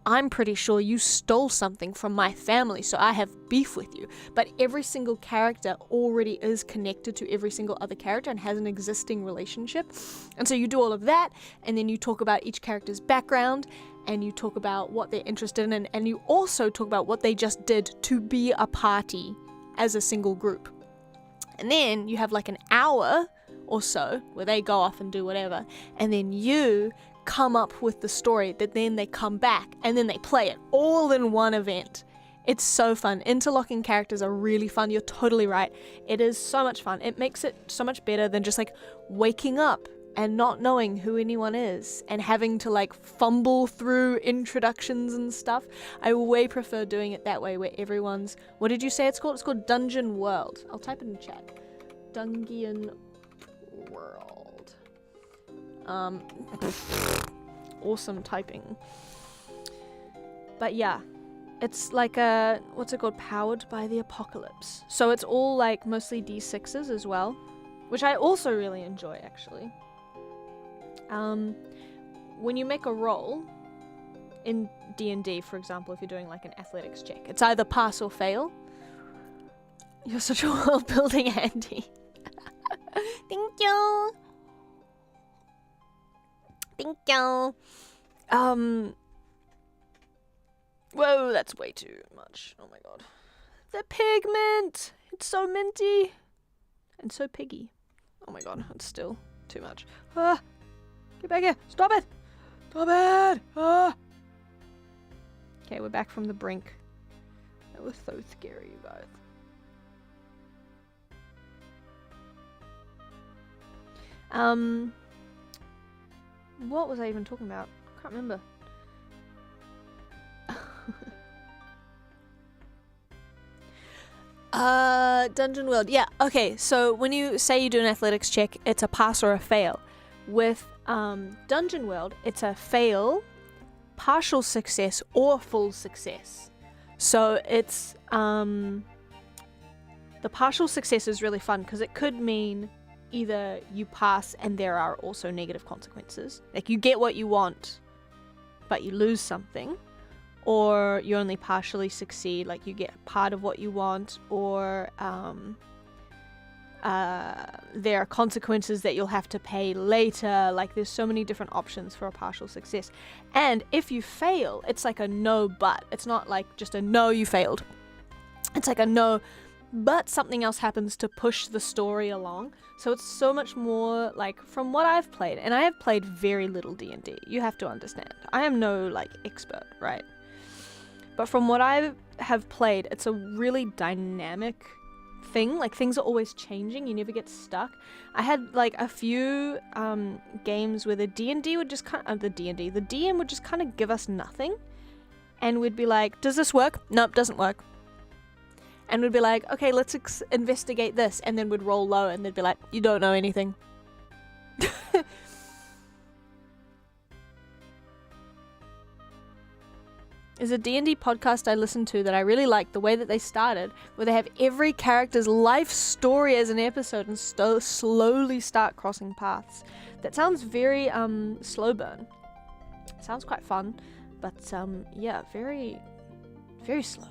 I'm pretty sure you stole something from my family, so I have beef with you. But every single character already is connected to every single other character and has an existing relationship. And so you do all of that, and then you talk about each character's background, and you talk about what they're interested in, and you also talk about what they just did to be a party as a single group. And then you have like an hour or so where they go off and do whatever, and then you come up with the story that then they come back and then they play it all in one event. It's so fun. Interlocking characters are really fun. You're totally right. It is so much fun. It makes it so much better than just like waking up and not knowing who anyone is and having to like fumble through introductions and stuff. I way prefer doing it that way where everyone's, what did you say it's called? It's called Dungeon World. I'll type it in chat. Dungeon World. Awesome typing. But yeah, it's like a, what's it called? Powered by the Apocalypse. So it's all like mostly D6s as well, which I also really enjoy actually. When you make a roll in D&D, for example, if you're doing like an athletics check, it's either pass or fail. You're such a world building Andy. Thank you. Thank you. Whoa, that's way too much. Oh my god. The pigment! It's so minty. And so piggy. Oh my god, it's still too much. Ah! Get back here! Stop it! Stop it! Ah! Okay, we're back from the brink. That was so scary, you guys. What was I even talking about? Can't remember. Dungeon World. Yeah, okay, so when you say you do an athletics check, it's a pass or a fail. With Dungeon World, it's a fail, partial success, or full success. So it's the partial success is really fun because it could mean either you pass and there are also negative consequences, like you get what you want but you lose something, or you only partially succeed, like you get part of what you want, or there are consequences that you'll have to pay later. Like there's so many different options for a partial success. And if you fail, it's like a no but. It's not like just a no, you failed. It's like a no, but something else happens to push the story along. So it's so much more like, from what I've played, and I have played very little D&D, you have to understand. I am no like expert, right? But from what I have played, it's a really dynamic thing. Like things are always changing, you never get stuck. I had like a few games where the D&D would just kind of, the DM would just kind of give us nothing. And we'd be like, does this work? Nope, doesn't work. And we'd be like, okay, let's investigate this. And then we'd roll low and they'd be like, you don't know anything. There's a D&D podcast I listened to that I really liked, the way that they started, where they have every character's life story as an episode and slowly start crossing paths. That sounds very slow burn. Sounds quite fun. But yeah, very, very slow.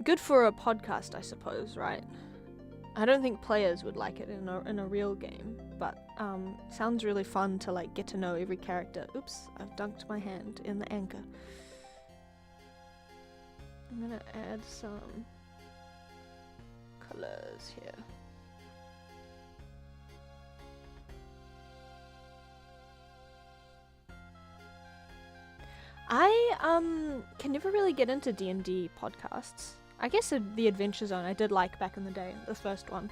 Good for a podcast, I suppose, right? I don't think players would like it in a real game, but sounds really fun to like get to know every character. Oops, I've dunked my hand in the anchor. I'm gonna add some colors here. I can never really get into D&D podcasts. I guess the Adventure Zone I did like back in the day, the first one,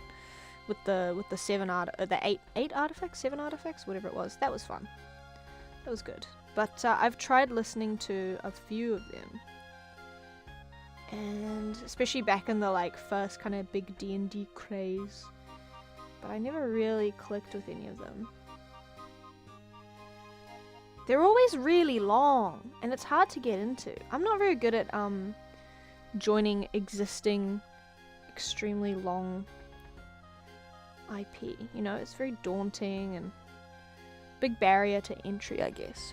with the 7 artifacts, 7 artifacts, whatever it was. That was fun. That was good. But I've tried listening to a few of them, and especially back in the like first kind of big D&D craze. But I never really clicked with any of them. They're always really long, and it's hard to get into. I'm not very good at joining existing extremely long IP. You know, it's very daunting and big barrier to entry, I guess.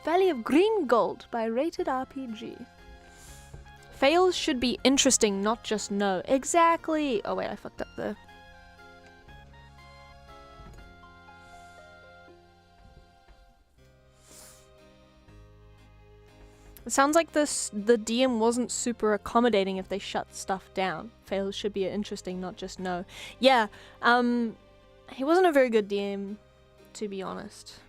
Valley of Green Gold by Rated RPG. Fails should be interesting, not just no. Exactly. Oh wait, I fucked up the... It sounds like the DM wasn't super accommodating if they shut stuff down. Fails should be interesting, not just no. Yeah, he wasn't a very good DM, to be honest.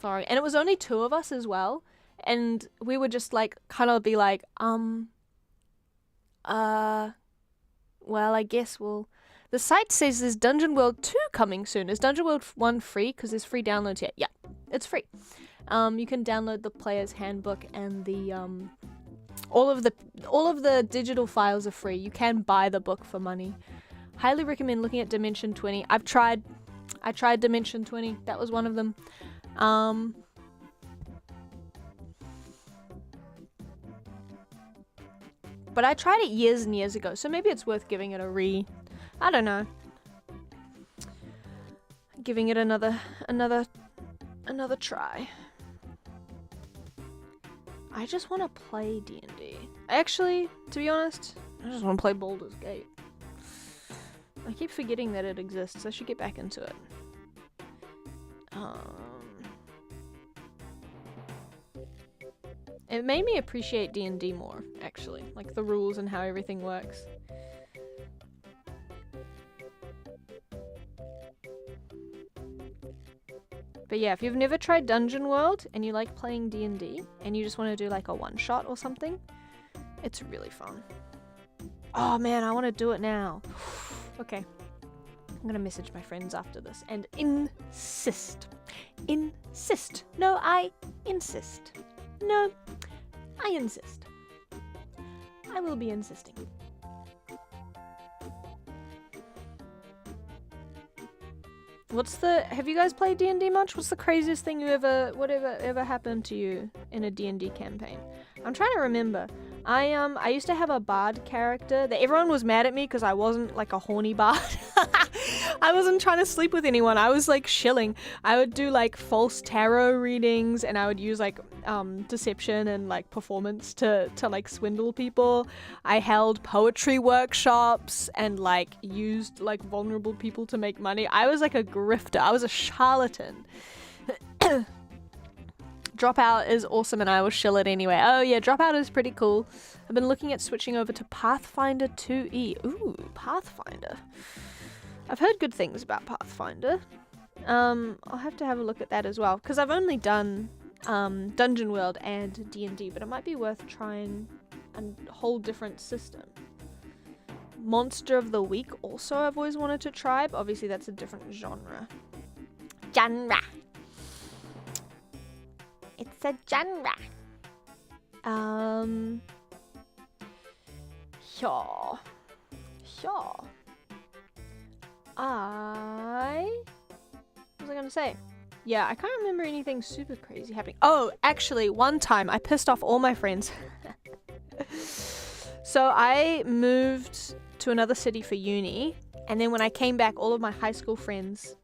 Sorry. And it was only 2 of us as well, and we would just like kind of be like, well, I guess we'll... The site says there's Dungeon World 2 coming soon. Is Dungeon World 1 free? Because there's free downloads here. Yeah, it's free. You can download the player's handbook, and the all of the digital files are free. You can buy the book for money. Highly recommend looking at Dimension 20. I tried Dimension 20. That was one of them. But I tried it years and years ago, so maybe it's worth giving it a I don't know. Giving it another try. I just want to play D&D. Actually, to be honest, I just want to play Baldur's Gate. I keep forgetting that it exists. I should get back into it. It made me appreciate D&D more, actually. Like the rules and how everything works. But yeah, if you've never tried Dungeon World and you like playing D&D and you just want to do like a one-shot or something, it's really fun. Oh man, I want to do it now. Okay. I'm going to message my friends after this and insist. Insist. No, I insist. No, I insist. I will be insisting. Have you guys played D&D much? What's the craziest thing whatever happened to you in a D&D campaign? I'm trying to remember. I used to have a bard character that everyone was mad at me because I wasn't like a horny bard. I wasn't trying to sleep with anyone. I was like shilling. I would do like false tarot readings, and I would use like deception and like performance to like swindle people. I held poetry workshops and like used like vulnerable people to make money. I was like a grifter. I was a charlatan. Dropout is awesome, and I will shill it anyway. Oh yeah, Dropout is pretty cool. I've been looking at switching over to Pathfinder 2e. Ooh, Pathfinder. I've heard good things about Pathfinder. I'll have to have a look at that as well, because I've only done Dungeon World and D&D, but it might be worth trying a whole different system. Monster of the Week also I've always wanted to try, but obviously that's a different genre. It's a genre. Yeah. What was I gonna say? Yeah, I can't remember anything super crazy happening. Oh, actually, one time I pissed off all my friends. So I moved to another city for uni, and then when I came back, all of my high school friends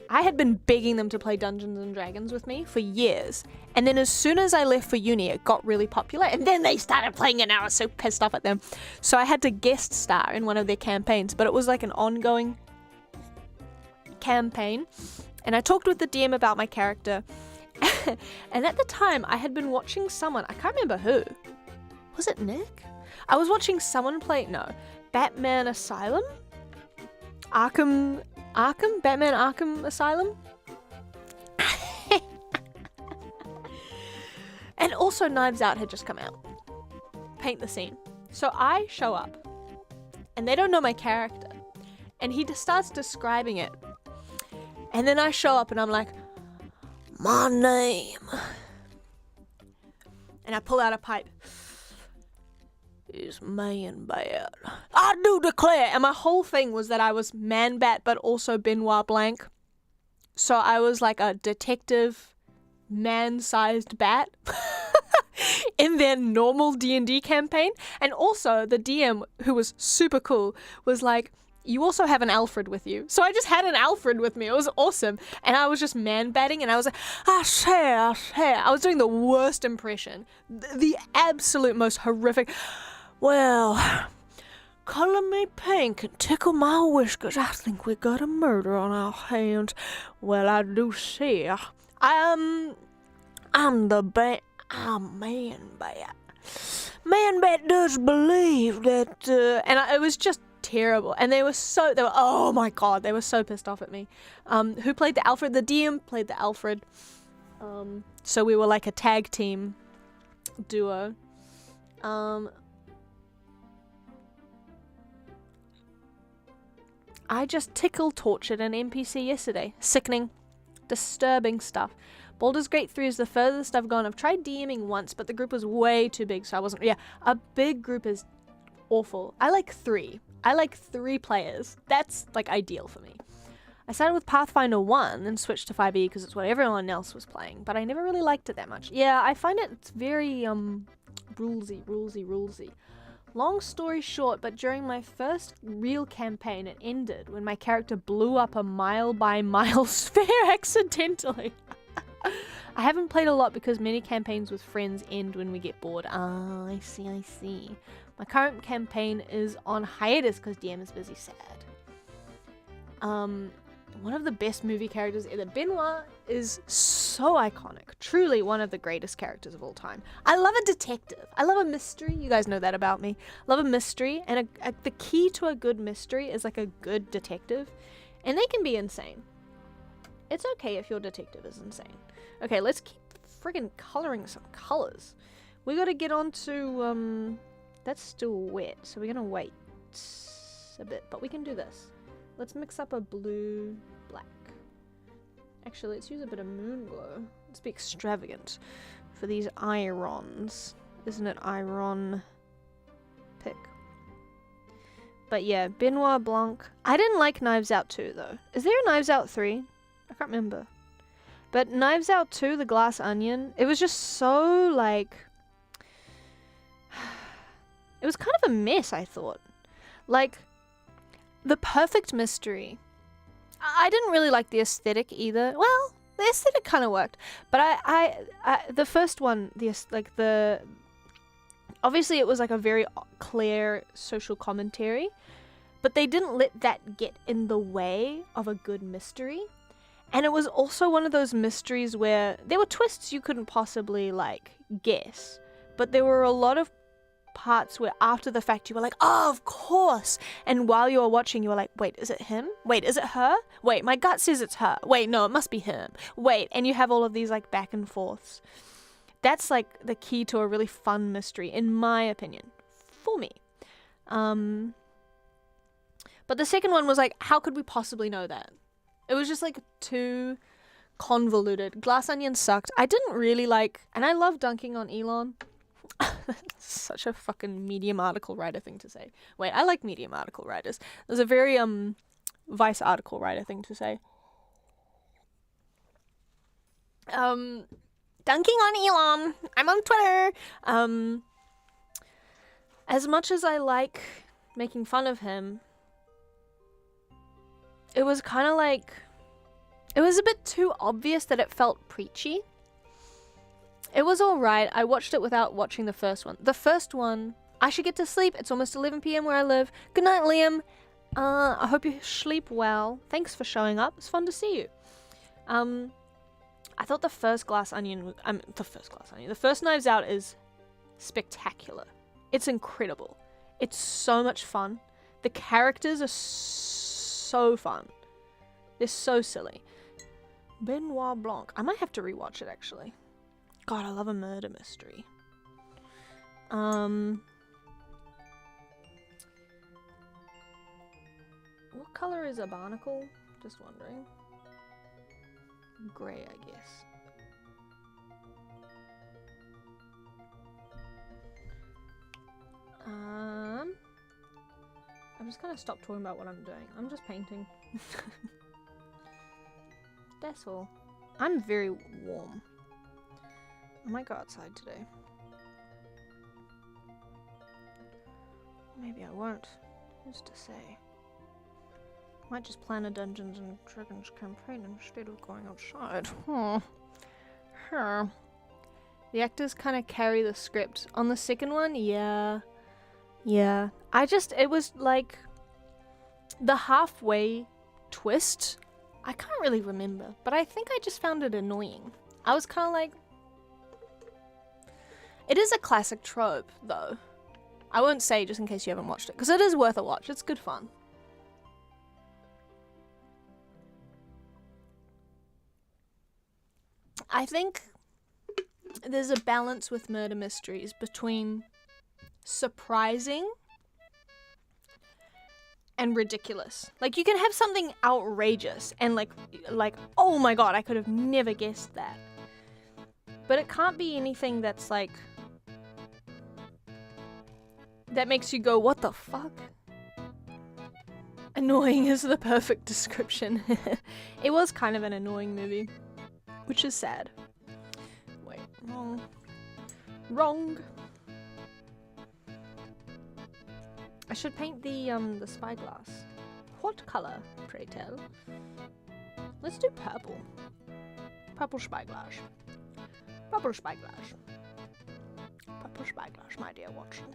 I had been begging them to play Dungeons and Dragons with me for years. And then as soon as I left for uni, it got really popular. And then they started playing it and I was so pissed off at them. So I had to guest star in one of their campaigns, but it was like an ongoing campaign. And I talked with the DM about my character. And at the time, I had been watching someone, I can't remember who. Was it Nick? I was watching someone play, Batman Asylum? Batman Arkham Asylum? And also Knives Out had just come out. Paint the scene. So I show up, and they don't know my character. And he just starts describing it. And then I show up and I'm like, my name. And I pull out a pipe. Is Man Bat. I do declare. And my whole thing was that I was Man Bat, but also Benoit Blanc. So I was like a detective, man-sized bat in their normal D&D campaign. And also the DM, who was super cool, was like, you also have an Alfred with you. So I just had an Alfred with me. It was awesome. And I was just man-batting and I was like, I say. I was doing the worst impression. The absolute most horrific. Well, color me pink and tickle my whiskers. I think we got a murder on our hands. Well, I do see. I'm the bat. I'm Man Bat. Man Bat does believe that, it was just terrible. And they were oh my god, they were so pissed off at me. Who played the Alfred? The DM played the Alfred. So we were like a tag team duo. I just tortured an NPC yesterday. Sickening. Disturbing stuff. Baldur's Gate 3 is the furthest I've gone. I've tried DMing once, but the group was way too big, so I wasn't. Yeah, a big group is awful. I like 3. I like 3 players. That's like ideal for me. I started with Pathfinder 1 and switched to 5e because it's what everyone else was playing, but I never really liked it that much. Yeah, I find it's very rulesy. Long story short, but during my first real campaign, it ended when my character blew up a mile-by-mile sphere accidentally. I haven't played a lot because many campaigns with friends end when we get bored. Ah, I see. My current campaign is on hiatus because DM is busy. Sad. One of the best movie characters ever. Benoit is so iconic. Truly one of the greatest characters of all time. I love a detective. I love a mystery. You guys know that about me. Love a mystery. And the key to a good mystery is like a good detective. And they can be insane. It's okay if your detective is insane. Okay, let's keep friggin' coloring some colors. We gotta get on to, that's still wet, so we're gonna wait a bit, but we can do this. Let's mix up a blue, black. Actually, let's use a bit of moon glow. Let's be extravagant for these irons. Isn't it iron pick? But yeah, Benoit Blanc. I didn't like Knives Out 2 though. Is there a Knives Out 3? I can't remember. But Knives Out 2, The Glass Onion, it was just so like... It was kind of a mess, I thought. Like, the perfect mystery. I didn't really like the aesthetic either. Well, the aesthetic kind of worked. But I the first one, obviously it was like a very clear social commentary. But they didn't let that get in the way of a good mystery. And it was also one of those mysteries where there were twists you couldn't possibly, like, guess. But there were a lot of parts where after the fact you were like, oh, of course. And while you were watching, you were like, wait, is it him? Wait, is it her? Wait, my gut says it's her. Wait, no, it must be him. Wait, and you have all of these, like, back and forths. That's, like, the key to a really fun mystery, in my opinion. For me. But the second one was like, how could we possibly know that? It was just like too convoluted. Glass Onion sucked. I didn't really like, and I love dunking on Elon. Such a fucking Medium article writer thing to say. Wait, I like Medium article writers. There's a very Vice article writer thing to say. Dunking on Elon. I'm on Twitter. As much as I like making fun of him, it was kind of like, It was a bit too obvious that it felt preachy. It was alright. I watched it without watching the first one. The first one, I should get to sleep. It's almost 11 p.m. where I live. Good night, Liam. I hope you sleep well. Thanks for showing up. It's fun to see you. I thought the first Knives Out is spectacular. It's incredible. It's so much fun. The characters are so fun. They're so silly. Benoit Blanc. I might have to rewatch it actually. God, I love a murder mystery. What color is a barnacle? Just wondering. Grey, I guess. I'm just gonna stop talking about what I'm doing. I'm just painting. That's all. I'm very warm. I might go outside today. Maybe I won't. Who's to say? Might just plan a Dungeons and Dragons campaign instead of going outside. The actors kind of carry the script. On the second one, yeah. It was like the halfway twist. I can't really remember, but I think I just found it annoying. I was kind of like, it is a classic trope, though. I won't say just in case you haven't watched it, because it is worth a watch. It's good fun. I think there's a balance with murder mysteries between surprising and ridiculous. Like, you can have something outrageous and like, oh my god, I could have never guessed that. But it can't be anything that's like, that makes you go, what the fuck? Annoying is the perfect description. It was kind of an annoying movie, which is sad. Wait, wrong. I should paint the spyglass. What color, pray tell? Let's do purple. Purple spyglass. Purple spyglass. Purple spyglass, my dear Watson.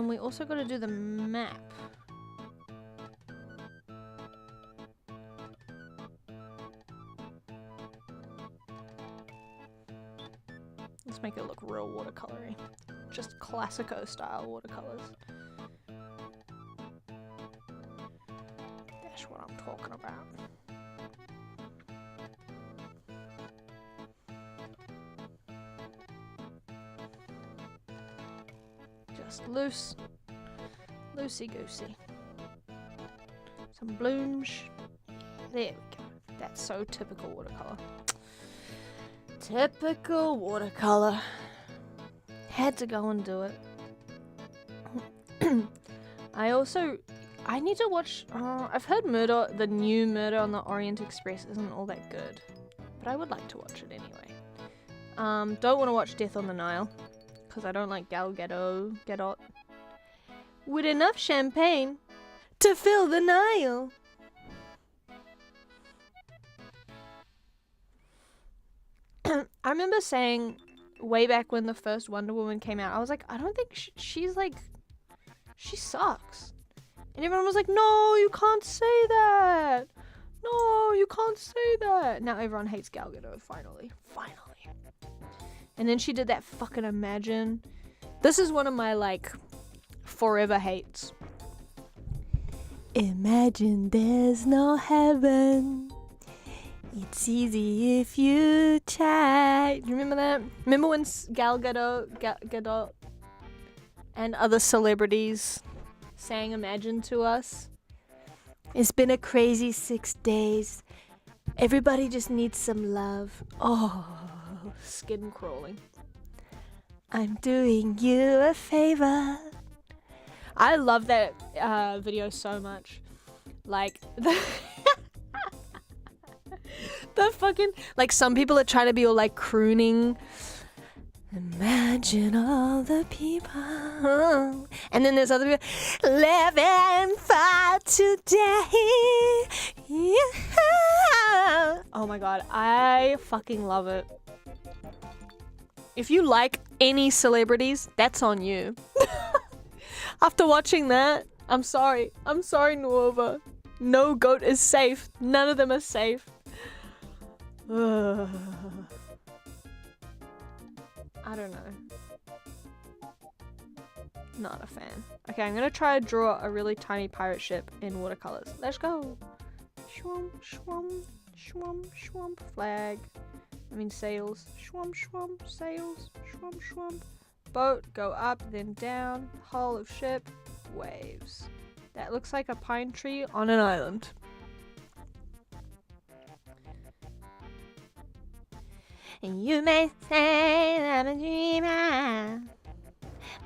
We also got to do the map. Let's make it look real watercolory. Just Classico style watercolors. That's what I'm talking about. Just loosey-goosey. Some blooms. There we go. That's so typical watercolor. Typical watercolor. Had to go and do it. I need to watch, I've heard the new Murder on the Orient Express isn't all that good. But I would like to watch it anyway. Don't want to watch Death on the Nile. Because I don't like Gal Gadot. With enough champagne to fill the Nile. I remember saying way back when the first Wonder Woman came out, I was like, I don't think she's like, she sucks. And everyone was like, no, you can't say that. No, you can't say that. Now everyone hates Gal Gadot, finally. And then she did that fucking Imagine. This is one of my, like, forever hates. Imagine there's no heaven. It's easy if you try. You remember that? Remember when Gal Gadot and other celebrities sang Imagine to us? It's been a crazy 6 days. Everybody just needs some love. Oh, skin crawling. I'm doing you a favor. I love that video so much. Like, the fucking, like, some people are trying to be all like crooning Imagine all the people. And then there's other people. Live and fight today. Yeah. Oh my god, I fucking love it. If you like any celebrities, that's on you. After watching that, I'm sorry. I'm sorry, Nuova. No goat is safe. None of them are safe. I don't know. Not a fan. Okay, I'm gonna try to draw a really tiny pirate ship in watercolors. Let's go. Shwump, shwump, shwump, shwump. Flag. I mean sails. Shwump, shwump, sails. Shwump, shwump. Boat, go up, then down. Hull of ship. Waves. That looks like a pine tree on an island. You may say I'm a dreamer,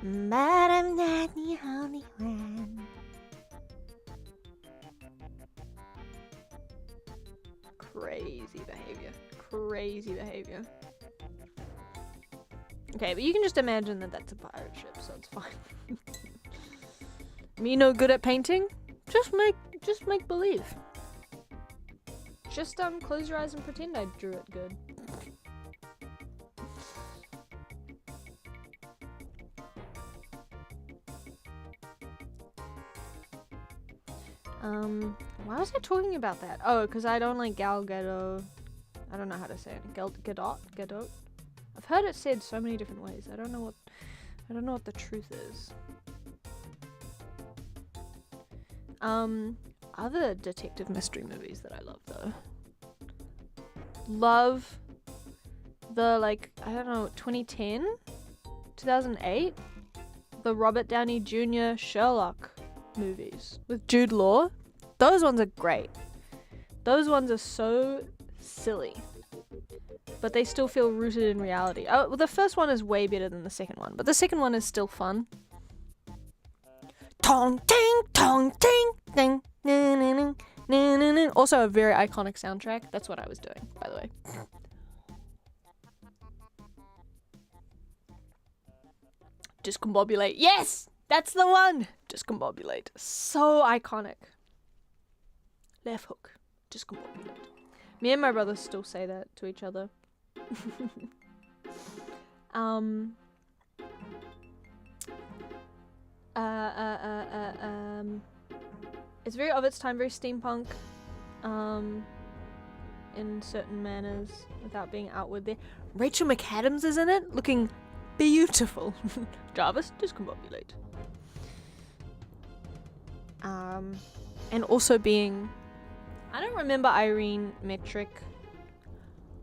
but I'm not the only one. Crazy behavior. Crazy behavior. Okay, but you can just imagine that that's a pirate ship, so it's fine. Me no good at painting? Just make believe. Just close your eyes and pretend I drew it good. Why was I talking about that? Oh, because I don't like Gal Gadot. I don't know how to say it. Gadot? I've heard it said so many different ways. I don't know what the truth is. Other detective mystery movies that I love though. Love the I don't know, 2010? 2008? The Robert Downey Jr. Sherlock movies with Jude Law. Those ones are great. Those ones are so silly, but they still feel rooted in reality. Oh, well, the first one is way better than the second one, but the second one is still fun. Tong ting tong ting ting. Also a very iconic soundtrack. That's what I was doing, by the way. Discombobulate. Yes! That's the one! Discombobulate. So iconic. Left hook. Discombobulate. Me and my brother still say that to each other. It's very of its time, very steampunk, in certain manners, without being outward there. Rachel McAdams is in it, looking beautiful. Jarvis, discombobulate. And also being, I don't remember Irene Metric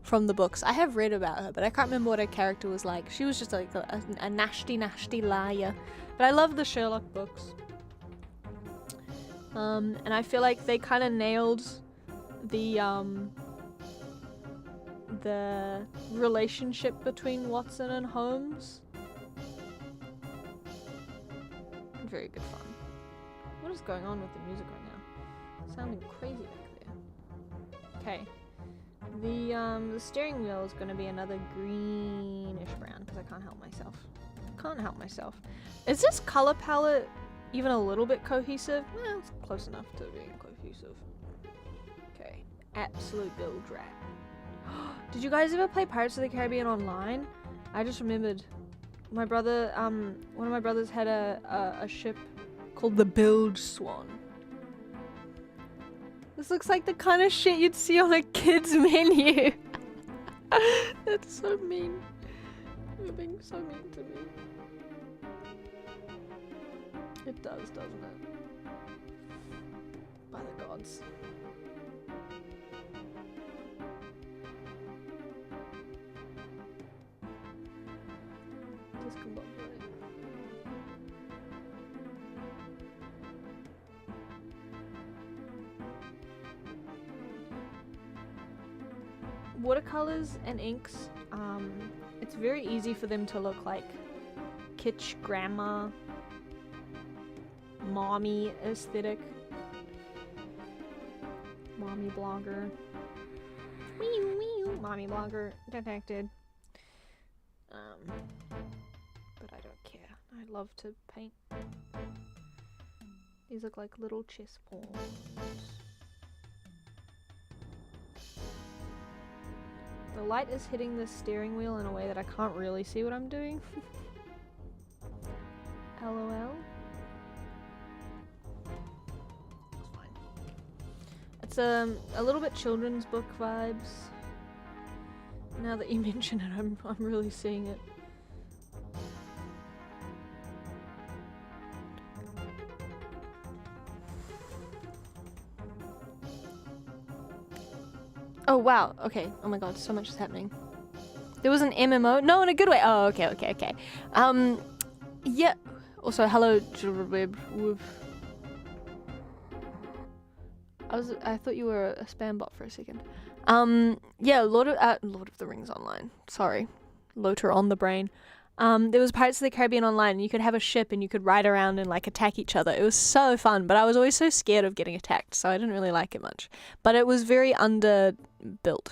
from the books. I have read about her, but I can't remember what her character was like. She was just like a nasty liar. But I love the Sherlock books. And I feel like they kind of nailed the relationship between Watson and Holmes. Very good fun. What is going on with the music right now? Sounding crazy back there. Okay. The steering wheel is going to be another greenish brown because I can't help myself. Is this color palette even a little bit cohesive? Well, it's close enough to being cohesive. Okay. Absolute build rat. Did you guys ever play Pirates of the Caribbean online? I just remembered. My brother, one of my brothers had a ship called the Bilge Swan. This looks like the kind of shit you'd see on a kid's menu. That's so mean. You're being so mean to me. It does, doesn't it? By the gods. Discombobulate. Watercolors and inks, it's very easy for them to look like kitsch grandma, mommy aesthetic. Mommy blogger. Mommy blogger detected. But I don't care. I love to paint. These look like little chess pawns. The light is hitting the steering wheel in a way that I can't really see what I'm doing. LOL. It's fine. It's a little bit children's book vibes. Now that you mention it, I'm really seeing it. Oh wow, okay. Oh my god, so much is happening. There was an MMO? No, in a good way. Oh, okay. Yeah. Also, hello. I thought you were a spam bot for a second. Yeah, Lord of the Rings Online. Sorry. Loter on the brain. There was Pirates of the Caribbean Online, and you could have a ship and you could ride around and like attack each other. It was so fun, but I was always so scared of getting attacked, so I didn't really like it much. But it was very underbuilt.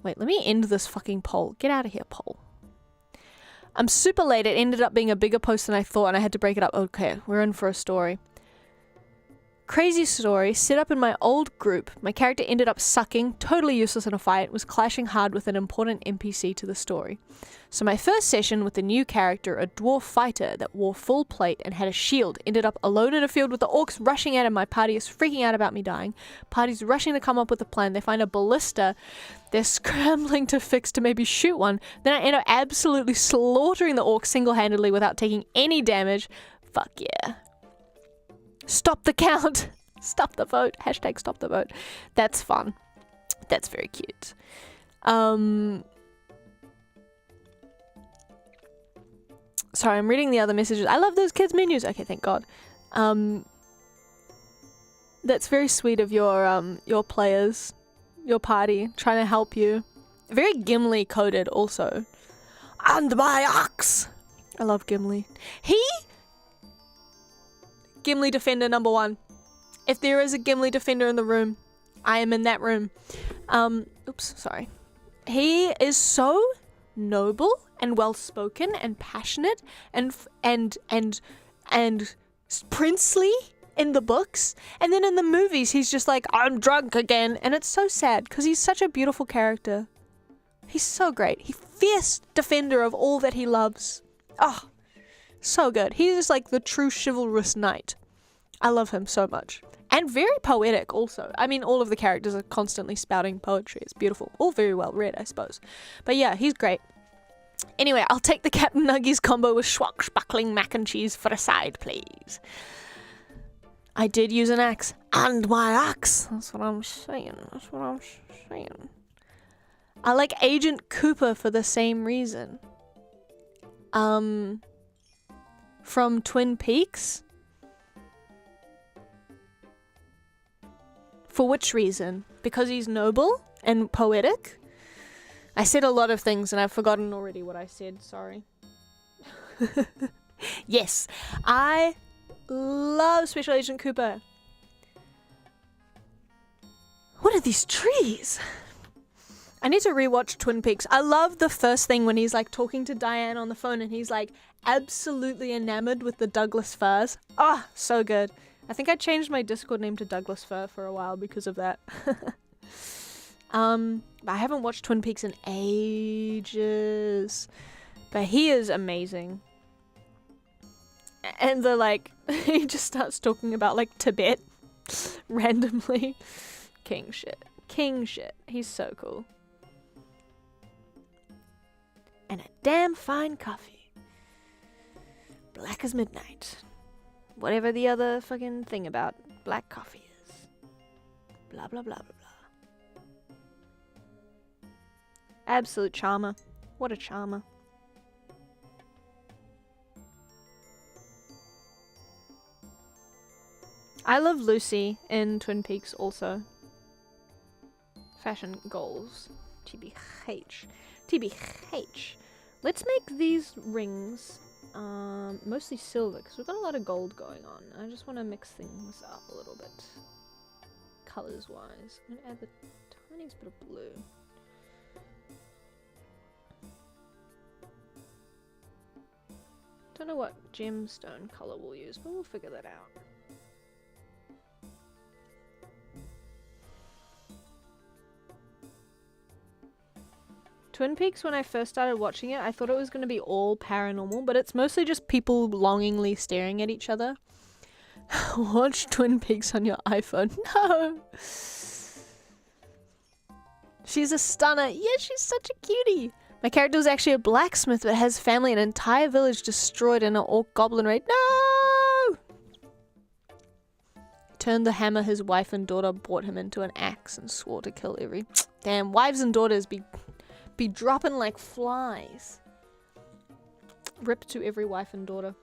Wait, let me end this fucking poll. Get out of here, poll. I'm super late. It ended up being a bigger post than I thought, and I had to break it up. Okay, we're in for a story. Crazy story, set up in my old group. My character ended up sucking, totally useless in a fight, was clashing hard with an important NPC to the story. So my first session with the new character, a dwarf fighter that wore full plate and had a shield, ended up alone in a field with the orcs rushing at him. My party is freaking out about me dying. Party's rushing to come up with a plan. They find a ballista. They're scrambling to fix to maybe shoot one. Then I end up absolutely slaughtering the orcs single-handedly without taking any damage. Fuck yeah. Stop the count. Stop the vote. Hashtag stop the vote. That's fun. That's very cute. Sorry, I'm reading the other messages. I love those kids' menus. Okay, thank God. That's very sweet of your players, your party, trying to help you. Very Gimli coded also. And my axe. I love Gimli. Gimli Defender number 1. If there is a Gimli Defender in the room, I am in that room. Oops, sorry. He is so noble and well-spoken and passionate and princely in the books. And then in the movies, he's just like, I'm drunk again. And it's so sad because he's such a beautiful character. He's so great. He's fierce defender of all that he loves. Oh, so good. He's just like the true chivalrous knight. I love him so much. And very poetic also. I mean, all of the characters are constantly spouting poetry. It's beautiful. All very well read, I suppose. But yeah, he's great. Anyway, I'll take the Captain Nuggies combo with swashbuckling mac and cheese for a side, please. I did use an axe. And my axe. That's what I'm saying. That's what I'm saying. I like Agent Cooper for the same reason. From Twin Peaks. For which reason? Because he's noble and poetic? I said a lot of things and I've forgotten already what I said, sorry. Yes, I love Special Agent Cooper. What are these trees? I need to rewatch Twin Peaks. I love the first thing when he's like talking to Diane on the phone and he's like absolutely enamored with the Douglas firs. Ah, so good. I think I changed my Discord name to Douglas Fir for a while because of that. I haven't watched Twin Peaks in ages. But he is amazing. And the like, he just starts talking about like Tibet randomly. King shit. King shit. He's so cool. And a damn fine coffee. Black as midnight. Whatever the other fucking thing about black coffee is. Blah, blah, blah, blah, blah. Absolute charmer. What a charmer. I love Lucy in Twin Peaks also. Fashion goals. TBH. TBH. Let's make these rings mostly silver because we've got a lot of gold going on. I just want to mix things up a little bit. Colors wise. I'm going to add the tiniest bit of blue. Don't know what gemstone color we'll use, but we'll figure that out. Twin Peaks, when I first started watching it, I thought it was going to be all paranormal, but it's mostly just people longingly staring at each other. Watch Twin Peaks on your iPhone. No! She's a stunner. Yeah, she's such a cutie. My character was actually a blacksmith, but has family and an entire village destroyed in an orc goblin raid. No! Turned the hammer his wife and daughter brought him into an axe and swore to kill every... Damn, wives and daughters be dropping like flies. Rip to every wife and daughter.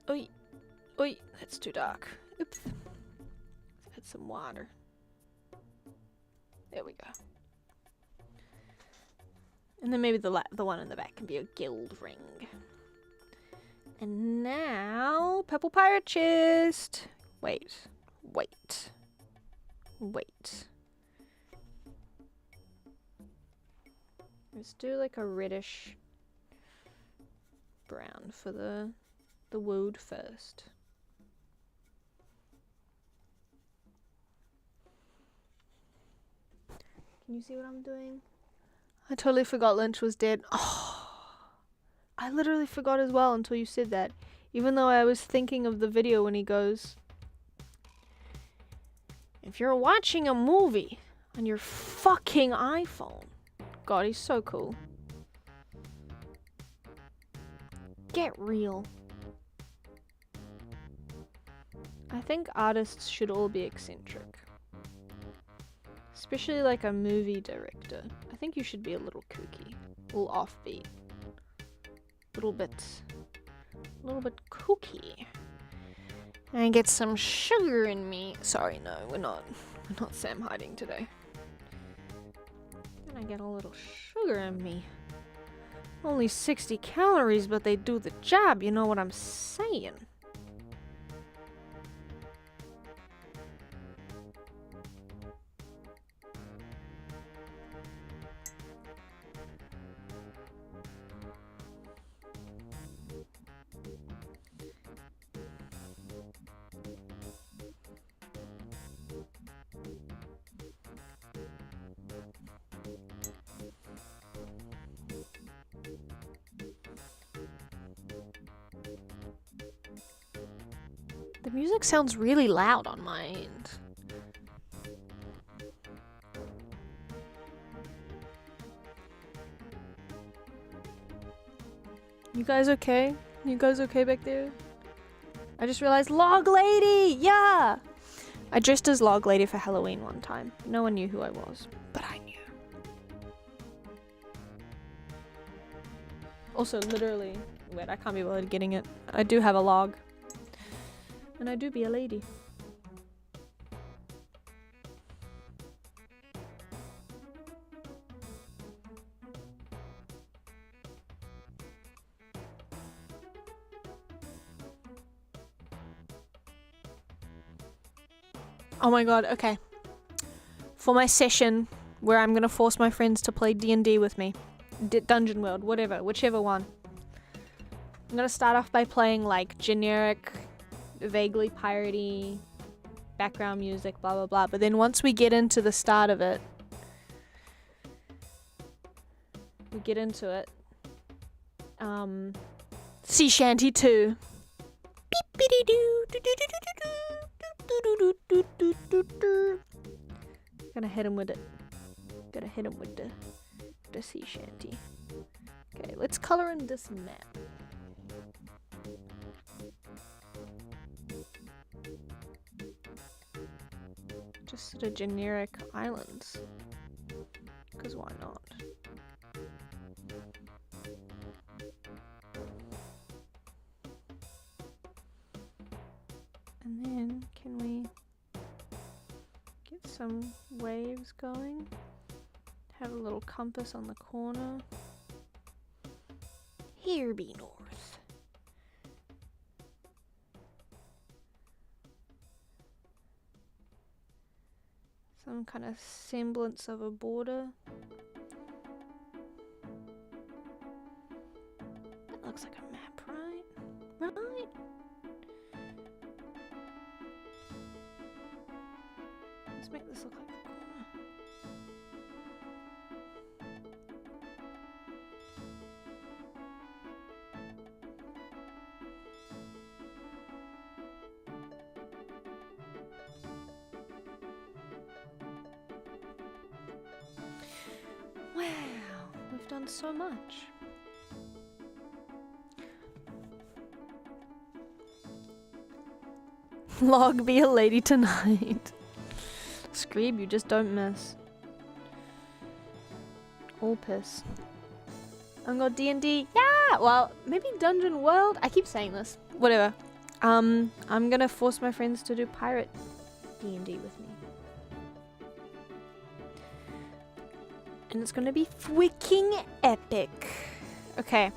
Oi, oi, that's too dark. Oops. Let's add some water. There we go. And then maybe the one in the back can be a guild ring. And now, purple pirate chest. Wait. Let's do like a reddish brown for the wood first. Can you see what I'm doing? I totally forgot Lynch was dead. Oh, I literally forgot as well until you said that. Even though I was thinking of the video when he goes, if you're watching a movie on your fucking iPhone. God, he's so cool. Get real. I think artists should all be eccentric. Especially like a movie director. I think you should be a little kooky. A little offbeat. A little bit kooky. And get some sugar in me. Sorry, no, we're not Sam hiding today. And I get a little sugar in me. Only 60 calories, but they do the job, you know what I'm saying? The music sounds really loud on my end. You guys okay? You guys okay back there? I just realized Log Lady! Yeah! I dressed as Log Lady for Halloween one time. No one knew who I was, but I knew. Also, literally, wait, I can't be bothered getting it. I do have a log. And I do be a lady. Oh my god, okay. For my session, where I'm gonna force my friends to play D&D with me. Dungeon World, whatever, whichever one. I'm gonna start off by playing like generic, vaguely piratey background music, blah blah blah. But then once we get into the start of it, Sea Shanty 2. Gonna hit him with it. Gonna hit him with the sea shanty. Okay, let's color in this map. Just sort of generic islands. Because why not? And then, can we get some waves going? Have a little compass on the corner. Here be north. some kind of semblance of a border. That looks like a map, right? Right? Let's make this look like a corner. Wow, we've done so much. Log, be a lady tonight. Screeb, you just don't miss. All piss. I've got D&D. Yeah! Well, maybe Dungeon World? I keep saying this. Whatever. I'm gonna force my friends to do pirate D&D with me. And it's gonna be freaking epic. Okay.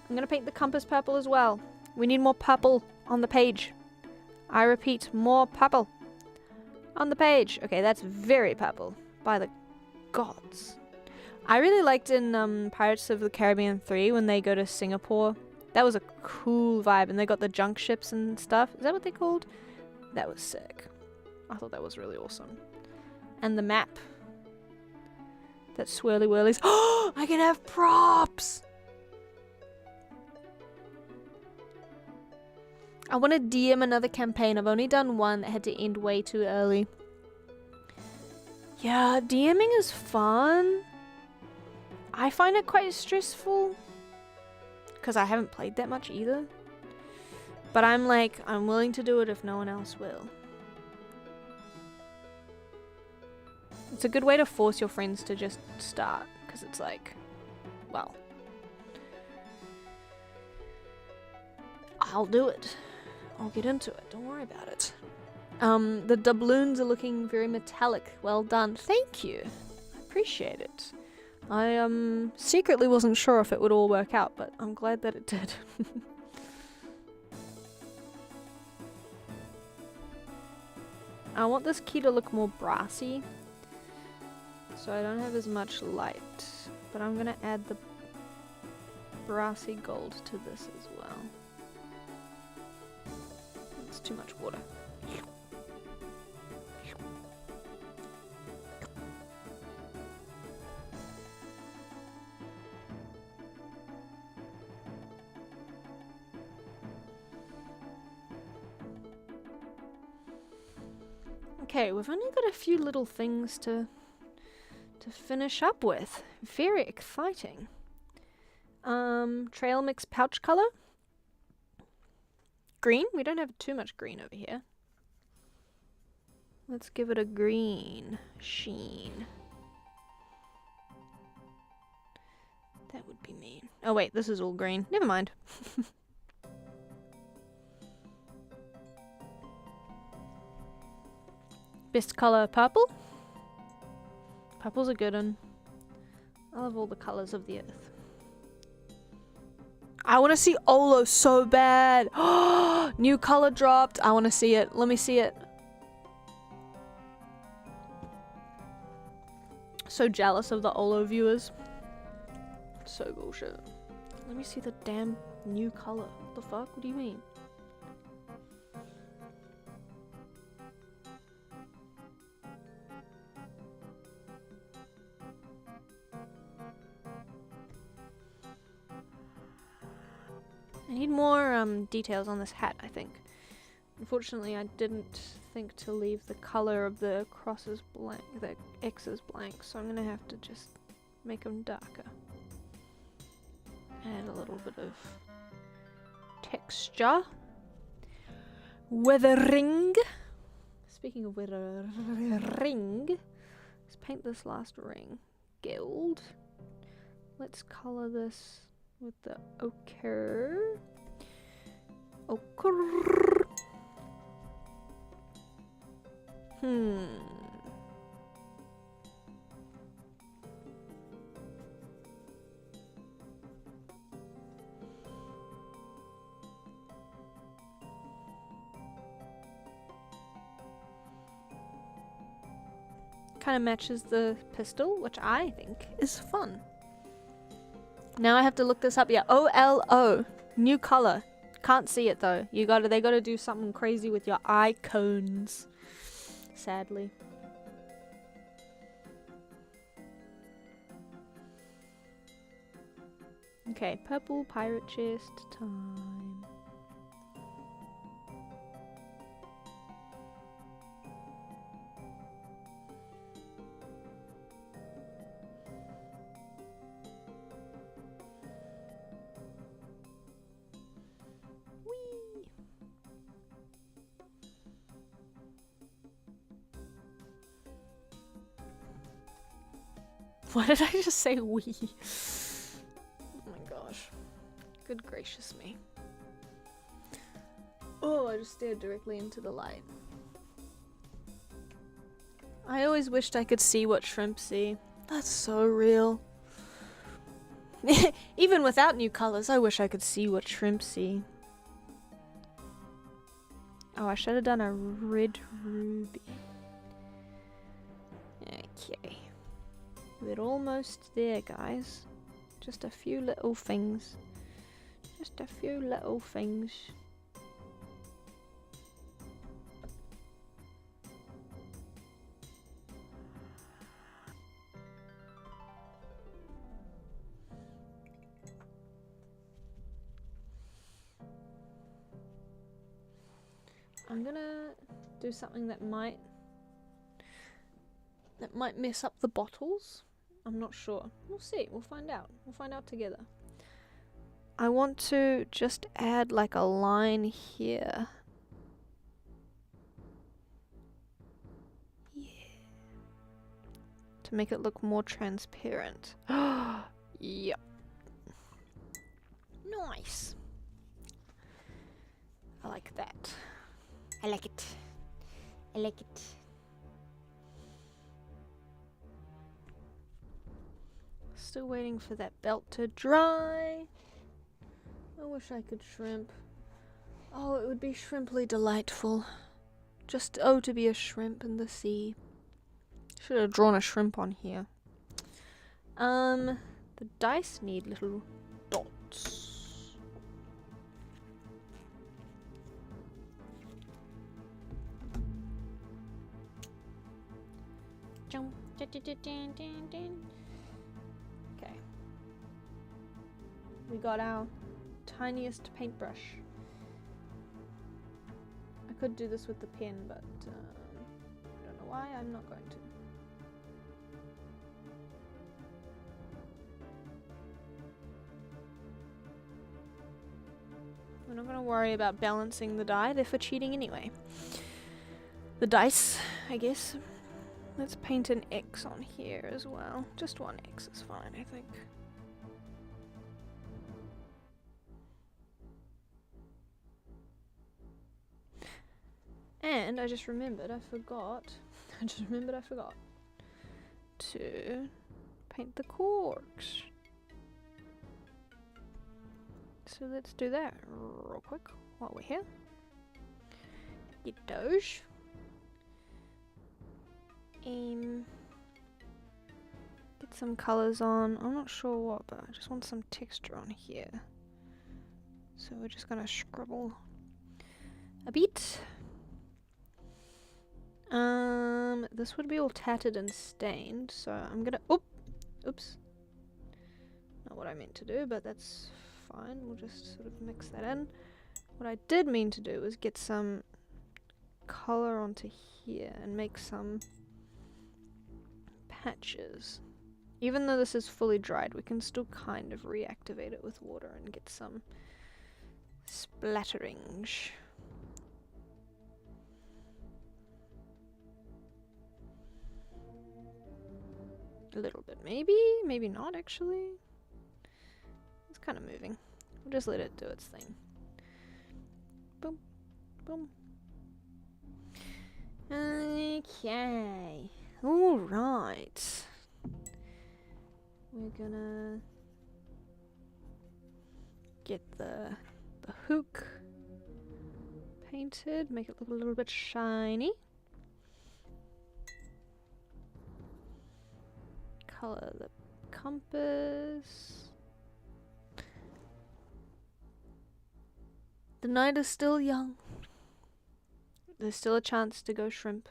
I'm gonna paint the compass purple as well. We need more purple on the page. I repeat, more purple on the page. Okay, that's very purple. By the gods. I really liked in Pirates of the Caribbean 3 when they go to Singapore. That was a cool vibe. And they got the junk ships and stuff. Is that what they called? That was sick. I thought that was really awesome. And the map. That swirly whirlies. Oh, I can have props! I want to DM another campaign. I've only done one that had to end way too early. Yeah, DMing is fun. I find it quite stressful. Because I haven't played that much either. But I'm like, I'm willing to do it if no one else will. It's a good way to force your friends to just start. Because it's like, well, I'll do it. I'll get into it. Don't worry about it. The doubloons are looking very metallic. Well done. Thank you. I appreciate it. I secretly wasn't sure if it would all work out, but I'm glad that it did. I want this key to look more brassy, so I don't have as much light, but I'm gonna add the brassy gold to this as well. It's too much water. Okay, we've only got a few little things to finish up with. Very exciting. Trail mix pouch color. Green? We don't have too much green over here. Let's give it a green sheen. That would be mean. Oh wait, this is all green. Never mind. Best color, purple. Purple's a good one. I love all the colors of the earth. I want to see Olo so bad. New color dropped. I want to see it. Let me see it. So jealous of the Olo viewers. So bullshit. Let me see the damn new color. What the fuck? What do you mean? I need more details on this hat, I think. Unfortunately, I didn't think to leave the color of the crosses blank, the X's blank, so I'm gonna have to just make them darker. Add a little bit of texture. Weathering. Speaking of weathering, let's paint this last ring gold. Let's color this with the ochre. Ochre. kind of matches the pistol, which I think is fun. Now I have to look this up. Yeah, OLO, new color. Can't see it though. They gotta do something crazy with your eye cones. Sadly. Okay, purple pirate chest time. Whee! Why did I just say wee? Oh my gosh. Good gracious me. Oh, I just stared directly into the light. I always wished I could see what shrimp see. That's so real. Even without new colors, I wish I could see what shrimp see. Oh, I should have done a red ruby. Okay. We're almost there, guys. Just a few little things. Just a few little things. I'm gonna do something that might mess up the bottles. I'm not sure. We'll see. We'll find out. We'll find out together. I want to just add like a line here. Yeah. To make it look more transparent. Yep. Nice. I like that. I like it. I like it. Still waiting for that belt to dry. I wish I could shrimp. Oh, it would be shrimply delightful. Just, oh, to be a shrimp in the sea. Should have drawn a shrimp on here. The dice need little dots. Jump. Okay. We got our tiniest paintbrush. I could do this with the pen, but I don't know why I'm not going to. We're not going to worry about balancing the die. They're for cheating anyway. The dice, I guess. Let's paint an X on here as well. Just one X is fine, I think. And I just remembered I forgot to paint the corks. So let's do that real quick while we're here. Get those. Get some colours on. I'm not sure what, but I just want some texture on here. So we're just gonna scribble a bit. This would be all tattered and stained, so I'm gonna oops. Not what I meant to do, but that's fine. We'll just sort of mix that in. What I did mean to do was get some color onto here and make some patches. Even though this is fully dried, we can still kind of reactivate it with water and get some splatterings. A little bit, maybe not actually. It's kind of moving. We'll just let it do its thing. Boom, boom. Okay. All right. We're gonna get the hook painted, make it look a little bit shiny. color the compass. The night is still young. There's still a chance to go shrimp.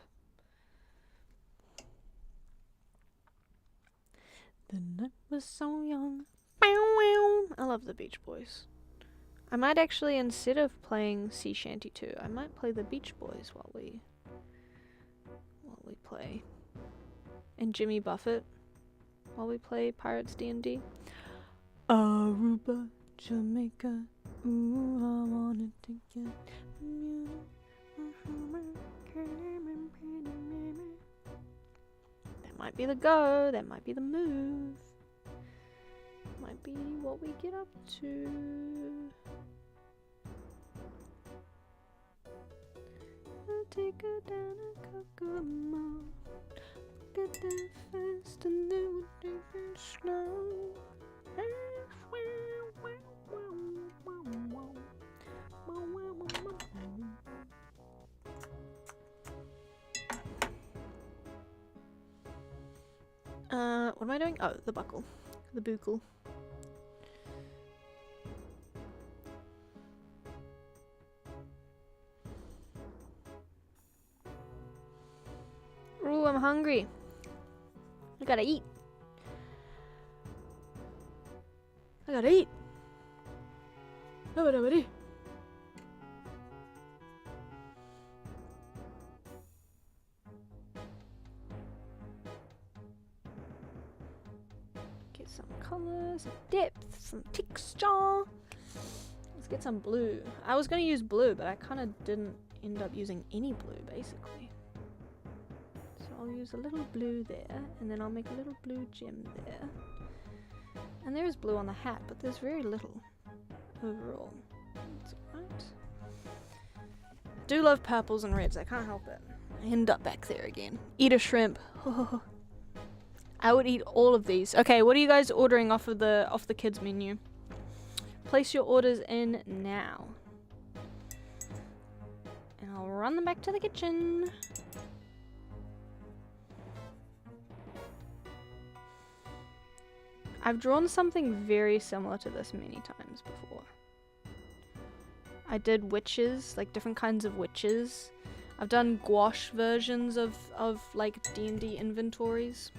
The night was so young. I love the Beach Boys. I might actually, instead of playing Sea Shanty 2, I might play the Beach Boys while we play. And Jimmy Buffett while we play Pirates D&D. Aruba, Jamaica, ooh, I wanna take you. That might be the go, that might be the move. Might be what we get up to. I'll take her down a Kokomo. Get there fast and then we'll take it slow. What am I doing? Oh, the buckle. The buckle. Ooh, I'm hungry. I gotta eat. I gotta eat. Nobody. Get some color, some depth, some texture. Let's get some blue. I was gonna use blue, but I kind of didn't end up using any blue, basically. So I'll use a little blue there, and then I'll make a little blue gem there. And there is blue on the hat, but there's very little overall. That's alright. I do love purples and reds, I can't help it. I end up back there again. Eat a shrimp. I would eat all of these. Okay, what are you guys ordering off the kids menu? Place your orders in now. And I'll run them back to the kitchen. I've drawn something very similar to this many times before. I did witches, like different kinds of witches. I've done gouache versions of like D&D inventories.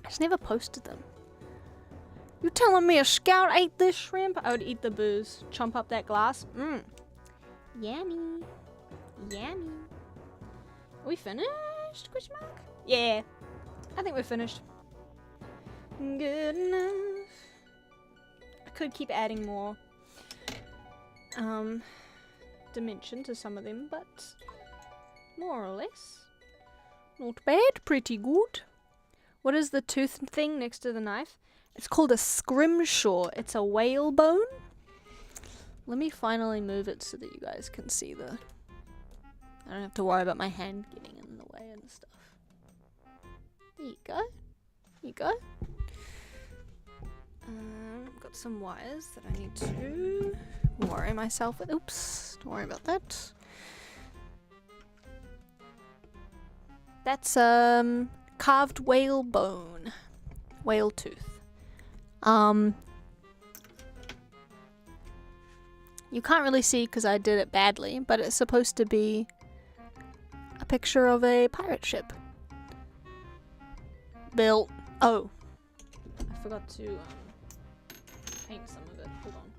I just never posted them. You telling me a scout ate this shrimp? I would eat the booze. Chomp up that glass. Mmm. Yummy. Yummy. Are we finished? Question mark? Yeah. I think we're finished. Good enough. I could keep adding more dimension to some of them, but more or less not bad. Pretty good. What is the tooth thing next to the knife? It's called a scrimshaw. It's a whalebone. Let me finally move it so that you guys can see the... I don't have to worry about my hand getting in the way and stuff. There you go. There you go. I've got some wires that I need to worry myself with. Oops, don't worry about that. That's carved whale bone, whale tooth. You can't really see because I did it badly, but it's supposed to be a picture of a pirate ship built. Oh, I forgot to paint some of it. Hold on.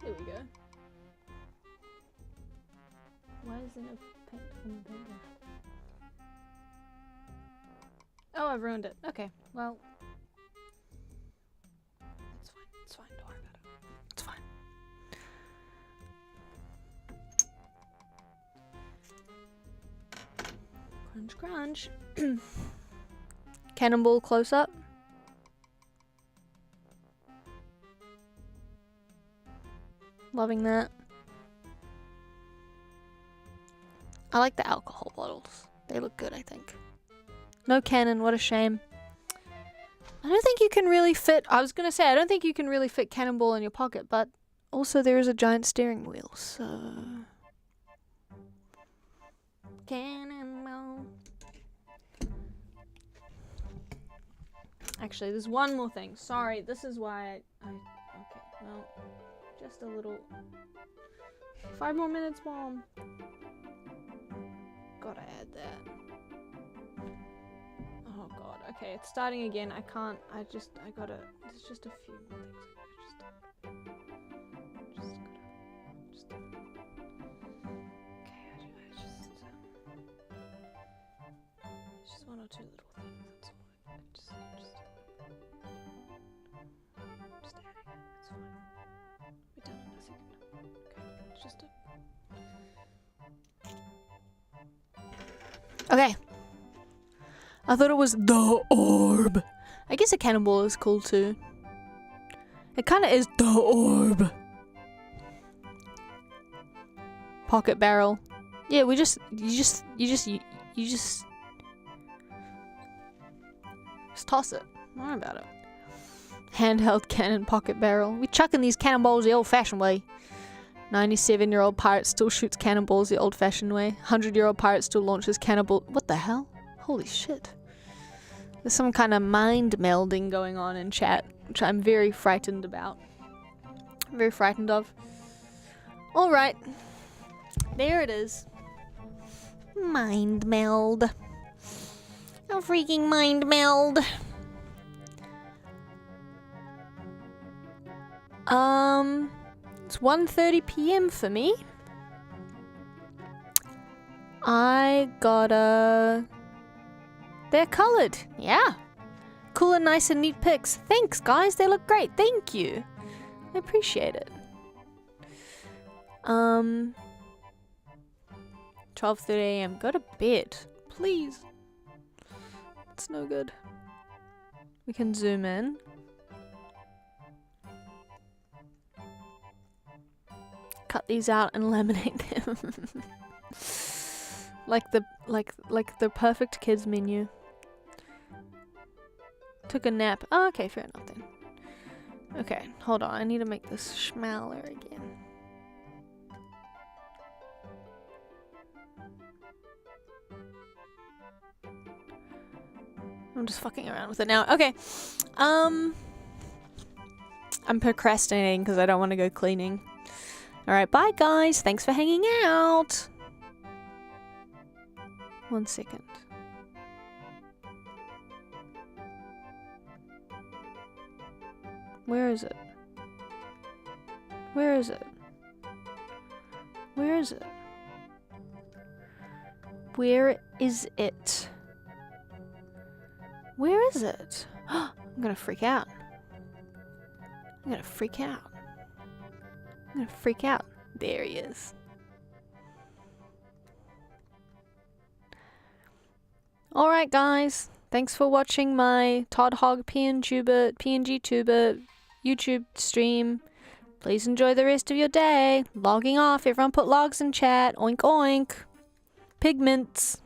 Here we go. Why isn't it paint on the paper? Oh, I've ruined it. Okay, well. It's fine. It's fine. Don't worry about it. It's fine. Crunch, crunch. Cannonball close up. Loving that. I like the alcohol bottles. They look good, I think. No cannon, what a shame. I don't think you can really fit... I was going to say, I don't think you can really fit Cannonball in your pocket, but also there is a giant steering wheel, so... Cannonball. Actually, there's one more thing. Sorry, this is why I okay, well, just a little. 5 more minutes, Mom. Gotta add that. Oh god, okay, it's starting again. I gotta, there's just a few more things just one or two little things, that's all. Just adding it, it's fine. We're done in a second. Okay, it's just a... Okay. I thought it was the orb. I guess a cannonball is cool too. It kinda is the orb. Pocket barrel. Yeah, you just toss it. Don't worry about it. Handheld cannon pocket barrel. We chucking these cannonballs the old-fashioned way. 97-year-old pirate still shoots cannonballs the old-fashioned way. 100-year-old pirate still launches cannonball. What the hell? Holy shit. There's some kind of mind melding going on in chat, which I'm very frightened about. Very frightened of. Alright. There it is. Mind meld. A freaking mind meld. It's 1:30 p.m. for me. I gotta... They're colored. Yeah. Cool and nice and neat pics. Thanks, guys. They look great. Thank you. I appreciate it. 12:30 a.m. Go to bed. Please. It's no good. We can zoom in. Cut these out and laminate them. like the perfect kids menu. Took a nap. Oh, okay, fair enough then. Okay, hold on. I need to make this smaller again. I'm just fucking around with it now. Okay. I'm procrastinating because I don't want to go cleaning. Alright, bye guys. Thanks for hanging out. 1 second. Where is it? Where is it? Where is it? Where is it? Where is it? I'm gonna freak out. I'm gonna freak out. I'm gonna freak out. There he is. Alright guys, thanks for watching my Todd Hog PNG tuber YouTube stream. Please enjoy the rest of your day. Logging off. Everyone put logs in chat. Oink oink. Pigments.